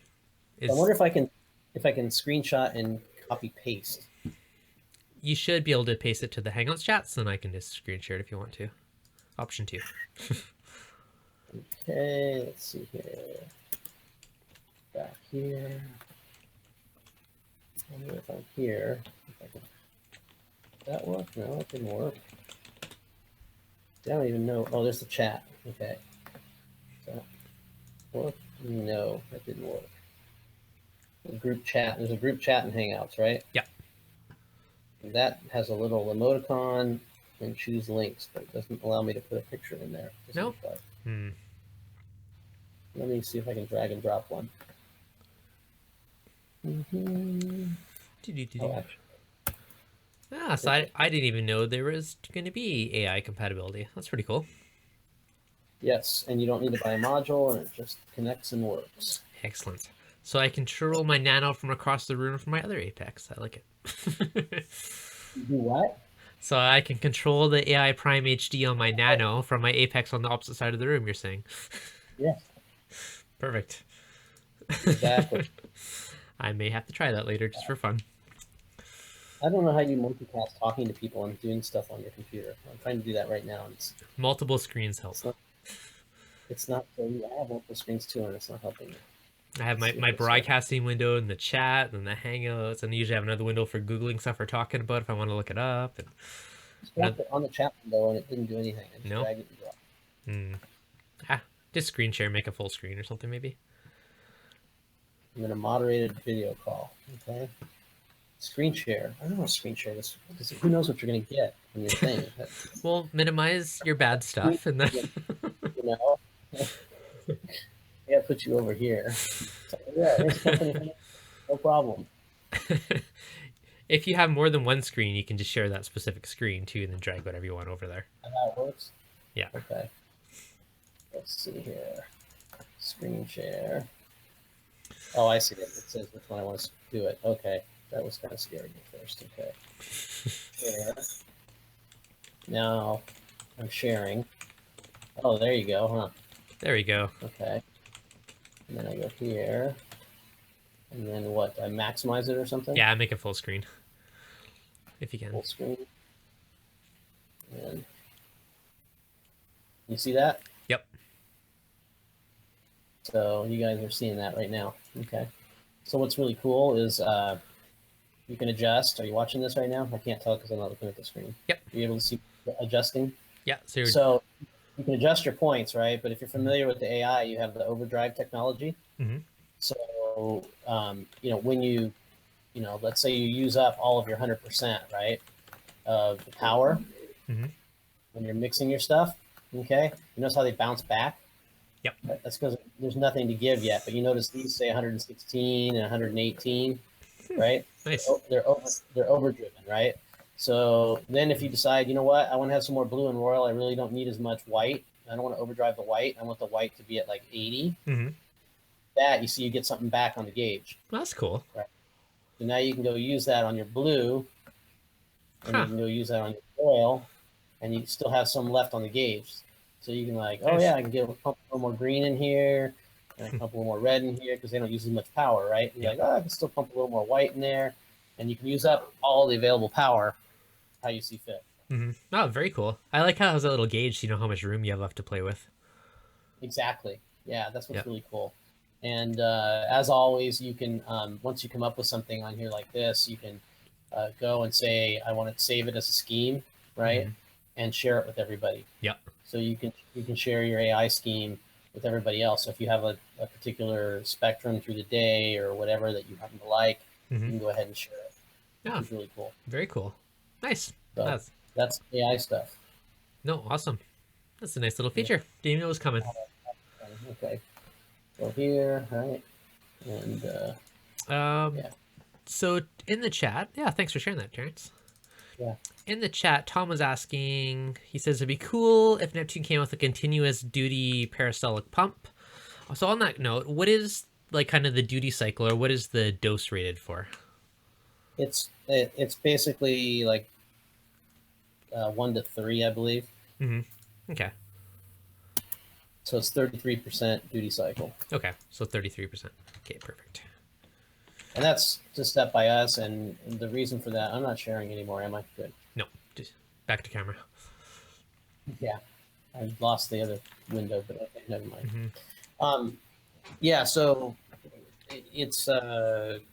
S8: wonder if I can screenshot and copy paste.
S1: You should be able to paste it to the Hangouts chat, so then I can just screen share it if you want to. Option 2.
S8: Okay, let's see here. Back here. I wonder if I'm here. If I can... Did that work? No, it didn't work. I don't even know. Oh, there's the chat. Okay. Does that work? No, that didn't work. The group chat. There's a group chat in Hangouts, right?
S1: Yeah.
S8: That has a little emoticon and choose links, but it doesn't allow me to put a picture in there.
S1: No.
S8: Let me see if I can drag and drop one.
S1: So I didn't even know there was going to be AI compatibility. That's pretty cool.
S8: Yes, and you don't need to buy a module, and it just connects and works.
S1: Excellent. So I control my Nano from across the room from my other Apex. I like it.
S8: You do what?
S1: So I can control the AI Prime HD on my Nano from my Apex on the opposite side of the room, you're saying?
S8: Yes.
S1: Perfect.
S8: Exactly.
S1: I may have to try that later just for fun.
S8: I don't know how you multitask talking to people and doing stuff on your computer. I'm trying to do that right now. And
S1: multiple screens help.
S8: It's not so I have multiple screens too, and it's not helping me.
S1: I have my broadcasting window in the chat and the Hangouts, and I usually have another window for Googling stuff we're talking about if I want to look it up. And
S8: on the chat window, and it didn't do anything. I just dragged it and dropped.
S1: Just screen share, make a full screen or something maybe.
S8: I'm in a moderated video call. Okay. Screen share. I don't know what screen share is because who knows what you're going to get from your thing.
S1: Well, minimize your bad stuff and then.
S8: You know. Yeah, put you over here. So, yeah, no problem.
S1: If you have more than one screen, you can just share that specific screen too, and then drag whatever you want over there.
S8: And that works.
S1: Yeah.
S8: Okay. Let's see here. Screen share. Oh, I see it. It says which one I want to do it. Okay, that was kind of scary at first. Okay. Share. Now I'm sharing. Oh, there you go, huh?
S1: There we go.
S8: Okay. And then I go here. And then what? I maximize it or something?
S1: Yeah, make it full screen. If you can.
S8: Full screen. And you see that?
S1: Yep.
S8: So you guys are seeing that right now. Okay. So what's really cool is you can adjust. Are you watching this right now? I can't tell because I'm not looking at the screen.
S1: Yep.
S8: Are you able to see adjusting?
S1: Yeah.
S8: So you can adjust your points, right? But if you're familiar with the AI, you have the overdrive technology.
S1: Mm-hmm.
S8: So, when you let's say you use up all of your 100%, right, of the power when you're mixing your stuff, okay? You notice how they bounce back?
S1: Yep.
S8: That's because there's nothing to give yet. But you notice these say 116 and 118, right?
S1: Nice.
S8: They're overdriven, right? So then if you decide, you know what, I want to have some more blue and royal, I really don't need as much white. I don't want to overdrive the white. I want the white to be at like 80.
S1: Mm-hmm.
S8: That, you see, you get something back on the gauge.
S1: That's cool.
S8: Right. So now you can go use that on your blue, and you can go use that on your oil, and you still have some left on the gauge. So you can I can get a little more green in here, and I can pump a little more red in here because they don't use as much power, right? And you're I can still pump a little more white in there, and you can use up all the available power how you see fit.
S1: Mm-hmm. Oh, very cool. I like how it has a little gauge so you know how much room you have left to play with.
S8: Exactly. Yeah, that's what's really cool. And as always, you can, once you come up with something on here like this, you can go and say, I want to save it as a scheme, right? And share it with everybody.
S1: Yep.
S8: So you can share your AI scheme with everybody else. So if you have a particular spectrum through the day or whatever that you happen to like, you can go ahead and share it.
S1: Yeah.
S8: Which is really cool.
S1: Very cool. Nice.
S8: So that's AI stuff.
S1: No, awesome. That's a nice little feature. Didn't even know it was coming.
S8: Okay. So here, right, and yeah.
S1: So in the chat, yeah, thanks for sharing that, Terrence.
S8: Yeah.
S1: In the chat, Tom was asking, he says it'd be cool if Neptune came with a continuous duty peristaltic pump. So on that note, what is like kind of the duty cycle, or what is the dose rated for?
S8: It's basically like 1 to 3, I believe.
S1: Okay.
S8: So it's 33% duty cycle.
S1: Okay, so 33%. Okay, perfect.
S8: And that's just set by us, and the reason for that, I'm not sharing anymore, am I? Good.
S1: No, just back to camera.
S8: Yeah, I lost the other window, but okay, never mind. Yeah, so it's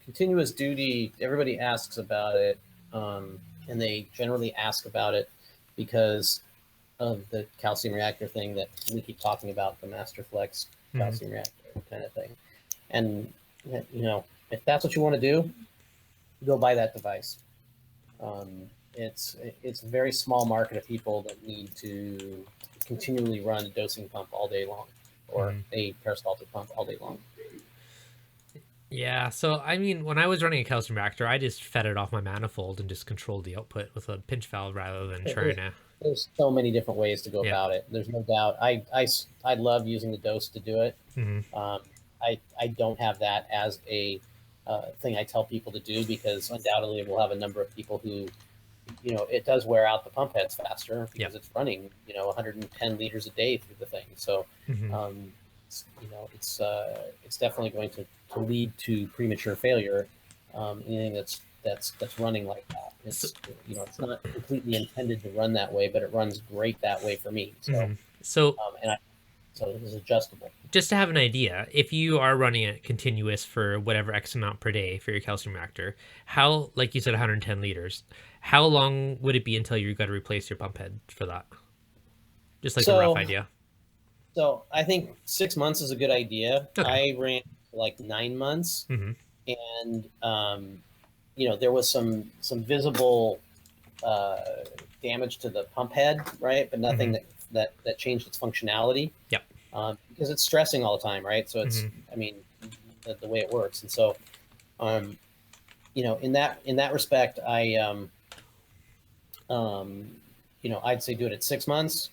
S8: continuous duty. Everybody asks about it, and they generally ask about it because of the calcium reactor thing that we keep talking about, the Masterflex calcium reactor kind of thing. And, you know, if that's what you want to do, go buy that device. It's a very small market of people that need to continually run a dosing pump all day long, or a peristaltic pump all day long.
S1: Yeah, so I mean, when I was running a calcium reactor, I just fed it off my manifold and just controlled the output with a pinch valve rather than trying to.
S8: There's so many different ways to go about it. There's no doubt. I love using the dose to do it. I don't have that as a thing I tell people to do, because undoubtedly we'll have a number of people who, you know, it does wear out the pump heads faster because it's running, you know, 110 liters a day through the thing. So, you know, it's definitely going to lead to premature failure. Anything that's running like that. It's, you know, it's not completely intended to run that way, but it runs great that way for me. So, so it is adjustable.
S1: Just to have an idea, if you are running it continuous for whatever X amount per day for your calcium reactor, how, like you said, 110 liters, how long would it be until you got to replace your pump head for that? Just like a rough idea.
S8: So I think 6 months is a good idea. Okay. I ran like 9 months, and you know, there was some visible damage to the pump head, right? But nothing that changed its functionality.
S1: Yep.
S8: Because it's stressing all the time, right? So it's, I mean, the way it works, and so, you know, in that respect, I, you know, I'd say do it at 6 months.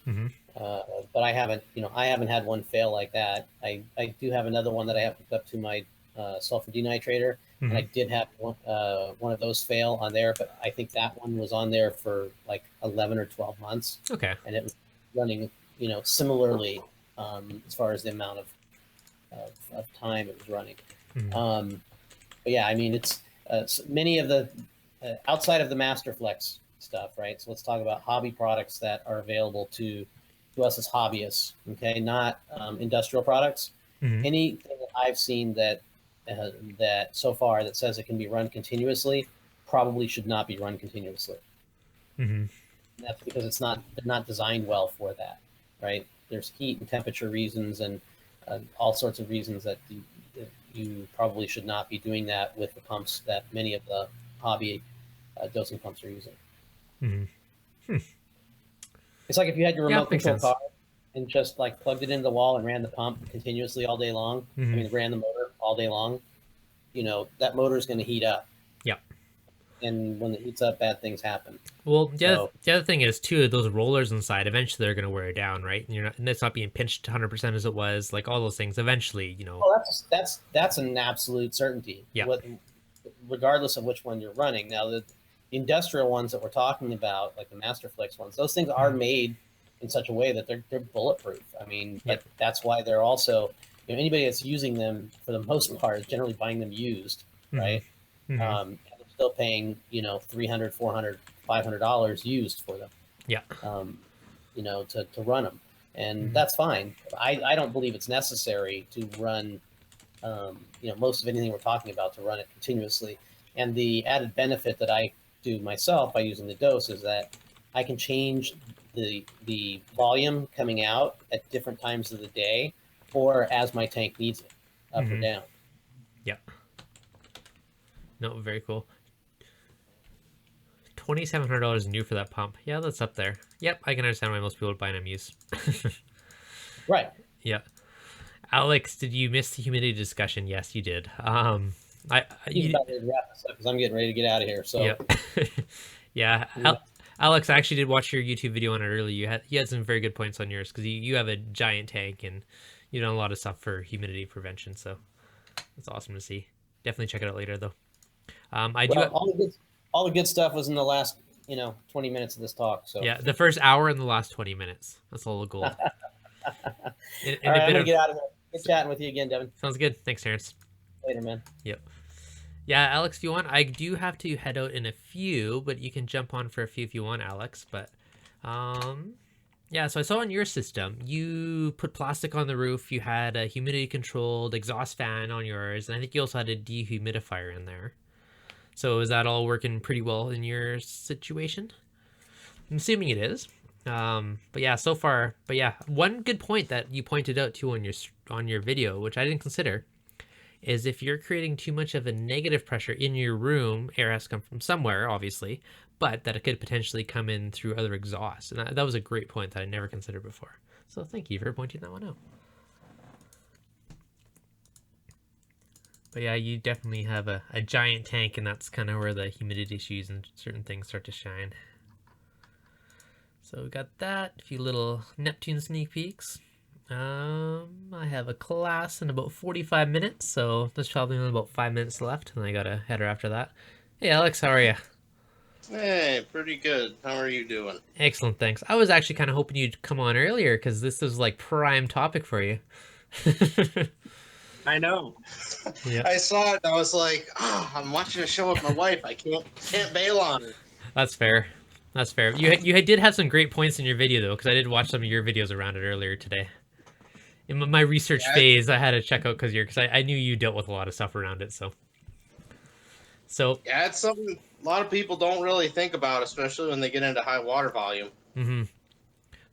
S8: But I haven't had one fail like that. I do have another one that I have hooked up to my sulfur denitrator, and I did have one of those fail on there, but I think that one was on there for like 11 or 12 months.
S1: Okay.
S8: And it was running, you know, similarly as far as the amount of time it was running. But yeah, I mean, it's many of the outside of the Masterflex stuff, right? So let's talk about hobby products that are available to us as hobbyists, okay, not industrial products. Anything that I've seen that so far that says it can be run continuously probably should not be run continuously. That's because they're not designed well for that, right? There's heat and temperature reasons and all sorts of reasons that you probably should not be doing that with the pumps that many of the hobby dosing pumps are using. It's like if you had your remote control car and just like plugged it into the wall and ran the pump continuously all day long. I mean, ran the motor all day long. You know, that motor is going to heat up.
S1: Yep.
S8: And when it heats up, bad things happen.
S1: Well, the other thing is too, those rollers inside, eventually they're going to wear it down, right? And it's not being pinched 100% as it was, like all those things. Eventually, you know.
S8: Oh, that's an absolute certainty.
S1: Yeah.
S8: Regardless of which one you're running. Now, the industrial ones that we're talking about, like the Masterflex ones, those things are made in such a way that they're bulletproof. I mean, that's why they're also, you know, anybody that's using them for the most part is generally buying them used, right? And they're still paying, you know, $300, $400, $500 used for them.
S1: Yeah.
S8: You know, to run them, and that's fine. I don't believe it's necessary to run, you know, most of anything we're talking about to run it continuously. And the added benefit that I do myself by using the dose is that I can change the volume coming out at different times of the day, or as my tank needs it, up or down.
S1: Yeah. No, very cool. $2,700 new for that pump. Yeah, that's up there. Yep, I can understand why most people would buy an Amuse.
S8: Right.
S1: Yeah. Alex, did you miss the humidity discussion? Yes, you did.
S8: He's about to wrap this up because I'm getting ready to get out of here. So.
S1: Yeah. Alex, I actually did watch your YouTube video on it earlier. You had some very good points on yours because you have a giant tank and you've done a lot of stuff for humidity prevention. So that's awesome to see. Definitely check it out later, though.
S8: All the good stuff was in the last 20 minutes of this talk. So
S1: yeah, the first hour and the last 20 minutes. That's all the gold.
S8: All right, I'm gonna get out of here. Good chatting with you again, Devin.
S1: Sounds good. Thanks, Terrence.
S8: Later, man.
S1: Yep. Yeah, Alex, if you want, I do have to head out in a few, but you can jump on for a few if you want, Alex. But yeah, so I saw on your system, you put plastic on the roof. You had a humidity-controlled exhaust fan on yours, and I think you also had a dehumidifier in there. So is that all working pretty well in your situation? I'm assuming it is. But yeah, so far. But yeah, one good point that you pointed out too on your video, which I didn't consider, is if you're creating too much of a negative pressure in your room, air has to come from somewhere, obviously, but that it could potentially come in through other exhausts. And that was a great point that I never considered before. So thank you for pointing that one out. But yeah, you definitely have a giant tank, and that's kind of where the humidity issues and certain things start to shine. So we got that, a few little Neptune sneak peeks. I have a class in about 45 minutes, so there's probably only about 5 minutes left, and I got a header after that. Hey, Alex, how are you?
S9: Hey, pretty good. How are you doing?
S1: Excellent, thanks. I was actually kind of hoping you'd come on earlier, because this was like prime topic for you.
S9: I know.
S1: Yeah.
S9: I saw it, and I was like, oh, I'm watching a show with my wife. I can't bail on her.
S1: That's fair. That's fair. You did have some great points in your video, though, because I did watch some of your videos around it earlier today. In my research phase, I had to check out because I knew you dealt with a lot of stuff around it. So
S9: yeah, it's something a lot of people don't really think about, especially when they get into high water volume.
S1: Mm-hmm.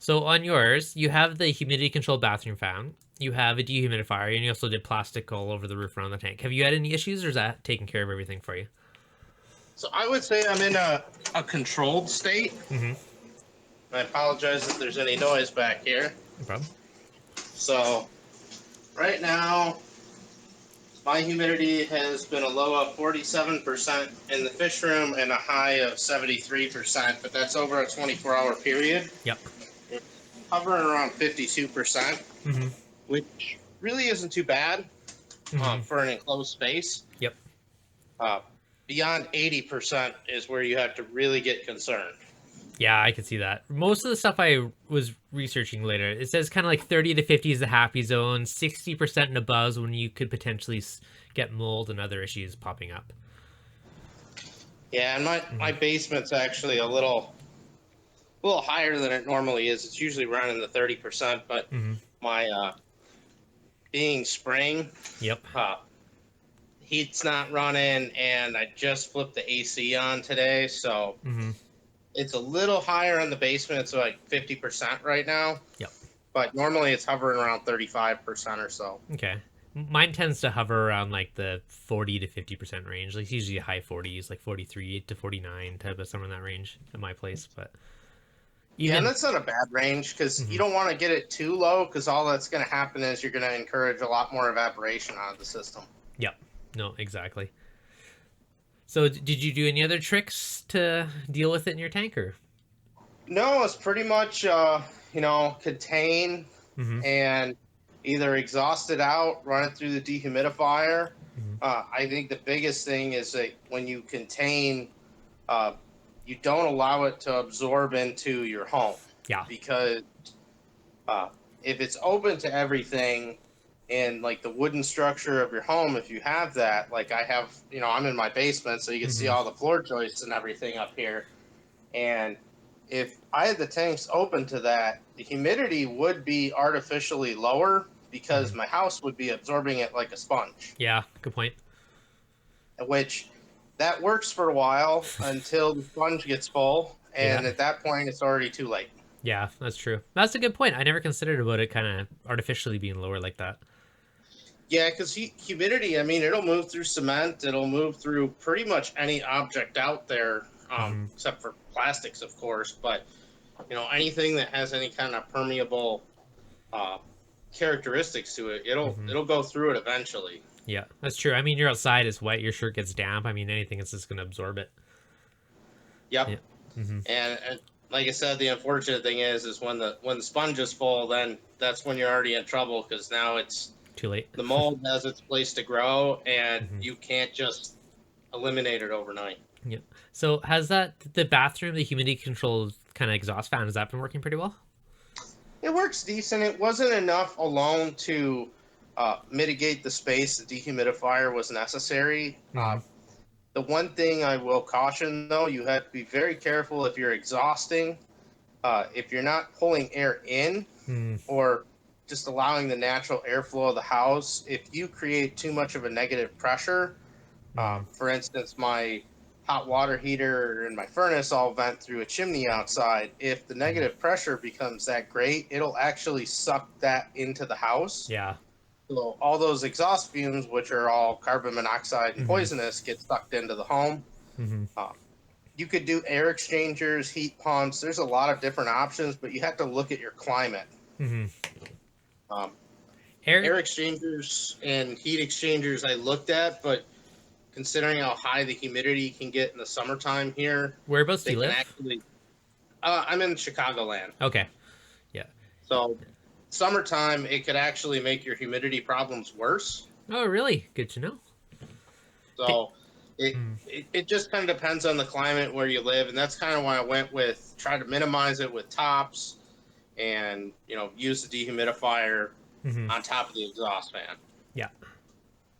S1: So on yours, you have the humidity controlled bathroom fan. You have a dehumidifier, and you also did plastic all over the roof around the tank. Have you had any issues, or is that taking care of everything for you?
S9: So I would say I'm in a controlled state.
S1: Mm-hmm.
S9: I apologize if there's any noise back here.
S1: No problem.
S9: So right now, my humidity has been a low of 47% in the fish room and a high of 73%, but that's over a 24-hour period.
S1: Yep.
S9: It's hovering around 52%, which really isn't too bad for an enclosed space.
S1: Yep.
S9: Beyond 80% is where you have to really get concerned.
S1: Yeah, I can see that. Most of the stuff I was researching later, it says kind of like 30 to 50 is the happy zone, 60% and above is when you could potentially get mold and other issues popping up.
S9: Yeah, and my basement's actually a little higher than it normally is. It's usually around in the 30%, but my being spring, heat's not running, and I just flipped the AC on today, so it's a little higher in the basement. It's like 50% right now.
S1: Yep.
S9: But normally it's hovering around 35% or so.
S1: Okay. Mine tends to hover around like the 40 to 50% range. Like it's usually high 40s, like 43 to 49 type of somewhere in that range at my place. But
S9: yeah, and that's not a bad range because you don't want to get it too low because all that's going to happen is you're going to encourage a lot more evaporation out of the system.
S1: Yep. No, exactly. So did you do any other tricks to deal with it in your tanker?
S9: No, it's pretty much, contain and either exhaust it out, run it through the dehumidifier. I think the biggest thing is that when you contain, you don't allow it to absorb into your home.
S1: Yeah.
S9: Because if it's open to everything, and like the wooden structure of your home, if you have that, like I have, I'm in my basement, so you can see all the floor joists and everything up here. And if I had the tanks open to that, the humidity would be artificially lower because my house would be absorbing it like a sponge.
S1: Yeah, good point.
S9: Which that works for a while until the sponge gets full. And at that point, it's already too late.
S1: Yeah, that's true. That's a good point. I never considered about it kind of artificially being lower like that.
S9: Yeah, because humidity, it'll move through cement. It'll move through pretty much any object out there except for plastics, of course. But anything that has any kind of permeable characteristics to it, it'll go through it eventually.
S1: Yeah, that's true. I mean, you're outside, it's wet, your shirt gets damp. I mean, anything is just going to absorb it.
S9: Yep. Yeah. And like I said, the unfortunate thing is when the sponge is full, then that's when you're already in trouble, because now it's
S1: too late.
S9: The mold has its place to grow, and you can't just eliminate it overnight.
S1: Yep. So has the bathroom, the humidity control kind of exhaust fan, has that been working pretty well?
S9: It works decent. It wasn't enough alone to mitigate the space. The dehumidifier was necessary. The one thing I will caution, though, you have to be very careful if you're exhausting. If you're not pulling air in or just allowing the natural airflow of the house, if you create too much of a negative pressure, for instance, my hot water heater and my furnace all vent through a chimney outside. If the negative pressure becomes that great, it'll actually suck that into the house.
S1: Yeah.
S9: So all those exhaust fumes, which are all carbon monoxide and poisonous, get sucked into the home. You could do air exchangers, heat pumps. There's a lot of different options, but you have to look at your climate. Air exchangers and heat exchangers I looked at, but considering how high the humidity can get in the summertime here.
S1: Whereabouts do you live?
S9: I'm in Chicagoland.
S1: Okay. Yeah.
S9: So summertime, it could actually make your humidity problems worse.
S1: Oh, really? Good to know.
S9: So it just kind of depends on the climate where you live, and that's kind of why I went with try to minimize it with tops and use the dehumidifier on top of the exhaust fan.
S1: Yeah.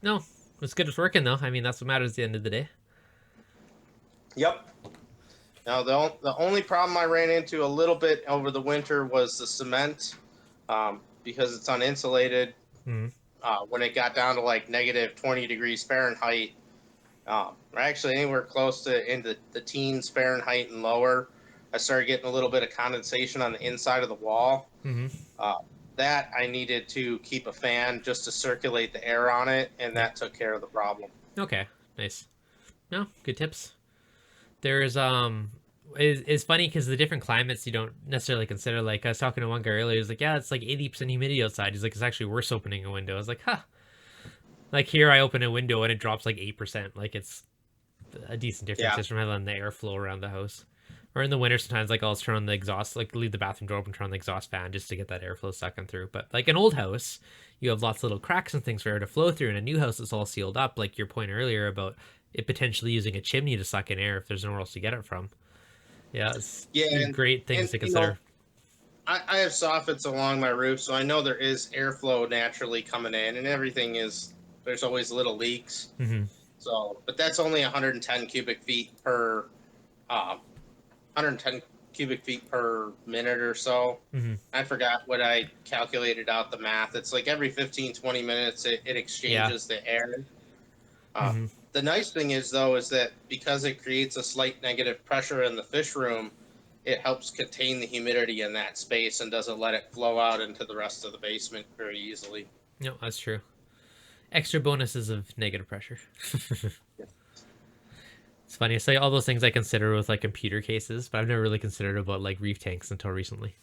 S1: No, it's good it's working though. I mean, that's what matters at the end of the day.
S9: Yep. Now the only problem I ran into a little bit over the winter was the cement, because it's uninsulated. When it got down to like negative 20 degrees Fahrenheit, or actually anywhere close to into the teens Fahrenheit and lower, I started getting a little bit of condensation on the inside of the wall. That I needed to keep a fan just to circulate the air on it, and that took care of the problem.
S1: Okay, nice. No, good tips. There's it's funny because the different climates you don't necessarily consider. Like I was talking to one guy earlier, he's like, yeah, it's like 80% humidity outside. He's like, it's actually worse opening a window. I was like, huh. Like here I open a window and it drops like 8%. Like it's a decent difference just from having the airflow around the house. Or in the winter sometimes like I'll turn on the exhaust, like leave the bathroom door open, turn on the exhaust fan just to get that airflow sucking through. But like an old house, you have lots of little cracks and things for air to flow through. In a new house it's all sealed up, like your point earlier about it potentially using a chimney to suck in air if there's nowhere else to get it from. Yeah, it's great things to consider.
S9: I have soffits along my roof, so I know there is airflow naturally coming in, and there's always little leaks. So, but that's only 110 cubic feet per 110 cubic feet per minute or so. I forgot what I calculated out the math. It's like every 15-20 minutes it exchanges the air. The nice thing is that because it creates a slight negative pressure in the fish room, it helps contain the humidity in that space and doesn't let it flow out into the rest of the basement very easily.
S1: No, that's true. Extra bonuses of negative pressure. It's funny. It's like all those things I consider with like computer cases, but I've never really considered about like reef tanks until recently.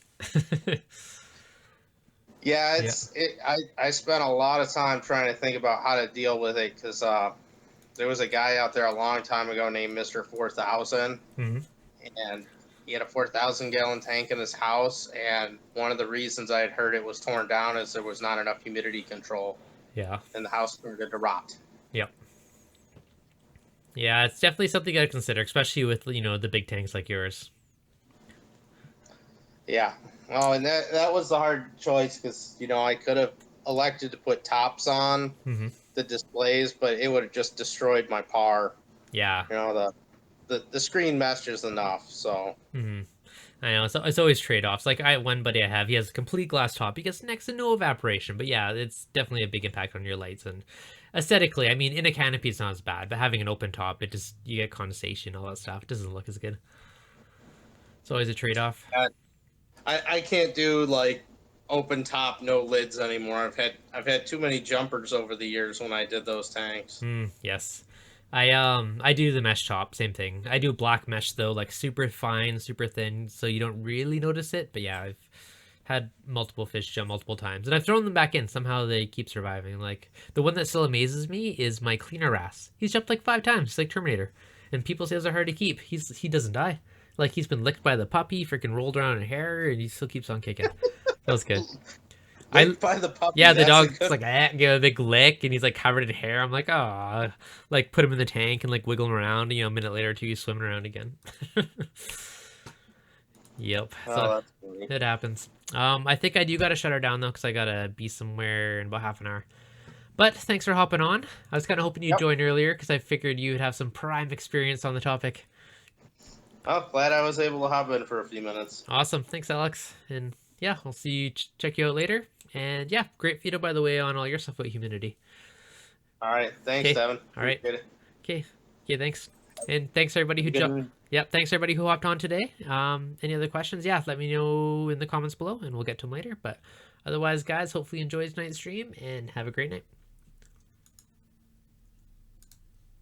S9: I spent a lot of time trying to think about how to deal with it because there was a guy out there a long time ago named Mr. 4000, and he had a 4,000 gallon tank in his house, and one of the reasons I had heard it was torn down is there was not enough humidity control. And the house started to rot.
S1: Yeah, it's definitely something I'd consider, especially with the big tanks like yours.
S9: Yeah, well, and that was the hard choice because I could have elected to put tops on the displays, but it would have just destroyed my par.
S1: Yeah,
S9: the screen mesh is enough. So
S1: I know it's always trade-offs. Like one buddy I have, he has a complete glass top. He gets next to no evaporation, but yeah, it's definitely a big impact on your lights and aesthetically. I mean, in a canopy it's not as bad, but having an open top, you get condensation, all that stuff. It doesn't look as good. It's always a trade-off.
S9: I can't do like open top, no lids anymore. I've had too many jumpers over the years when I did those tanks.
S1: Yes. I do the mesh chop, same thing. I do black mesh though, like super fine, super thin, so you don't really notice it. But yeah, I've had multiple fish jump multiple times, and I've thrown them back in. Somehow they keep surviving. Like the one that still amazes me is my cleaner wrasse. He's jumped like 5 times, just like Terminator, and people say those are hard to keep. He doesn't die. Like he's been licked by the puppy, freaking rolled around in hair, and he still keeps on kicking. That was good.
S9: By the puppy.
S1: Yeah, the dog's like, give a big lick, and he's like covered in hair. I'm like, oh, like put him in the tank and like wiggle him around. You know, a minute later or two, he's swimming around again. Yep.
S9: Oh,
S1: So
S9: that's funny.
S1: it happens. I think I do gotta shut her down though, because I gotta be somewhere in about half an hour. But thanks for hopping on. I was kind of hoping you'd join earlier because I figured you'd have some prime experience on the topic.
S9: Oh, glad I was able to hop in for a few minutes.
S1: Awesome. Thanks, Alex. And yeah, I'll see you. Check you out later. And yeah, great video, by the way, on all your stuff about humidity.
S9: All right. Thanks, Devin.
S1: All right. Okay. Okay, thanks. And thanks, everybody who jumped. Yep, thanks, everybody who hopped on today. Any other questions? Yeah, let me know in the comments below, and we'll get to them later. But otherwise, guys, hopefully you enjoyed tonight's stream, and have a great night.